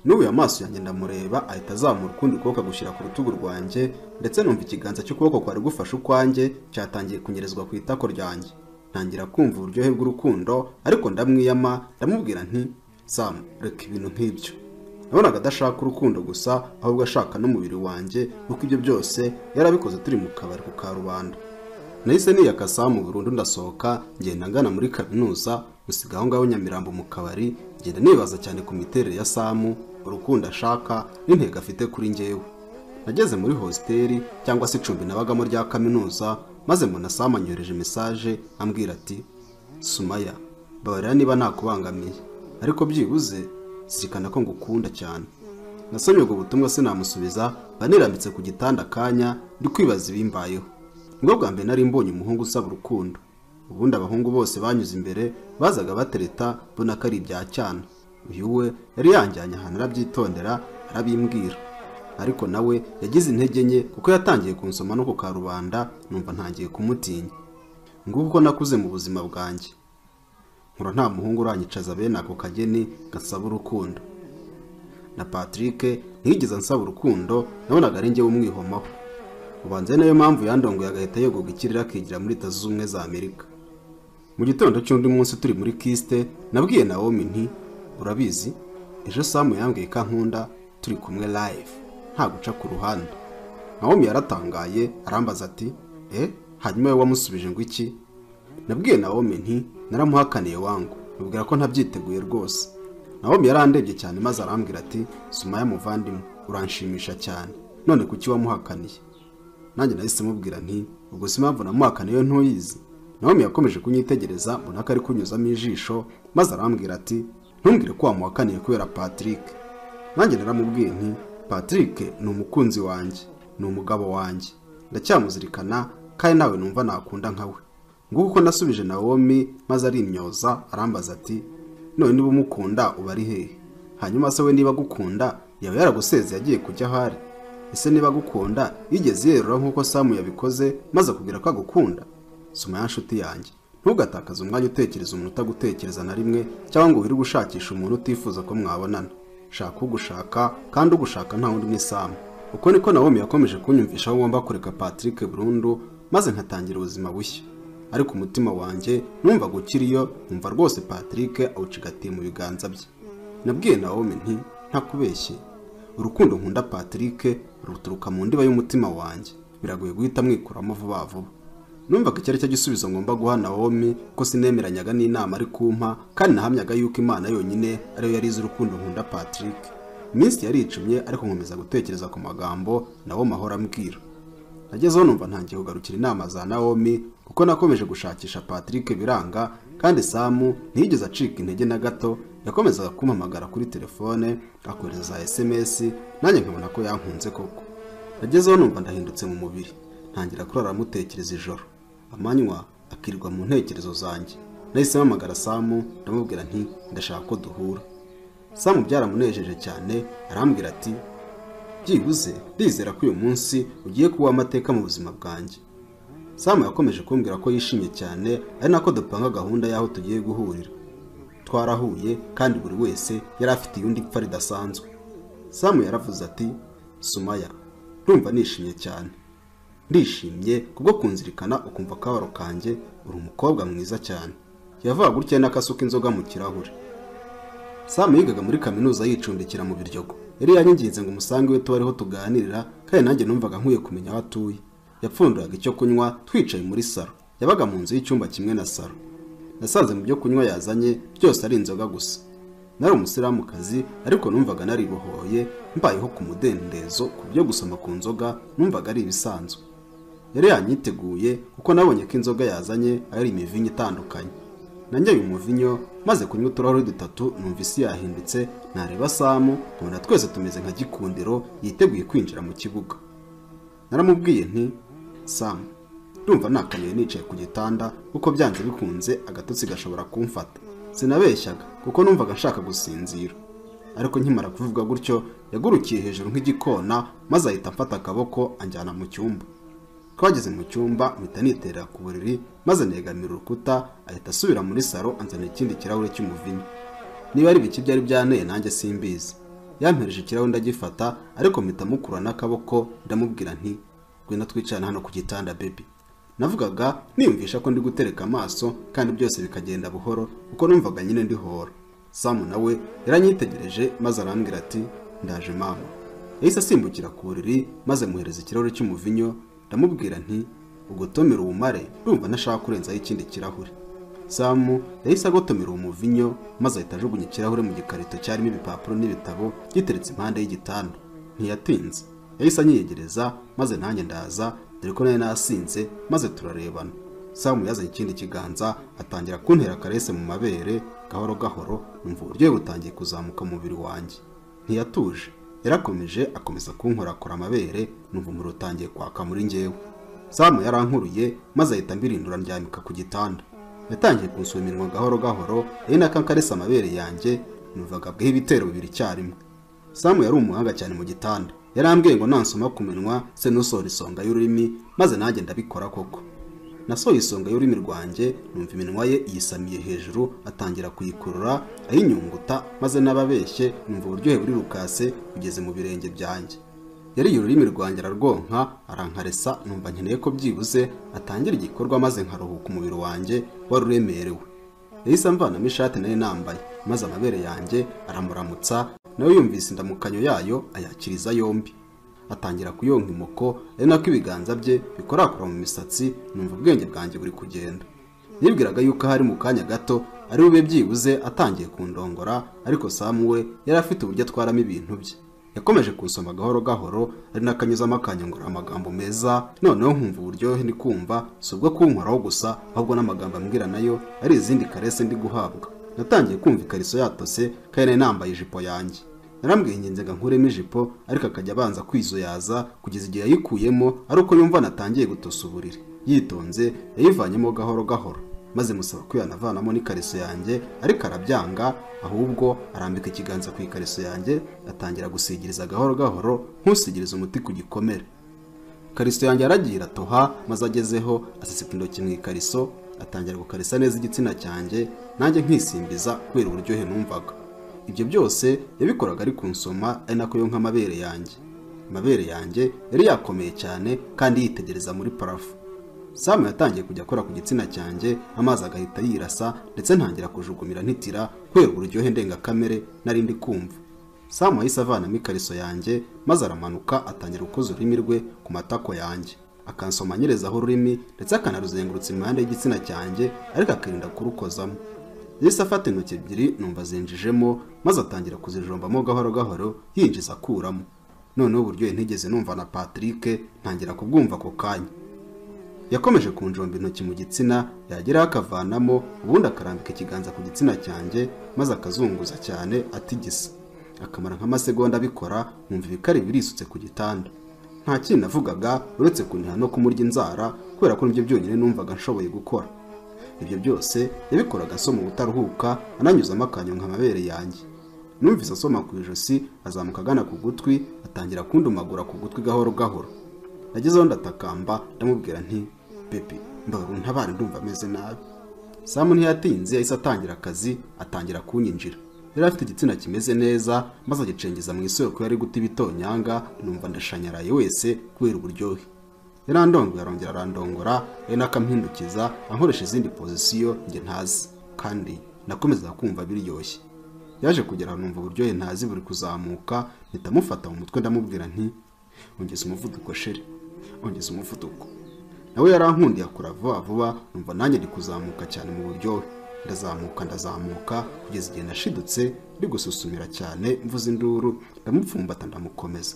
N'ubu amaso yanjye ndamureba, ahita azamura ukundi kuboko gushyira ku rutugu rwanjye, ndetse numva ikiganza cy'ukuboko kwari gufashe ukwanjye cyatangiye kunyerezwa ku itako ryanjye. Ntangira kumva uburyohe bw'urukundo, ariko ndamwiyama, ndamubwira nti Samu, reka ibintu nk'ibyo. Nabonaga adashaka urukundo gusa, ahubwo ashaka n'umubiri wanjye, kuko ibyo byose yarabikoze turi mu kabari ku Karubanda. Nahise niyaka Samu burundu, ndasohoka ngenda ngana muri kaminuza, gusiga aho ngaho Nyamirambo mu kabari, ngenda nibaza cyane ku miterere ya Samu, urukundo ashaka n'intego afite kuri njyewe. Nageze muri hosteli cyangwa se icumbi nabagamo rya kaminuza, maze mbona Samu anyohereje message ambwira ati Sumaya, babarira niba nakubangamiye, ariko byibuze zirikana ko ngukunda cyane. Nasomye ubwo butumwa sinamusubiza, banirambitse ku gitanda kanya ndi kwibaza ibimbayeho. Ngo bwa mbere nari mbonye umuhungu usaba urukundo. Ubundi abahungu bose banyuze imbere bazaga batereta, bona ko ari ibya cyana. Uyu we yari yanjyanye ahantu arabyitondera, arabimbwira. Ariko nawe yagize intege nke kuko yatangiye kunsoma no ku Karubanda, numva ntangiye kumutinya. Nguko nakuze mu buzima bwanjye. Nkura nta muhungu uranyicaza bene ako kageni gasaba urukundo. Na Patrick ntiyigeze ansaba urukundo, nabonaga ari njye umwihomaho. Ubanze nayo mpamvu yandongoye agahita yegoga ikirira akigira muri Leta Zunze Ubumwe za Amerika. Mu gitondo cy'undi munsi turi muri Kiste, nabwiye Naomi nti urabizi, ejo Samu yambwiye ko ankunda, turi kumwe live, nta guca ku ruhande. Naomi yaratangaye, arambaza ati hanyuma we wamusubije ngo iki? Nabwiye Naomi nti naramuhakaniye wangu, mubwira ko ntabyiteguye rwose. Naomi yarandebye cyane maze arambwira ati Sumaya muvandimwe uranshimisha cyane none kuki wamuhakaniye. Nanjye nahise mubwira nti ubwo si impamvu namuhakaniye ntuyizi. Naomi yakomeje kunyitegereza mbona ko ari kunyuzamo ijisho maze arambwira ati ntumbwire ko wamuhakaniye kubera Patrick. Nanjye naramubwiye nti Patrick ni umukunzi wanjye, ni umugabo wanjye, ndacyamuzirikana kandi nawe numva nakunda nkawe. Nguko uko nasubije Naomi maze arimyoza arambaza ati none niba umukunda uba ari hehe? Hanyuma se we niba gukunda yawe yaraguseze yagiye kujya ahari? Ese niba gukunda yigeze yerura nkuko Samu yabikoze maze akubwira ko agukunda? Sumaya nshuti yanjye, ntugatakaze umwanya utekereza umuntu utagutekereza na rimwe cyangwa ngo uhire gushakisha umuntu utifuza ko mwabonana. Shaka ugushaka kandi ugushaka nta wundi ni Samu. Uko niko Naomi yakomeje kunyumvisha aho ngomba kureka Patrick burundu maze nkatangira ubuzima bushya. Ariko umutima wanjye numva gukiriyo numva rwose Patrick awucigatiye mu biganza bye. Nabwiye Naomi nti ntakubeshye, urukundo nkunda Patrick ruturuka mu ndiba y'umutima wanjye, biragoye guhita mwikuramo vuba vuba. Numvaga icyari cyo gisubizo ngomba guha Naomi ko sinemeranyaga n'inama ari kumpa kandi nahamyaga yuko Imana yonyine ariyo yarize urukundo nkunda Patrick. Iminsi yaricumye ariko nkomeza gutekereza ku magambo Naomi ahora ambwira. Nagezeho numva ntangiye kugarukira inama za Naomi kuko nakomeje gushakisha Patrick biranga kandi Samu ntiyigeze acika intege na gato, yakomezaga kumpamagara kuri telefone akohereza SMS nanjye nkabona ko yankunze koko. Nagezeho numva ndahindutse mu mubiri, ntangira kurara mutekereza ijoro, amanywa akirirwa mu ntekerezo zanjye. Nahise mpamagara Samu ndamubwira nti ndashaka ko duhura. Samu byaramunejeje cyane arambwira ati byibuze ndizera ko uyu munsi ugiye kuba amateka mu buzima bwanjye. Samu yakomeje kumbwira ko yishimye cyane ari nako dupanga gahunda y'aho tugiye guhurira. Twarahuye kandi buri wese yari afite undi ipfa ridasanzwe. Samu yaravuze ati Sumaya ndumva nishimye cyane, ndishimye kubwo kunzirikana ukumva kabaro kanjye, uri umukobwa mwiza cyane. Yavuga gutya n'akasuka inzoga mu kirahure. Samu yigaga muri kaminuza yicumbikira mu Biryogo. Yari yanyinginze ngo umusange we tubariho tuganirira kandi nanjye numvaga nkwiye kumenya aho atuye. Yapfunduraga icyo kunywa twicaye muri salo. Yabaga mu nzu y'icyumba kimwe na salo. Nasanze mu byo kunywa yazanye byose ari inzoga gusa. Nari umusiramukazi ariko numvaga naribohoye mbayeho ku mudendezo ku byo gusoma ku nzoga numvaga ari ibisanzwe. Yari yanyiteguye kuko nabonye ko inzoga yazanye ari imivinyo itandukanye. Nanjye uyu muvinyo maze kunywa uturahuri dutatu numva isi yahindutse, nareba Samu nkabona twese tumeze nka gikundiro yiteguye kwinjira mu kibuga. Naramubwiye nti Samu ndumva nakaniye nicaye ku gitanda kuko byanze bikunze agatotsi gashobora kumfata. Sinabeshyaga kuko numvaga nshaka gusinzira. Ariko nkimara kuvuga gutyo yagurukiye hejuru nk'igikona maze ahita amfata akaboko anjyana mu cyumba. Twageze mu cyumba mpita niterera ku buriri maze negamira urukuta, ahita asubira muri salo anzanira ikindi kirahure cy'umuvinyo. Niba ari biki byari byanteye nanjye simbizi. Yampereje ikirahure ndagifata ariko mpita mukura n'akaboko ndamubwira nti ngwino twicana hano ku gitanda baby. Navugaga niyumvisha ko ndi gutereka amaso kandi byose bikagenda buhoro kuko numvaga nyine ndi horo. Samu nawe yaranyitegereje maze arambwira ati ndaje mama. Yahise asimbukira ku buriri maze muhereza ikirahure cy'umuvinyo ndamubwira nti ugotomera umare ndumva ntashaka kurenzaho ikindi kirahure. Samu yahise agotomera umuvinyo maze ahita ajugunya ikirahure mu gikarito cyarimo ibipapuro n'ibitabo giteretse impande y'igitanda. Ntiyatinze yahise anyiyegereza maze nanjye ndaza dore ko nawe nasinze maze turarebana. Samu yazanye ikindi kiganza atangira kuntera karese mu mabere gahoro gahoro, numva uburyohe butangiye kuzamuka mu mubiri wanjye. Ntiyatuje, yarakomeje akomeza kunkorakora amabere, numva umuriro utangiye kwaka muri njyewe. Samu yarankuruye maze ahita mbirindura ndyamika ku gitanda. Yatangiye kunsura iminwa gahoro gahoro, ari nako akaresa amabere yanjye, numvaga bweho ibitero bibiri icyarimwe. Samu yari umuhanga cyane mu gitanda. Yarambwiye ngo nansoma ku minwa se nusohora isonga y'ururimi maze nanjye ndabikora koko. Nasohoye isonga y'ururimi rwanjye numva iminwa ye yisamiye hejuru atangira kuyikurura ayinyunguta maze nababeshye numva uburyohe buri rukase kugeze mu birenge byanjye. Yari ururimi rwanjye ararwonka arankaresa numva nkeneye ko byibuze atangira igikorwa maze nkaruhuka umubiri wanjye wari uremerewe. Yahise amvanamo ishati nari nambaye maze amabere yanjye aramuramutsa, nawe yumvise indamukanyo yayo ayakiriza yombi. Atangira kuyonka imoko ari nako ibiganza bye bikorakora mu misatsi, numva ubwenge bwanjye buri kugenda. Nibwiraga yuko hari mu kanya gato ari bube byibuze atangiye kundongora, ariko Sam we yari afite uburyo atwaramo ibintu bye. Yakomeje kunsoma gahoro gahoro, ari nakanyuzamo akanyongora amagambo meza, noneho nkumva uburyohe ndi kumva si ubwo kunkoraho gusa, ahubwo n'amagambo ambwira nayo ari izindi karese ndi guhabwa. Natangiye kumva ikariso yatose kandi nari nambaye ijipo yanjye. Narambwiye ingenzi nga nkuremo ijipo, ariko akajya abanza kwizoyaza kugeza igihe yayikuyemo, ari uko yumva natangiye gutosa uburiri. Yitonze yayivanyemo gahoro gahoro, maze musaba ko yanavanamo n'ikariso yanjye, ariko arabyanga, ahubwo arambika ikiganza ku ikariso yanjye atangira gusigiriza gahoro gahoro nk'usigiriza umuti ku gikomere. Ikariso yanjye yaragiye iratoha, maze agezeho aseseka intoki mu ikariso atangira gukarisa neza igitsina cyanjye, nanjye nkisimbiza kubera uburyohe numvaga. Ibyo byose yabikoraga ari kunsoma, ari nako yo nk'amabere yanjye. Amabere yanjye yari yakomeye cyane kandi yitegereza muri parafo. Sam yatangiye kujya akora ku gitsina cyanjye, amazi agahita yirasa, ndetse ntangira kujugumira ntitira kubera uburyohe ndengakamere nari ndi kumva. Sam yahise avanamo ikariso yanjye, maze aramanuka atangira gukoza ururimi rwe ku matako yanjye, akansoma anyerezaho ururimi ndetse akanaruzengurutsa impande y'igitsina cyanjye, ariko akirinda kurukozamo. Yahise afata intoki ebyiri numva zinjijemo, maze atangira kuzijombamo gahoro gahoro yinjiza akuramo. Noneho uburyohe ntigeze numva na Patrick ntangira kubwumva ako kanya. Yakomeje kunjomba intoki mu gitsina, yageraho akavanamo, ubundi akarambika ikiganza ku gitsina cyanjye, maze akazunguza cyane atigisa. Akamara nk'amasegonda abikora, nkumva ibikari birisutse ku gitanda. Nta kintu navugaga uretse kuniha no kumurya inzara, kubera ko nibyo byonyine numvaga nshoboye gukora. Ibyo byose yabikoraga asoma ubutaruhuka, ananyuzamo akanyonka amabere yanjye. Numvise asoma ku ijosi, azamuka agana ku gutwi, atangira kundumagura ku gutwi gahoro gahoro. Nagezeho ndatakamba, ndamubwira nti Pepe, mbaru ntabari ndumva ameze nabi. Sam ntiyatinze, yahise atangira akazi, atangira kunyinjira. Yari afite igitsina kimeze neza, maze agicengeza mu isoko yari guta ibitonyanga, numva ndashanyaraye wese kubera uburyohe. Yarandongoye arongera arandongora, ari nakampindukiza ankoresha izindi pozisiyo nge ntazi, kandi nakomeza kumva biryoshye. Yaje kugera numva uburyohe ntazi buri kuzamuka, nitamufata mu mutwe ndamubwira nti ongeza umuvuduko sheri, ongeza umuvuduko. Nawe yarankundiye akora vuba vuba, numva nanjye ndi kuzamuka cyane mu buryohe. Ndazamuka kugeza igihe nashidutse ndi gususumira cyane, mvuze induru, ndamupfumbata ndamukomeza.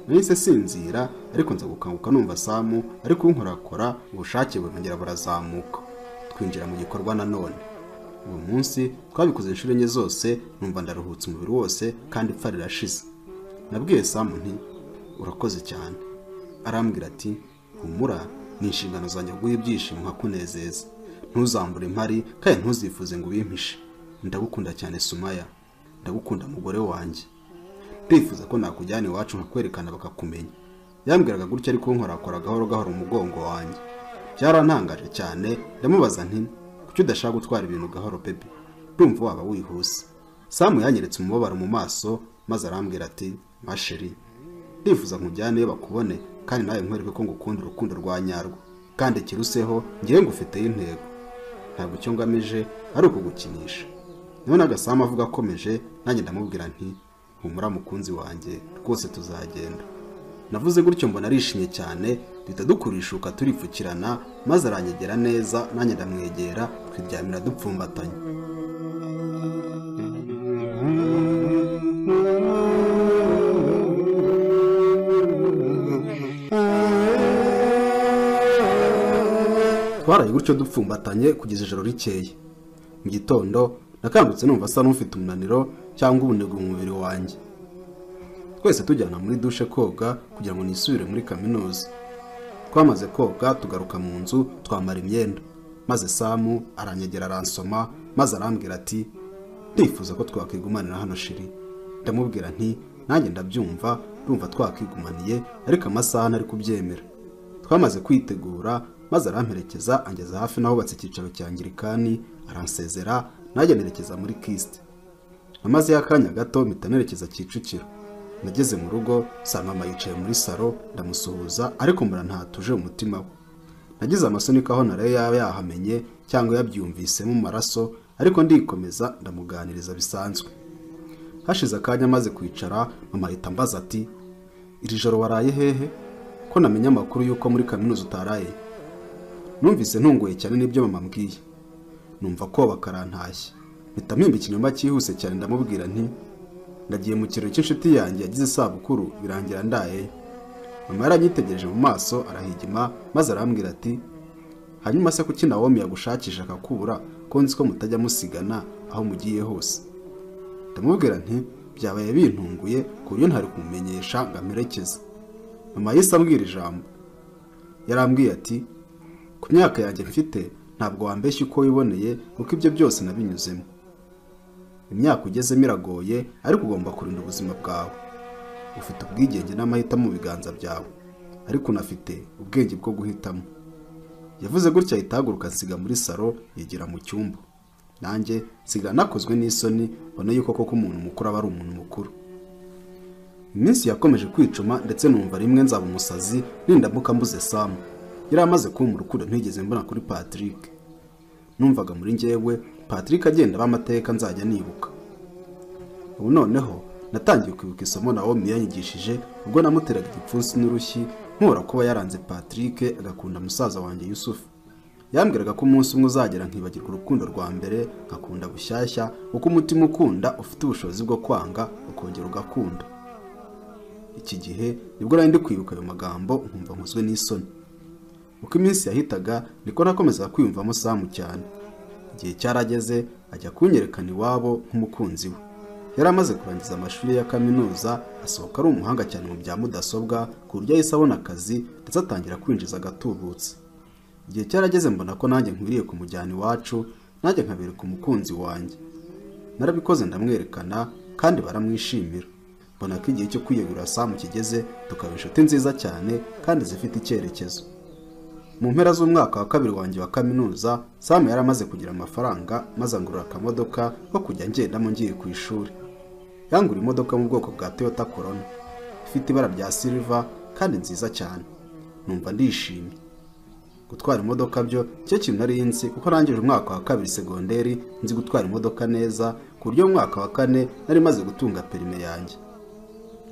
Nahise sinzira, ariko nza gukanguka numva Sam ari kunkorakora, ubushake burongera burazamuka. Twinjira mu gikorwa nanone. Uwo munsi twabikoze inshuro enye zose, numva ndaruhutse umubiri wose kandi ipfa rirashize. Nabwiye Sam nti urakoze cyane. Arambwira ati humura, ni inshingano zanjye guha ibyishimo nkakunezeza. Ntuzambure impari kandi ntuzifuze ngo ubimpishe. Ndagukunda cyane Sumaya, ndagukunda mugore wanjye. Ndifuza ko nakujyana iwacu nkakwerekana bakakumenya. Yambwiraga gutya ariko nkorakora gahoro gahoro umugongo wanjye. Byarantangaje cyane, ndamubaza nti kuki udashaka gutwara ibintu gahoro Pepe, ndumva waba wihuse. Sam yanyeretse umubabaro mu maso, maze arambwira ati masheri, ndifuza nkujyane bakubone, kandi nawe nkwereke ko ngukunda urukundo rwa nyarwo, kandi kiruseho ngiye ngufiteyo intego. Ntabwo icyo ngamije ari ukugukinisha. None agasama avuga akomeje, nanjye ndamubwira nti humura mukunzi wanjye, rwose tuzagenda. Navuze gutyo mbona arishimye cyane, duhita dukurishuka turipfukirana, maze aranyegera neza, nanjye ndamwegera, twiryamira dupfumbatanye. Twaraye gutyo dupfumbatanye kugeza ijoro rikeye. Mu gitondo nakangutse numva asa n'ufite umunaniro cyangwa ubunebwe mu mubiri wanjye. Twese tujyana muri dushe koga kugira ngo nisubire muri kaminuza. Twamaze koga tugaruka mu nzu, twamara imyenda, maze Sam aranyegera aransoma, maze arambwira ati ndifuza ko twakigumanira hano shiri. Ndamubwira nti nanjye ndabyumva, urumva twakigumaniye, ariko amasaha ntari kubyemera. Twamaze kwitegura, maze aramperekeza angeza hafi naho batse icyicaro cya Anglikani, aransezera, najya nerekeza muri Kist. Amaze y'akanya gato mpita nerekeza Kicukiro. Nageze mu rugo, mama yicaye muri salo, ndamusuhuza, ariko mbura ntatuje umutima we. Nagize amasonika aho naraye yaba yahamenye cyangwa yabyumvise mu maraso, ariko ndikomeza ndamuganiriza bisanzwe. Hashize akanya amaze kwicara, mama ahita ambaza ati iri joro waraye hehe, ko namenye amakuru yuko muri kaminuza utaraye. Numvise ntunguye cyane n'ibyo mama ambwiye. numva ko bakarantashye. Mpita mpimba ikinyoma cyihuse cyane ndamubwira nti ndagiye mu kirori cy'inshuti yanjye yagize isabukuru birangira ndaye. Mama yaranyitegereje mu maso arahigima maze arambwira ati hanyuma se kuki Nawomi yagushakisha akakubura ko nzi ko mutajya musigana aho mugiye hose? Ndamubwira nti byabaye bintunguye ku buryo ntari kumumenyesha ngo amerekeze. Mama yise ambwira ijambo. Yarambwiye ati ku myaka yanjye mfite ntabwo wambeshya uko wiboneye kuko ibyo byose nabinyuzemo. Imyaka ugezemo iragoye ariko ugomba kurinda ubuzima bwawe. Ufite ubwigenge n'amahitamo mu biganza byawe ariko unafite ubwenge bwo guhitamo. Yavuze gutya ahitahaguruka nsiga muri salo yigira mu cyumba. Nanjye nsiga nakozwe n'isoni mbona yuko koko umuntu mukuru aba ari umuntu mukuru. Iminsi yakomeje kwicuma ndetse numva rimwe nzaba umusazi nindamuka mbuze Sam. Yari amaze kumpa urukundo ntigeze mbona kuri Patrick. Numvaga muri njyewe Patrick agenda bamateka nzajya nibuka. Ubu noneho natangiye kwibuka isomo Nawomi yanyigishije ubwo namuteraga igipfunsi n'urushyi nkora kuba yaranze Patrick agakunda musaza wanjye Yusuf. Yambwiraga ko umunsi umwe uzagera nkibagirwa urukundo rwa mbere ngakunda bushyashya uko umutima ukunda ufite ubushobozi bwo kwanga ukongera ugakunda. Iki gihe nibwo nari ndi kwibuka ayo magambo nkumva nkozwe n'isoni. Uko iminsi yahitaga niko nakomezaga kwiyumvamo Sam cyane. Igihe cyarageze ajya kunyerekana iwabo nk'umukunzi we. Yari amaze kurangiza amashuri ya kaminuza asohoka ari umuhanga cyane mu bya mudasobwa ku buryo yahise abona akazi ndetse atangira kwinjiza agatubutse. Igihe cyarageze mbona ko nanjye nkwiriye kumujyana iwacu nanjye nkabereka umukunzi wanjye. Narabikoze ndamwerekana kandi baramwishimira. Mbona ko igihe cyo kwiyegurira Sam kigeze tukaba inshuti nziza cyane kandi zifite icyerekezo. Mu mpera z'umwaka wa kabiri wanjye wa kaminuza Sam yari amaze kugira amafaranga maze angurira akamodoka ko kujya ngendamo ngiye ku ishuri. Yangura imodoka mu bwoko bwa Toyota Corolla ifite ibara rya silver kandi nziza cyane. Numva ndishimye. Gutwara imodoka byo cyo kintu nari nzi kuko rangije umwaka wa kabiri segonderi nzi gutwara imodoka neza ku buryo mu mwaka wa kane nari maze gutunga perime yanjye.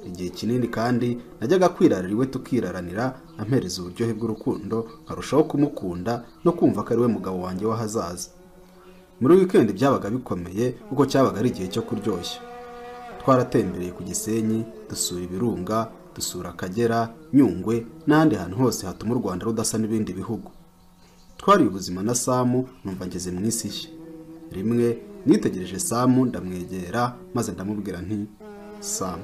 Igihe kinini kandi najyaga kwirarira iwe tukiraranira ampereza uburyohe bw'urukundo nkarushaho kumukunda no kumva ko ari we mugabo wanjye w'ahazaza. Muri weekend byabaga bikomeye kuko cyabaga ari igihe cyo kuryoshya. Twaratembereye ku Gisenyi dusura ibirunga dusura Akagera Nyungwe n'ahandi hantu hose hatuma u Rwanda rudasa n'ibindi bihugu. Twari ubuzima na Sam numva ngeze mu isi nshya. Rimwe nitegereje Sam ndamwegera maze ndamubwira nti Sam,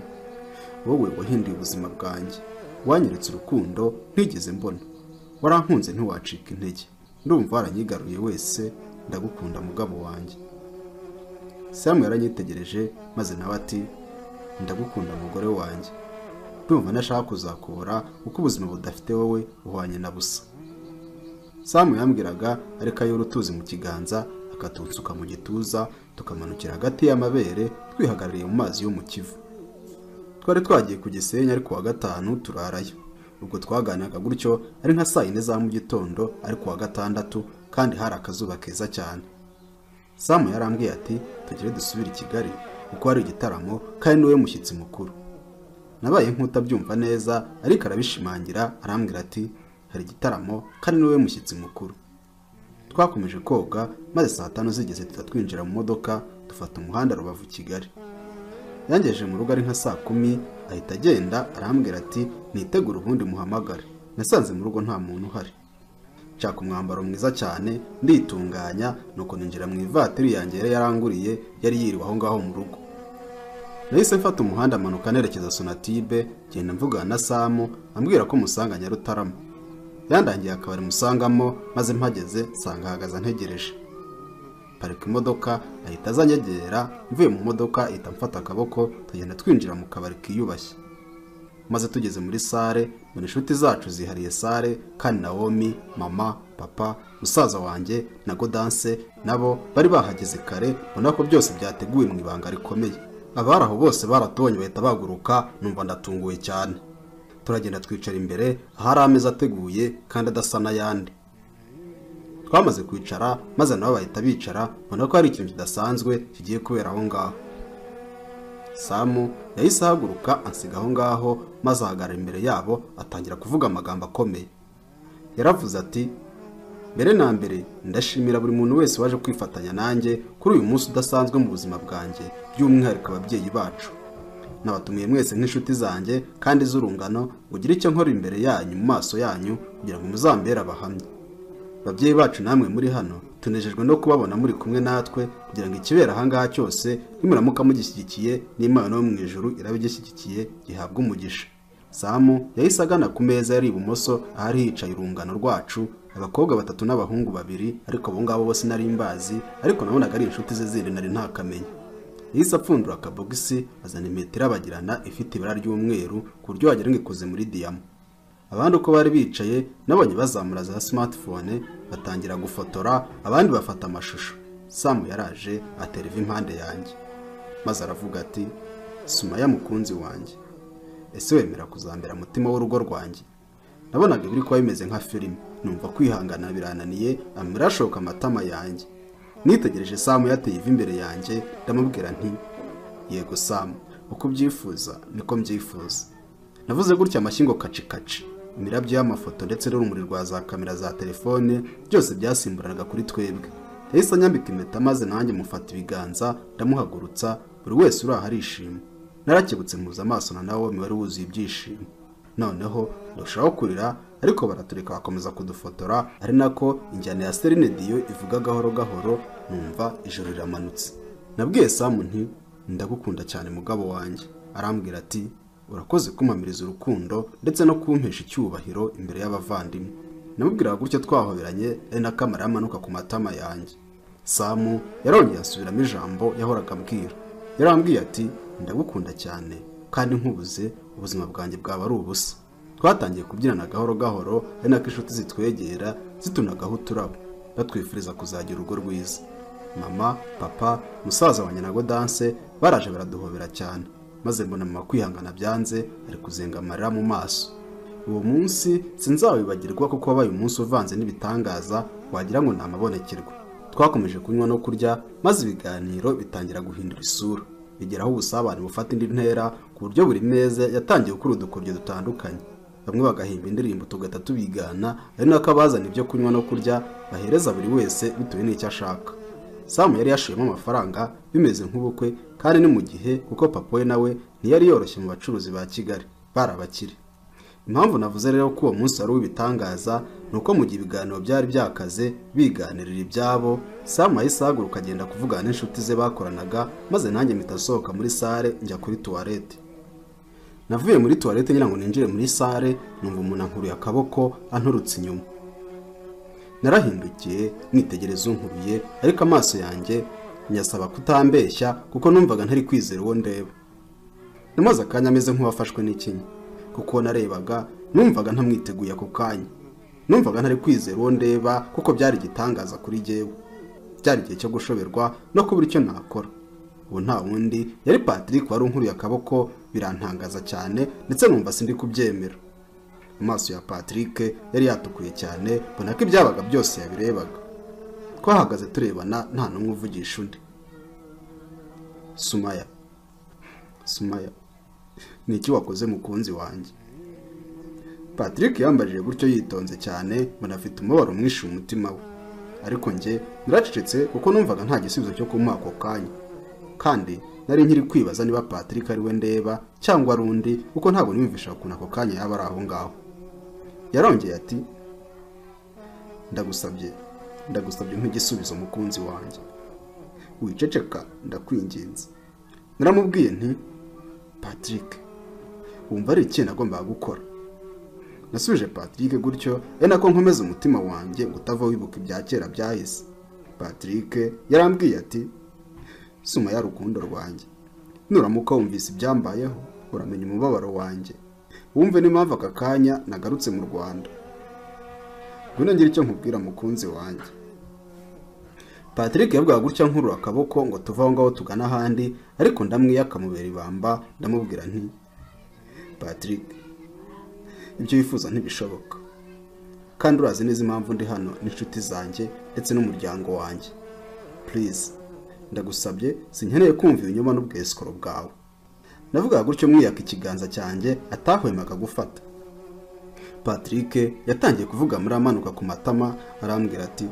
wowe wahinduye ubuzima bwanjye, wanyeretse urukundo ntigeze mbona, warankunze ntiwacika intege, ndumva waranyigaruye wese, ndagukunda mugabo wanjye. Sam yaranyitegereje maze nawe ati ndagukunda mugore wanjye, ndumva nashaka kuzakubura uko ubuzima budafite wowe uhwanye na busa. Sam yambwiraga ariko ayora utuzi mu kiganza akatunsuka mu gituza tukamanukira hagati y'amabere twihagarariye mu mazi yo mu Kivu. Twari twagiye ku Gisenyi ariko wa gatanu turarayo. Ubwo twaganiraga gutyo ari nka saa 4 za mu gitondo ariko wa gatandatu kandi hari akazuba keza cyane. Sam yarambwiye ati tugire dusubira i Kigali kuko hari igitaramo kandi niwe mushyitsi mukuru. Nabaye nk'utabyumva neza ariko arabishimangira arambwira ati hari igitaramo kandi niwe mushyitsi mukuru. Twakomeje koga maze saa 5 zigeze twinjira mu modoka dufata umuhanda Rubavu Kigali. Yangejeje mu rugo ari nka saa 10 ahita agenda arambwira ati nitegura ubundi muhamagare. Nasanze mu rugo nta muntu uhari. Nshaka umwambaro mwiza cyane nditunganya nuko ninjira mu ivatiri yanjye yaranguriye yari yiriwe aho ngaho mu rugo. Nahise mfata umuhanda manuka nerekeza Sonatibe genda mvugana na Sam ambwira ko musanga Nyarutarama. Yandangiye akabari musangamo maze mpageze nsanga hagaza ntegereje. Parika imodoka ahita azanyegera mvuye mu modoka ahita mfata akaboko tugenda twinjira mu kabari kiyubashye. Maze tugeze muri sare mbona inshuti zacu zihariye sare kandi Nawomi, mama, papa, musaza wanjye na Godanse nabo bari bahageze kare mbona ko byose byateguwe mu ibanga rikomeye. Abari aho bose baratonye bahita baguruka numva ndatunguye cyane. Turagenda twicara imbere ahari ameza ateguye kandi adasa n'ayandi. Twamaze kwicara maze nabo bahita bicara mbona ko hari ikintu kidasanzwe kigiye kubera aho ngaho. Sam yahise ahaguruka ansiga aho ngaho maze ahagarara imbere yabo atangira kuvuga amagambo akomeye. Yaravuze ati mbere na mbere ndashimira buri muntu wese waje kwifatanya nanjye kuri uyu munsi udasanzwe mu buzima bwanjye, by'umwihariko ababyeyi bacu. Nabatumiye mwese nk'inshuti zanjye kandi z'urungano ngo ugire icyo nkora imbere yanyu mu maso yanyu kugira ngo muzambere abahamya. Babyeyi bacu namwe muri hano, tunejejwe no kubabona muri kumwe natwe kugira ngo ikibera ahangaha cyose nimuramuka mugishyigikiye n'Imana yo mu ijuru irabigishyigikiye gihabwa umugisha. Samu yahise agana ku meza yari ibumoso ahari hicaye urungano rwacu, abakobwa 3 n'abahungu 2, ariko abo ngabo bose nari mbazi, ariko nabonaga ari inshuti ze zindi nari ntakamenya. Yahise apfundura akabogisi azana impeta irabagirana ifite ibara ry'umweru ku buryo wagira ngo ikoze muri diyama. Abandi uko bari bicaye nabonye bazamura za smartphone batangira gufotora, abandi bafata amashusho. Samu yaraje atera ivi impande yanjye maze aravuga ati, Sumaya mukunzi wanjye, ese wemera kuzambera mutima w'urugo rwanjye? Nabonaga biri kuba bimeze nka filime, numva kwihangana birananiye, amira ashoka amatama yanjye. Nitegereje Samu yateye ivi imbere yanjye, ndamubwira nti, yego Samu, uko ubyifuza niko mbyifuza. Navuze gutya amashyi ngo kaci, imirabyo y'amafoto ndetse n'urumuri rwa za kamera za telefone byose byasimburanaga kuri twebwe. Yahise anyambika impeta maze nanjye mufata ibiganza ndamuhagurutsa, buri wese uri arishima. Narakebutse mpuza amaso na nawe wari wuzuye ibyishimo. Noneho ndushaho kurira, ariko baratureka bakomeza kudufotora, ari nako injyana ya Celine Dion ivuga gahoro gahoro, numva ijoro riramanutse. Nabwiye Samu nti, ndagukunda cyane mugabo wanjye. Arambwira ati, urakoze kumpamiriza urukundo ndetse no kumpesha icyubahiro imbere y'abavandimwe. Namubwira gutyo twahoberanye, ari na kamera amanuka ku matama yanjye. Samu yarongeye asubiramo ijambo yahoraga ambwira. Yarambwiye ati, ndagukunda cyane kandi nkubuze ubuzima bwanjye bwaba ari ubusa. Twatangiye kubyinana gahoro gahoro, ari nako inshuti zitwegera zitunagaho uturabo batwifuriza kuzagira urugo rwiza. Mama, papa, musaza wanjye na Godanse baraje baraduhobera cyane, maze mbona mama kwihangana byanze ari kuzenga amarira mu maso. Uwo munsi sinzawibagirwa kuko wabaye umunsi uvanze n'ibitangaza wagira ngo ntamabonekerwa. Twakomeje kunywa no kurya, maze ibiganiro bitangira guhindura isura, bigeraho ubusabane bufata indi ntera ku buryo buri meza yatangiye gukora udukoryo dutandukanye. Bamwe bagahimba indirimbo tugahita tubigana, ari nako abazana ibyo kunywa no kurya bahereza buri wese bitewe n'icyo ashaka. Samu yari yashuyemo amafaranga bimeze nk'ubukwe, kandi ni mu gihe kuko papa we nawe ntiyari yoroshye mu bacuruzi ba Kigali, barabakire. Impamvu navuze rero ko uwo munsi ari ubitangaza nuko mu gihe ibiganiro byari byakaze biganirira ibyabo, Samu yahise ahaguruka agenda kuvugana n'inshuti ze bakoranaga, maze nanjye mpita nsohoka muri sale njya kuri toilette. Navuye muri toilette ngira ngo ninjire muri sale, numva umuntu ankuruye akaboko anturutse inyuma. Narahindukiye nitegereza unkuruye, ariko amaso yanjye nyasaba kutambeshya kuko numvaga ntari kwizera uwo ndeba. Namaze akanya ameze nk'uwafashwe n'ikinya, kuko narebaga numvaga ntamwiteguye ako kanya. Numvaga ntari kwizera uwo ndeba kuko byari igitangaza kuri jyewe. Byari igihe cyo gushoberwa no kubura icyo nakora. Ubu nta wundi yari Patrick wari unkuruye akaboko, birantangaza cyane ndetse numva sindi kubyemera. Amaso ya Patrick yari yatukuye cyane, mbona ko ibyabaga byose yabirebaga. Twahagaze turebana nta numwe uvugisha undi. Sumaya, ni iki wakoze mukunzi wanjye? Patrick yambajije gutyo yitonze cyane, mbona afite umubabaro mwinshi mu mutima we. Ariko njye naracecetse kuko numvaga nta gisubizo cyo kumuha ako kanya, kandi nari nkiri kwibaza niba Patrick ari we ndeba cyangwa ari undi, kuko ntabwo nimvisha ukuntu ako kanya yaba ari aho ngaho. Yarongeye ati, ndagusabye nk'igisubizo mukunzi wanjye, wiceceka ndakwinginze. Naramubwiye nti, Patrick, wumva ari ikintu agomba gukora? Nasubije Patrick gutyo, nako nkomeza umutima wanjye gutava wibuka ibya kera byahise. Patrick yarambwiye ati, Sumaya rukundo rwanjye, nuramuka wumvise ibyambayeho uramenya umubabaro wanjye, wumve n'impamvu aka kanya nagarutse mu Rwanda. Ngwino ngira icyo nkubwira mukunzi wanjye. Patrick yavuga gutya nkurura akaboko ngo tuva aho ngaho tugana ahandi, ariko ndamwiyaka mubera ibamba ndamubwira nti, Patrick, ibyo wifuza ntibishoboka, kandi urazi neza impamvu ndi hano n'inshuti zanjye ndetse n'umuryango wanjye. Please, ndagusabye, sinkeneye kumva ibinyoma n'ubwesukoro bwawe. Navuga gutyo mwiyaka ikiganza cyanjye atahwemaga gufata. Patrick yatangiye kuvuga muri amanuka ku matama arambwira ati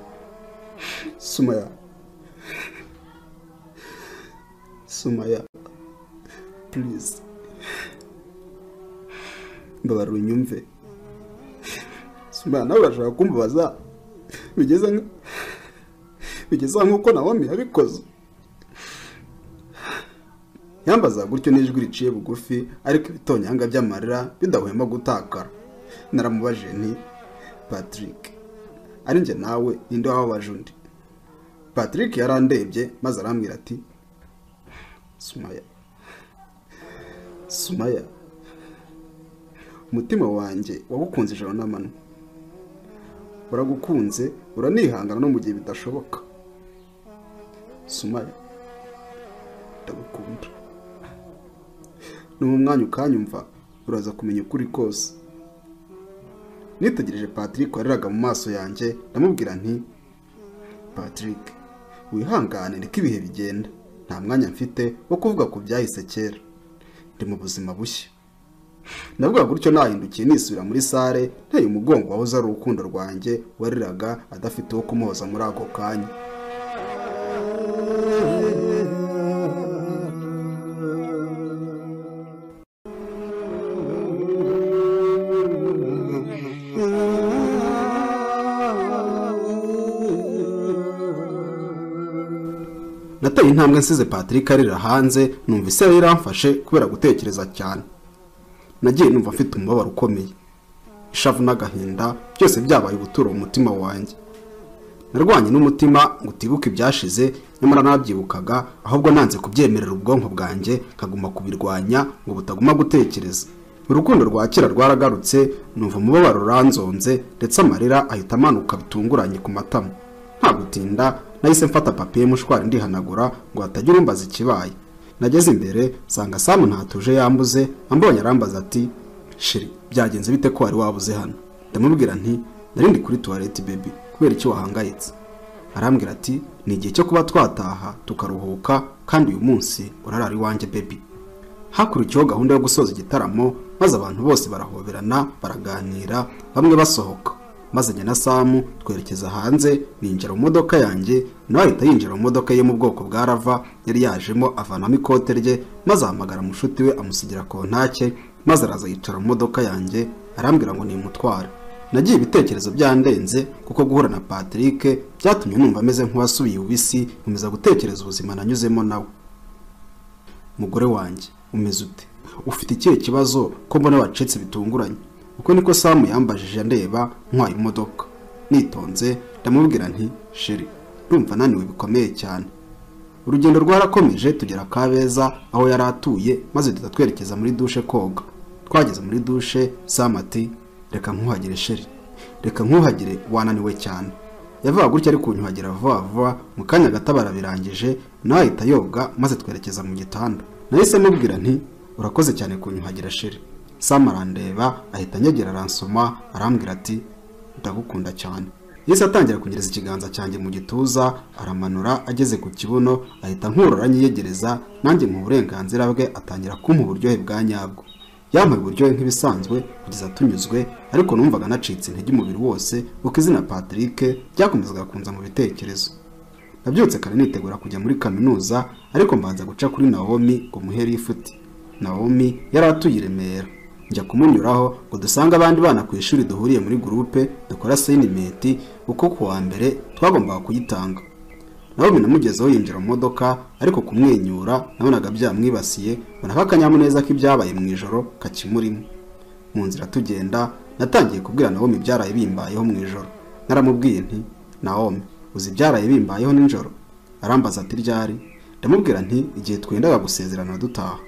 Sumaya please mbabarira unyumve. Sumaya nawe urashaka kumbabaza bigeze nk'uko Naomi yabikoze. Yambaza gutyo n'ijwi riciye bugufi ariko ibitonyanga by'amarira bidahwema gutakara. Naramubajije nti Patrick, ari nje nawe ninde wababaje undi? Patrick yarandebye maze arambwira ati Sumaya umutima wanjye wagukunze ijoro n'amanywa, uragukunze uranihangana no mu gihe bidashoboka. Sumaya ndagukunda, mu mwanya ukanyumva uraza kumenya ukuri kose. Nitegereje Patrick wariraga mu maso yanjye ndamubwira nti Patrick wihangane reka ibihe bigenda, nta mwanya mfite wo kuvuga ku byahise kera, ndi mu buzima bushya. Navuga gutyo nahindukiye nisubira muri sare nteye umugongo wahoze ari urukundo rwanjye wariraga adafite uwo kumuhoza muri ako kanya. Nateye intambwe nsize Patrick arira hanze, numva ise yaramfashe kubera gutekereza cyane. Nagiye numva mfite umubabaro ukomeye, ishavu n'agahinda byose byabaye ubuturo mu mutima wanjye. Narwanye n'umutima ngo utibuke ibyashize, nyamara nabyibukaga ahubwo nanze kubyemerera ubwonko bwanjye kaguma kubirwanya ngo butaguma gutekereza. Urukundo rwa kera rwaragarutse, numva umubabaro uranzonze ndetse amarira ahita amanuka bitunguranye ku matama. Nta gutinda nahise mfata papiye mushwari ndihanagura ngo hatagira umbaza ikibaye. Nageze imbere sanga Sam ntatuje yambuze, ambonye arambaza ati shiri byagenze bite ko wari wabuze hano? Ndamubwira nti narindi kuri toilette baby, kubera iki wahangayitse? Arambwira ati ni igihe cyo kuba twataha tukaruhuka kandi uyu munsi urarari wanjye baby. Hakurikiyeho gahunda yo gusoza igitaramo maze abantu bose barahoberana baraganira bamwe basohoka, maze njye na Sam twerekeza hanze ninjira mu modoka yanjye, nawe ahita yinjira mu modoka ye mu bwoko bwa Rava yari yajemo avanamo ikote rye, maze ahamagara mushuti we amusigira kontake, maze araza yicara mu modoka yanjye arambwira ngo nimutware. Nagiye ibitekerezo byandenze kuko guhura na Patrick byatumye numva ameze nk'uwasubiye ubisi, nkomeza gutekereza ubuzima nanyuzemo nawe. Mugore wanjye umeze ute? Ufite ikihe kibazo ko mbona wacitse bitunguranye? Uko niko Sam yambajije ndeba ntwaye imodoka. Nitonze ndamubwira nti sheri ndumva naniwe bikomeye cyane. Urugendo rwarakomeje tugera Kabeza aho yari atuye, maze tutatwerekeza muri dushe koga. Twageze muri dushe Sam ati reka nkuhagire sheri, reka nkuhagire wananiwe cyane. Yavuga gutya ari kunyuhagira vuba mu kanya gato barabirangije, nawe ahita yoga maze twerekeza mu gitanda. Nahise mubwira nti urakoze cyane kunyuhagira sheri. Sam arandeba ahita anyegera aransoma arambwira ati ndagukunda cyane. Yese atangira kunyereza ikiganza cyanjye mu gituza aramanura, ageze ku kibuno ahita nkurura anyiyegereza, nanjye mu burenganzira bwe atangira kumpa uburyohe bwa nyabwo. Yampaye uburyohe nk'ibisanzwe kugeza tunyuzwe, ariko numvaga nacitse intege umubiri wose kuko izina Patrick ryakomezaga kunza mu bitekerezo. Nabyutse kare nitegura kujya muri kaminuza, ariko mbanza guca kuri Naomi ngo muhere ifuti. Naomi yari atuye i Remera. Njya kumunyuraho ngo dusanga abandi bana ku ishuri duhuriye muri groupe dukora assignment uko kuwa mbere twagombaga kuyitanga. Naomi namugezeho yinjira mu modoka, ariko kumwenyura nabonaga byamwibasiye, banaka akanyamuneza k'ibyabaye mu ijoro kakimurimo. Mu nzira tugenda natangiye kubwira Naomi byaraye bimbayeho mu ijoro. Naramubwiye nti Naomi uzi byaraye bimbayeho n'ijoro? Arambaza ati ryari? Ndamubwira nti igihe twendaga gusezerana dutaha.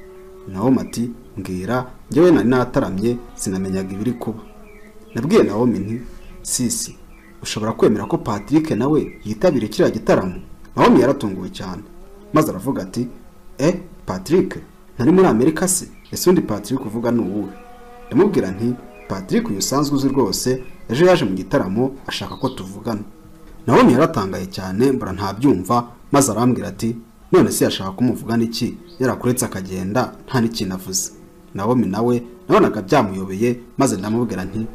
Naomi ati mbwira, njyewe nari nataramye sinamenyaga ibiri kuba. Nabwiye Naomi nti sisi ushobora kwemera ko Patrick nawe yitabire kiriya gitaramo? Naomi yaratunguwe cyane maze aravuga ati Patrick ntari muri Amerika se? Ese undi Patrick uvuga ni uwuhe? Ndamubwira nti Patrick uyu usanzwe uzi rwose ejo yaje mu gitaramo ashaka ko tuvugana. Naomi yaratangaye cyane mbura ntabyumva, maze arambwira ati none se yashaka kumuvugana iki yarakuretse akagenda nta n'ikintu avuze. Naomi nawe nabonaga byamuyobeye, maze ndamubwira nti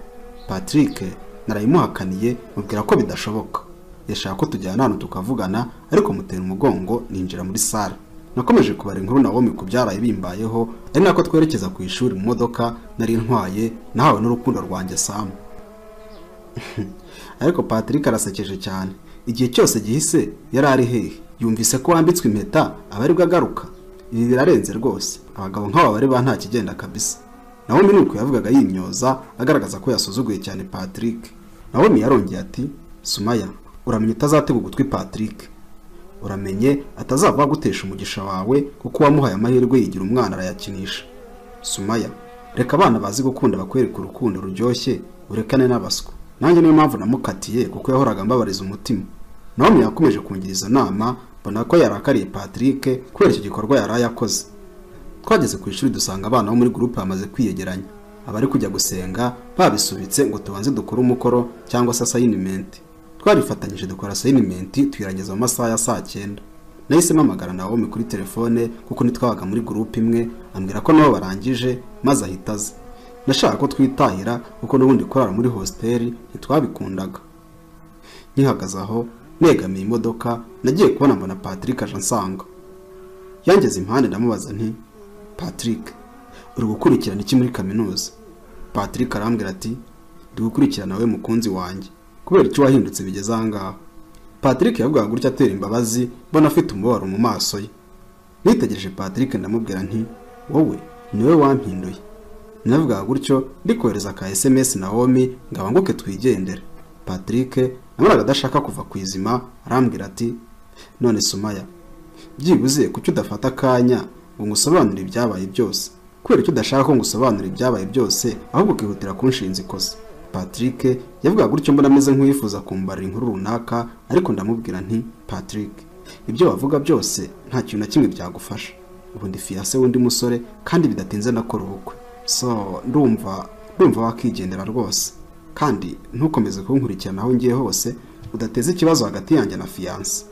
Patrick narayimuhakaniye mubwira ko bidashoboka. Yashaka ko tujyana hano tukavugana ariko mutera umugongo ninjira muri sale. Nakomeje kubara inkuru Naomi ku byaraye bimbayeho, ari nako twerekeza ku ishuri mu modoka nari ntwaye nahawe n'urukundo rwanjye Sam. Ariko Patrick arasekeje cyane. Igihe cyose gihise yari ari hehe? Yumvise ko wambitswe impeta abari bwagaruka. Ibi birarenze rwose. Abagabo nk'aba bari ba nta kigenda kabisa. Naomi nuko yavugaga yimyoza agaragaza ko yasuzuguye cyane Patrick. Naomi yarongeye ati, Sumaya, uramenye utazatega ugutwi Patrick. Uramenye atazava gutesha umugisha wawe kuko wamuhaye amahirwe yigira umwana arayakinisha. Sumaya, reka abana bazi gukunda bakwereka urukundo ruryoshye, urekane n'abaswa. Nanjye niyo mpamvu namukatiye kuko yahoraga mbabariza umutima. Naomi yakomeje kungiriza nama, mbona ko yarakariye Patrick kubera icyo gikorwa yari yakoze. Twageze ku ishuri dusanga abana bo muri groupe bamaze kwiyegeranya. Abari kujya gusenga babisubitse ngo tubanze dukora umukoro cyangwa se assignment. Twarifatanyije dukora assignment tuyirangeza mu masaha ya saa 9. Nahise mpamagara Naomi kuri telefone kuko nitwabaga muri groupe imwe, ambwira ko nabo barangije maze ahitaze. Nashaka ko twitahira kuko n'ubundi korara muri hostel ntitwabikundaga. Nkihagaze aho negamiye imodoka nagiye kubona mbona Patrick aje ansanga. Yangeze impande ndamubaza nti, Patrick, uri gukurikirana iki muri kaminuza? Patrick arambwira ati, ndi gukurikirana we mukunzi wanjye. Kubera icyo wahindutse bigeze ahangaha. Patrick yavugaga gutya atera imbabazi, mbona afite umubabaro mu maso ye. Nitegereje Patrick ndamubwira nti, wowe niwe wampinduye. Navugaga gutyo ndikohereza ka SMS Naomi ngabanguke twigendere. Patrick namaraga adashaka kuva kwizima arambwira ati, none Sumaya, byibuze kuki udafata kanya ngo ngusobanurire ibyabaye byose? Kubera icyo udashaka ko ngusobanurire ibyabaye byose ahubwo ukihutira kunshinza ikosa. Patrick yavugaga gutyo mbona ameze nk'uyifuza kumbarira inkuru runaka, ariko ndamubwira nti, Patrick, ibyo wavuga byose nta kintu na kimwe byagufasha. Ubu ndi fiancé wundi musore kandi bidatinze nakora ubukwe. So ndumva wakigendera rwose. Kandi ntukomeze kunkurikirana aho ngiye hose udateze ikibazo hagati yanjye na fiancé.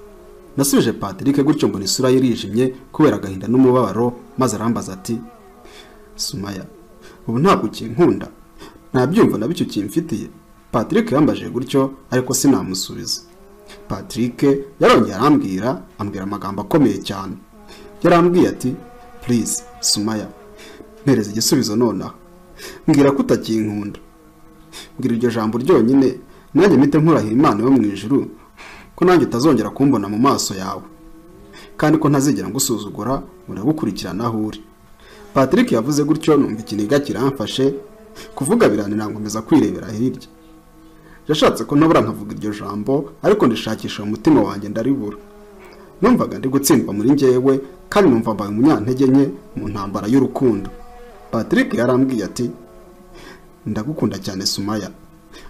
Nasubije Patrick gutyo mbona isura yirijimye kubera agahinda n'umubabaro, maze arambaza ati, Sumaya, ubu ntabwo ukinkunda? Nabyumva nabicyo kimfitiye. Patrick yambaje gutyo ariko sinamusubiza. Patrick yarongeye arambwira amagambo akomeye cyane. Yarambwiye ati, please Sumaya, mpereza igisubizo nonaha. Mbwira ko utakinkunda. Mbwira iryo jambo ryonyine nanjye mpite nkurahira Imana yo mu ijuru ko nanjye utazongera kumbona mu maso yawe, kandi ko ntazigera ngusuzugura muragukurikirana aho uri. Patrick yavuze gutyo numva ikiniga kiramfashe, kuvuga biranira ngomeza kwirebera hirya. Yashatse ko ntabura nkavuga iryo jambo ariko ndishakisha umutima wanjye ndaribura. Numvaga ndi gutsindwa muri njyewe kandi numva mbaye umunyantege nke mu ntambara y'urukundo. Patrick yarambwiye ati, ndagukunda cyane Sumaya,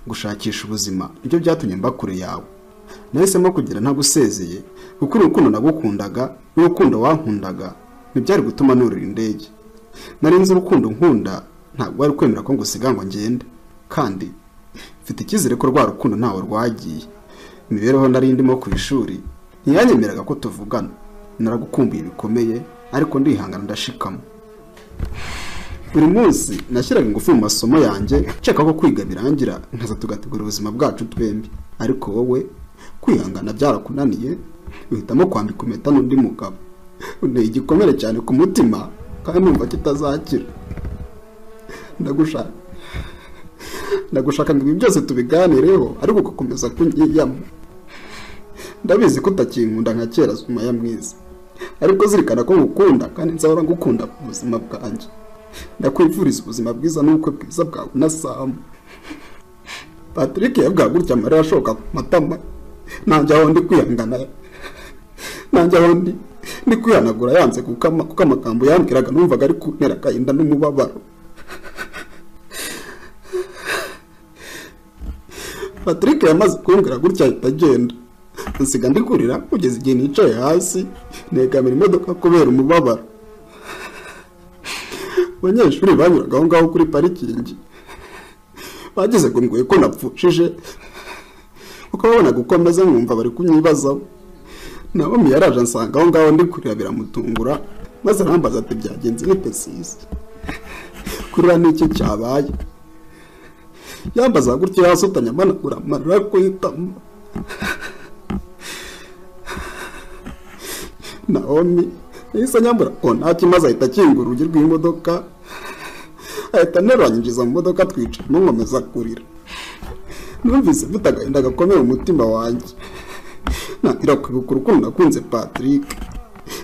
gushakisha ubuzima nibyo byatumye mba kure yawe. Nahisemo kugira ntagusezeye kuko urukundo nagukundaga n'urukundo wankundaga ntibyari gutuma nurira indege. Nari nzi urukundo nkunda ntabwo wari kwemera ko ngusiga ngo ngende, kandi mfite icyizere ko rwa rukundo ntawe rwagiye. Imibereho nari ndimo ku ishuri ntiyanyemeraga ko tuvugana. Naragukumbuye bikomeye ariko ndihangana ndashikama. Buri munsi nashyiraga ingufu mu masomo yanjye nshaka ko kwiga birangira nkaza tugategura ubuzima bwacu twembi, ariko wowe kwihangana byarakunaniye uhitamo kwambika impeta n'undi mugabo. Unteye igikomere cyane ku mutima kandi numva kitazakira. Ndagushaka ngo ibi byose tubiganireho ariko ugakomeza kunyiyama. Ndabizi ko utakinkunda nka kera Sumaya mwiza, ariko zirikana ko ngukunda kandi nzahora ngukunda mu buzima bwanjye. Ndakwifuriza ubuzima bwiza n'ubukwe bwiza bwawe na Sam. Patrick yavuga gutya amarira ashoka ku matama. Nanjye aho ndi kwihangana, nanjye aho ndi kwihanagura yanze kuko amagambo yambwiraga numvaga ari kuntera agahinda n'umubabaro. Patrick yamaze kumbwira gutya ahita agenda, nsiga ndikurira kugeza igihe nicaye hasi negamira imodoka kubera umubabaro. Abanyeshuri banyuraga aho ngaho kuri parikingi bageze ngo nguye ko napfushije kuko babona gukomeza nkumva bari kunyibazaho. Naomi yaraje ansanga aho ngaho ndi kurira biramutungura, maze arambaza ati, byagenze bite sisi? Kurira n'iki cyabaye? yambaza gutyo yasutanye amanagura amarira kwitama. Naomi yahise anyambura ko nta kimaze ahita akingura urugi rw'imodoka, ahita aneranyinjiza mu modoka twicara nkomeza kurira. Numvise mfite agahinda gakomeye mu mutima wanjye, ntangira kwibuka urukundo nakunze Patrick,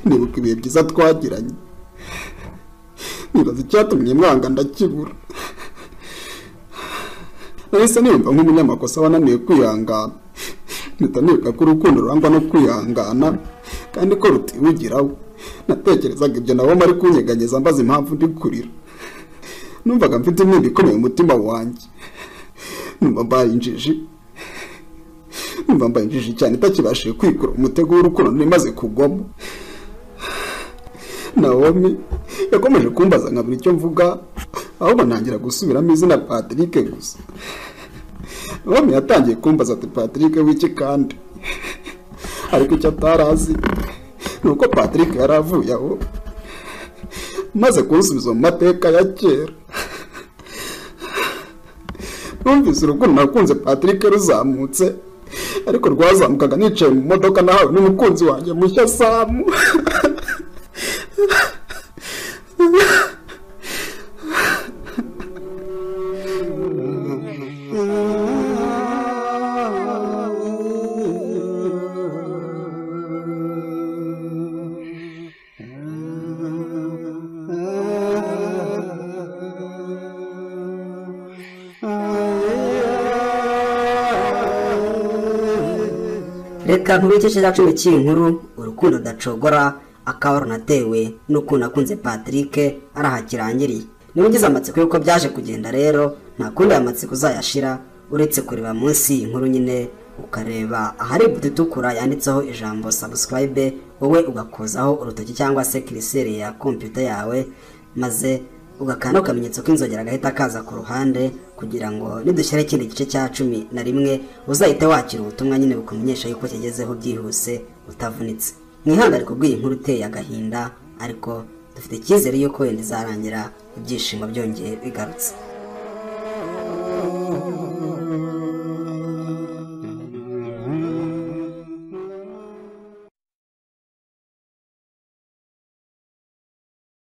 nibuka ibihe byiza twagiranye, nibaza icyatumye mwanga ndakibura. Nahise niyumva nk'umunyamakosa wananiwe kwihangana, mpita nibuka ko urukundo rurangwa no kwihangana kandi ko rutiwugiraho. Natekerezaga ibyo Naomi ari kunyeganyeza mbaza impamvu ndi kurira. Numvaga mfite imyenda ikomeye mu mutima wanjye, numva mbaye injiji cyane itakibashije kwikura umutego w'urukundo nimaze kugwamo. Naomi yakomeje kumbaza nkabura icyo mvuga, ahubwo ntangira gusubiramo izina Patrick gusa. Naomi yatangiye kumbaza ati Patrick w'iki kandi, ariko icyo atarazi nuko Patrick yaravuye aho maze kunsubiza mu mateka ya kera. Numvise urukundo nakunze Patrick ruzamutse, ariko rwazamukaga nicaye mu modoka nahawe n'umukunzi wanjye mushya Sam. Reka nkubikeshe za 10 cy'inkuru urukundo dacogora akaba runatewe n'ukuntu akunze Patrick arahakirangiriye. Niba ugize amatsiko yuko byaje kugenda rero nta kundi amatsiko uzayashira uretse kureba munsi inkuru nyine ukareba ahari buto itukura yanditseho ijambo subscribe, wowe ugakozaho urutoki cyangwa se kiriseri ya computer yawe, maze ugakanda ukamenyetso k'inzogera gahita kaza ku ruhande kugira ngo nidushyire ikindi gice cya 11 uzahite wakira ubutumwa nyine bukumenyesha yuko kigezeho byihuse utavunitse. Mwihangariko bw'iyi nkuru uteye agahinda, ariko dufite icyizere yuko wenda izarangira ibyishimo byongeye bigarutse.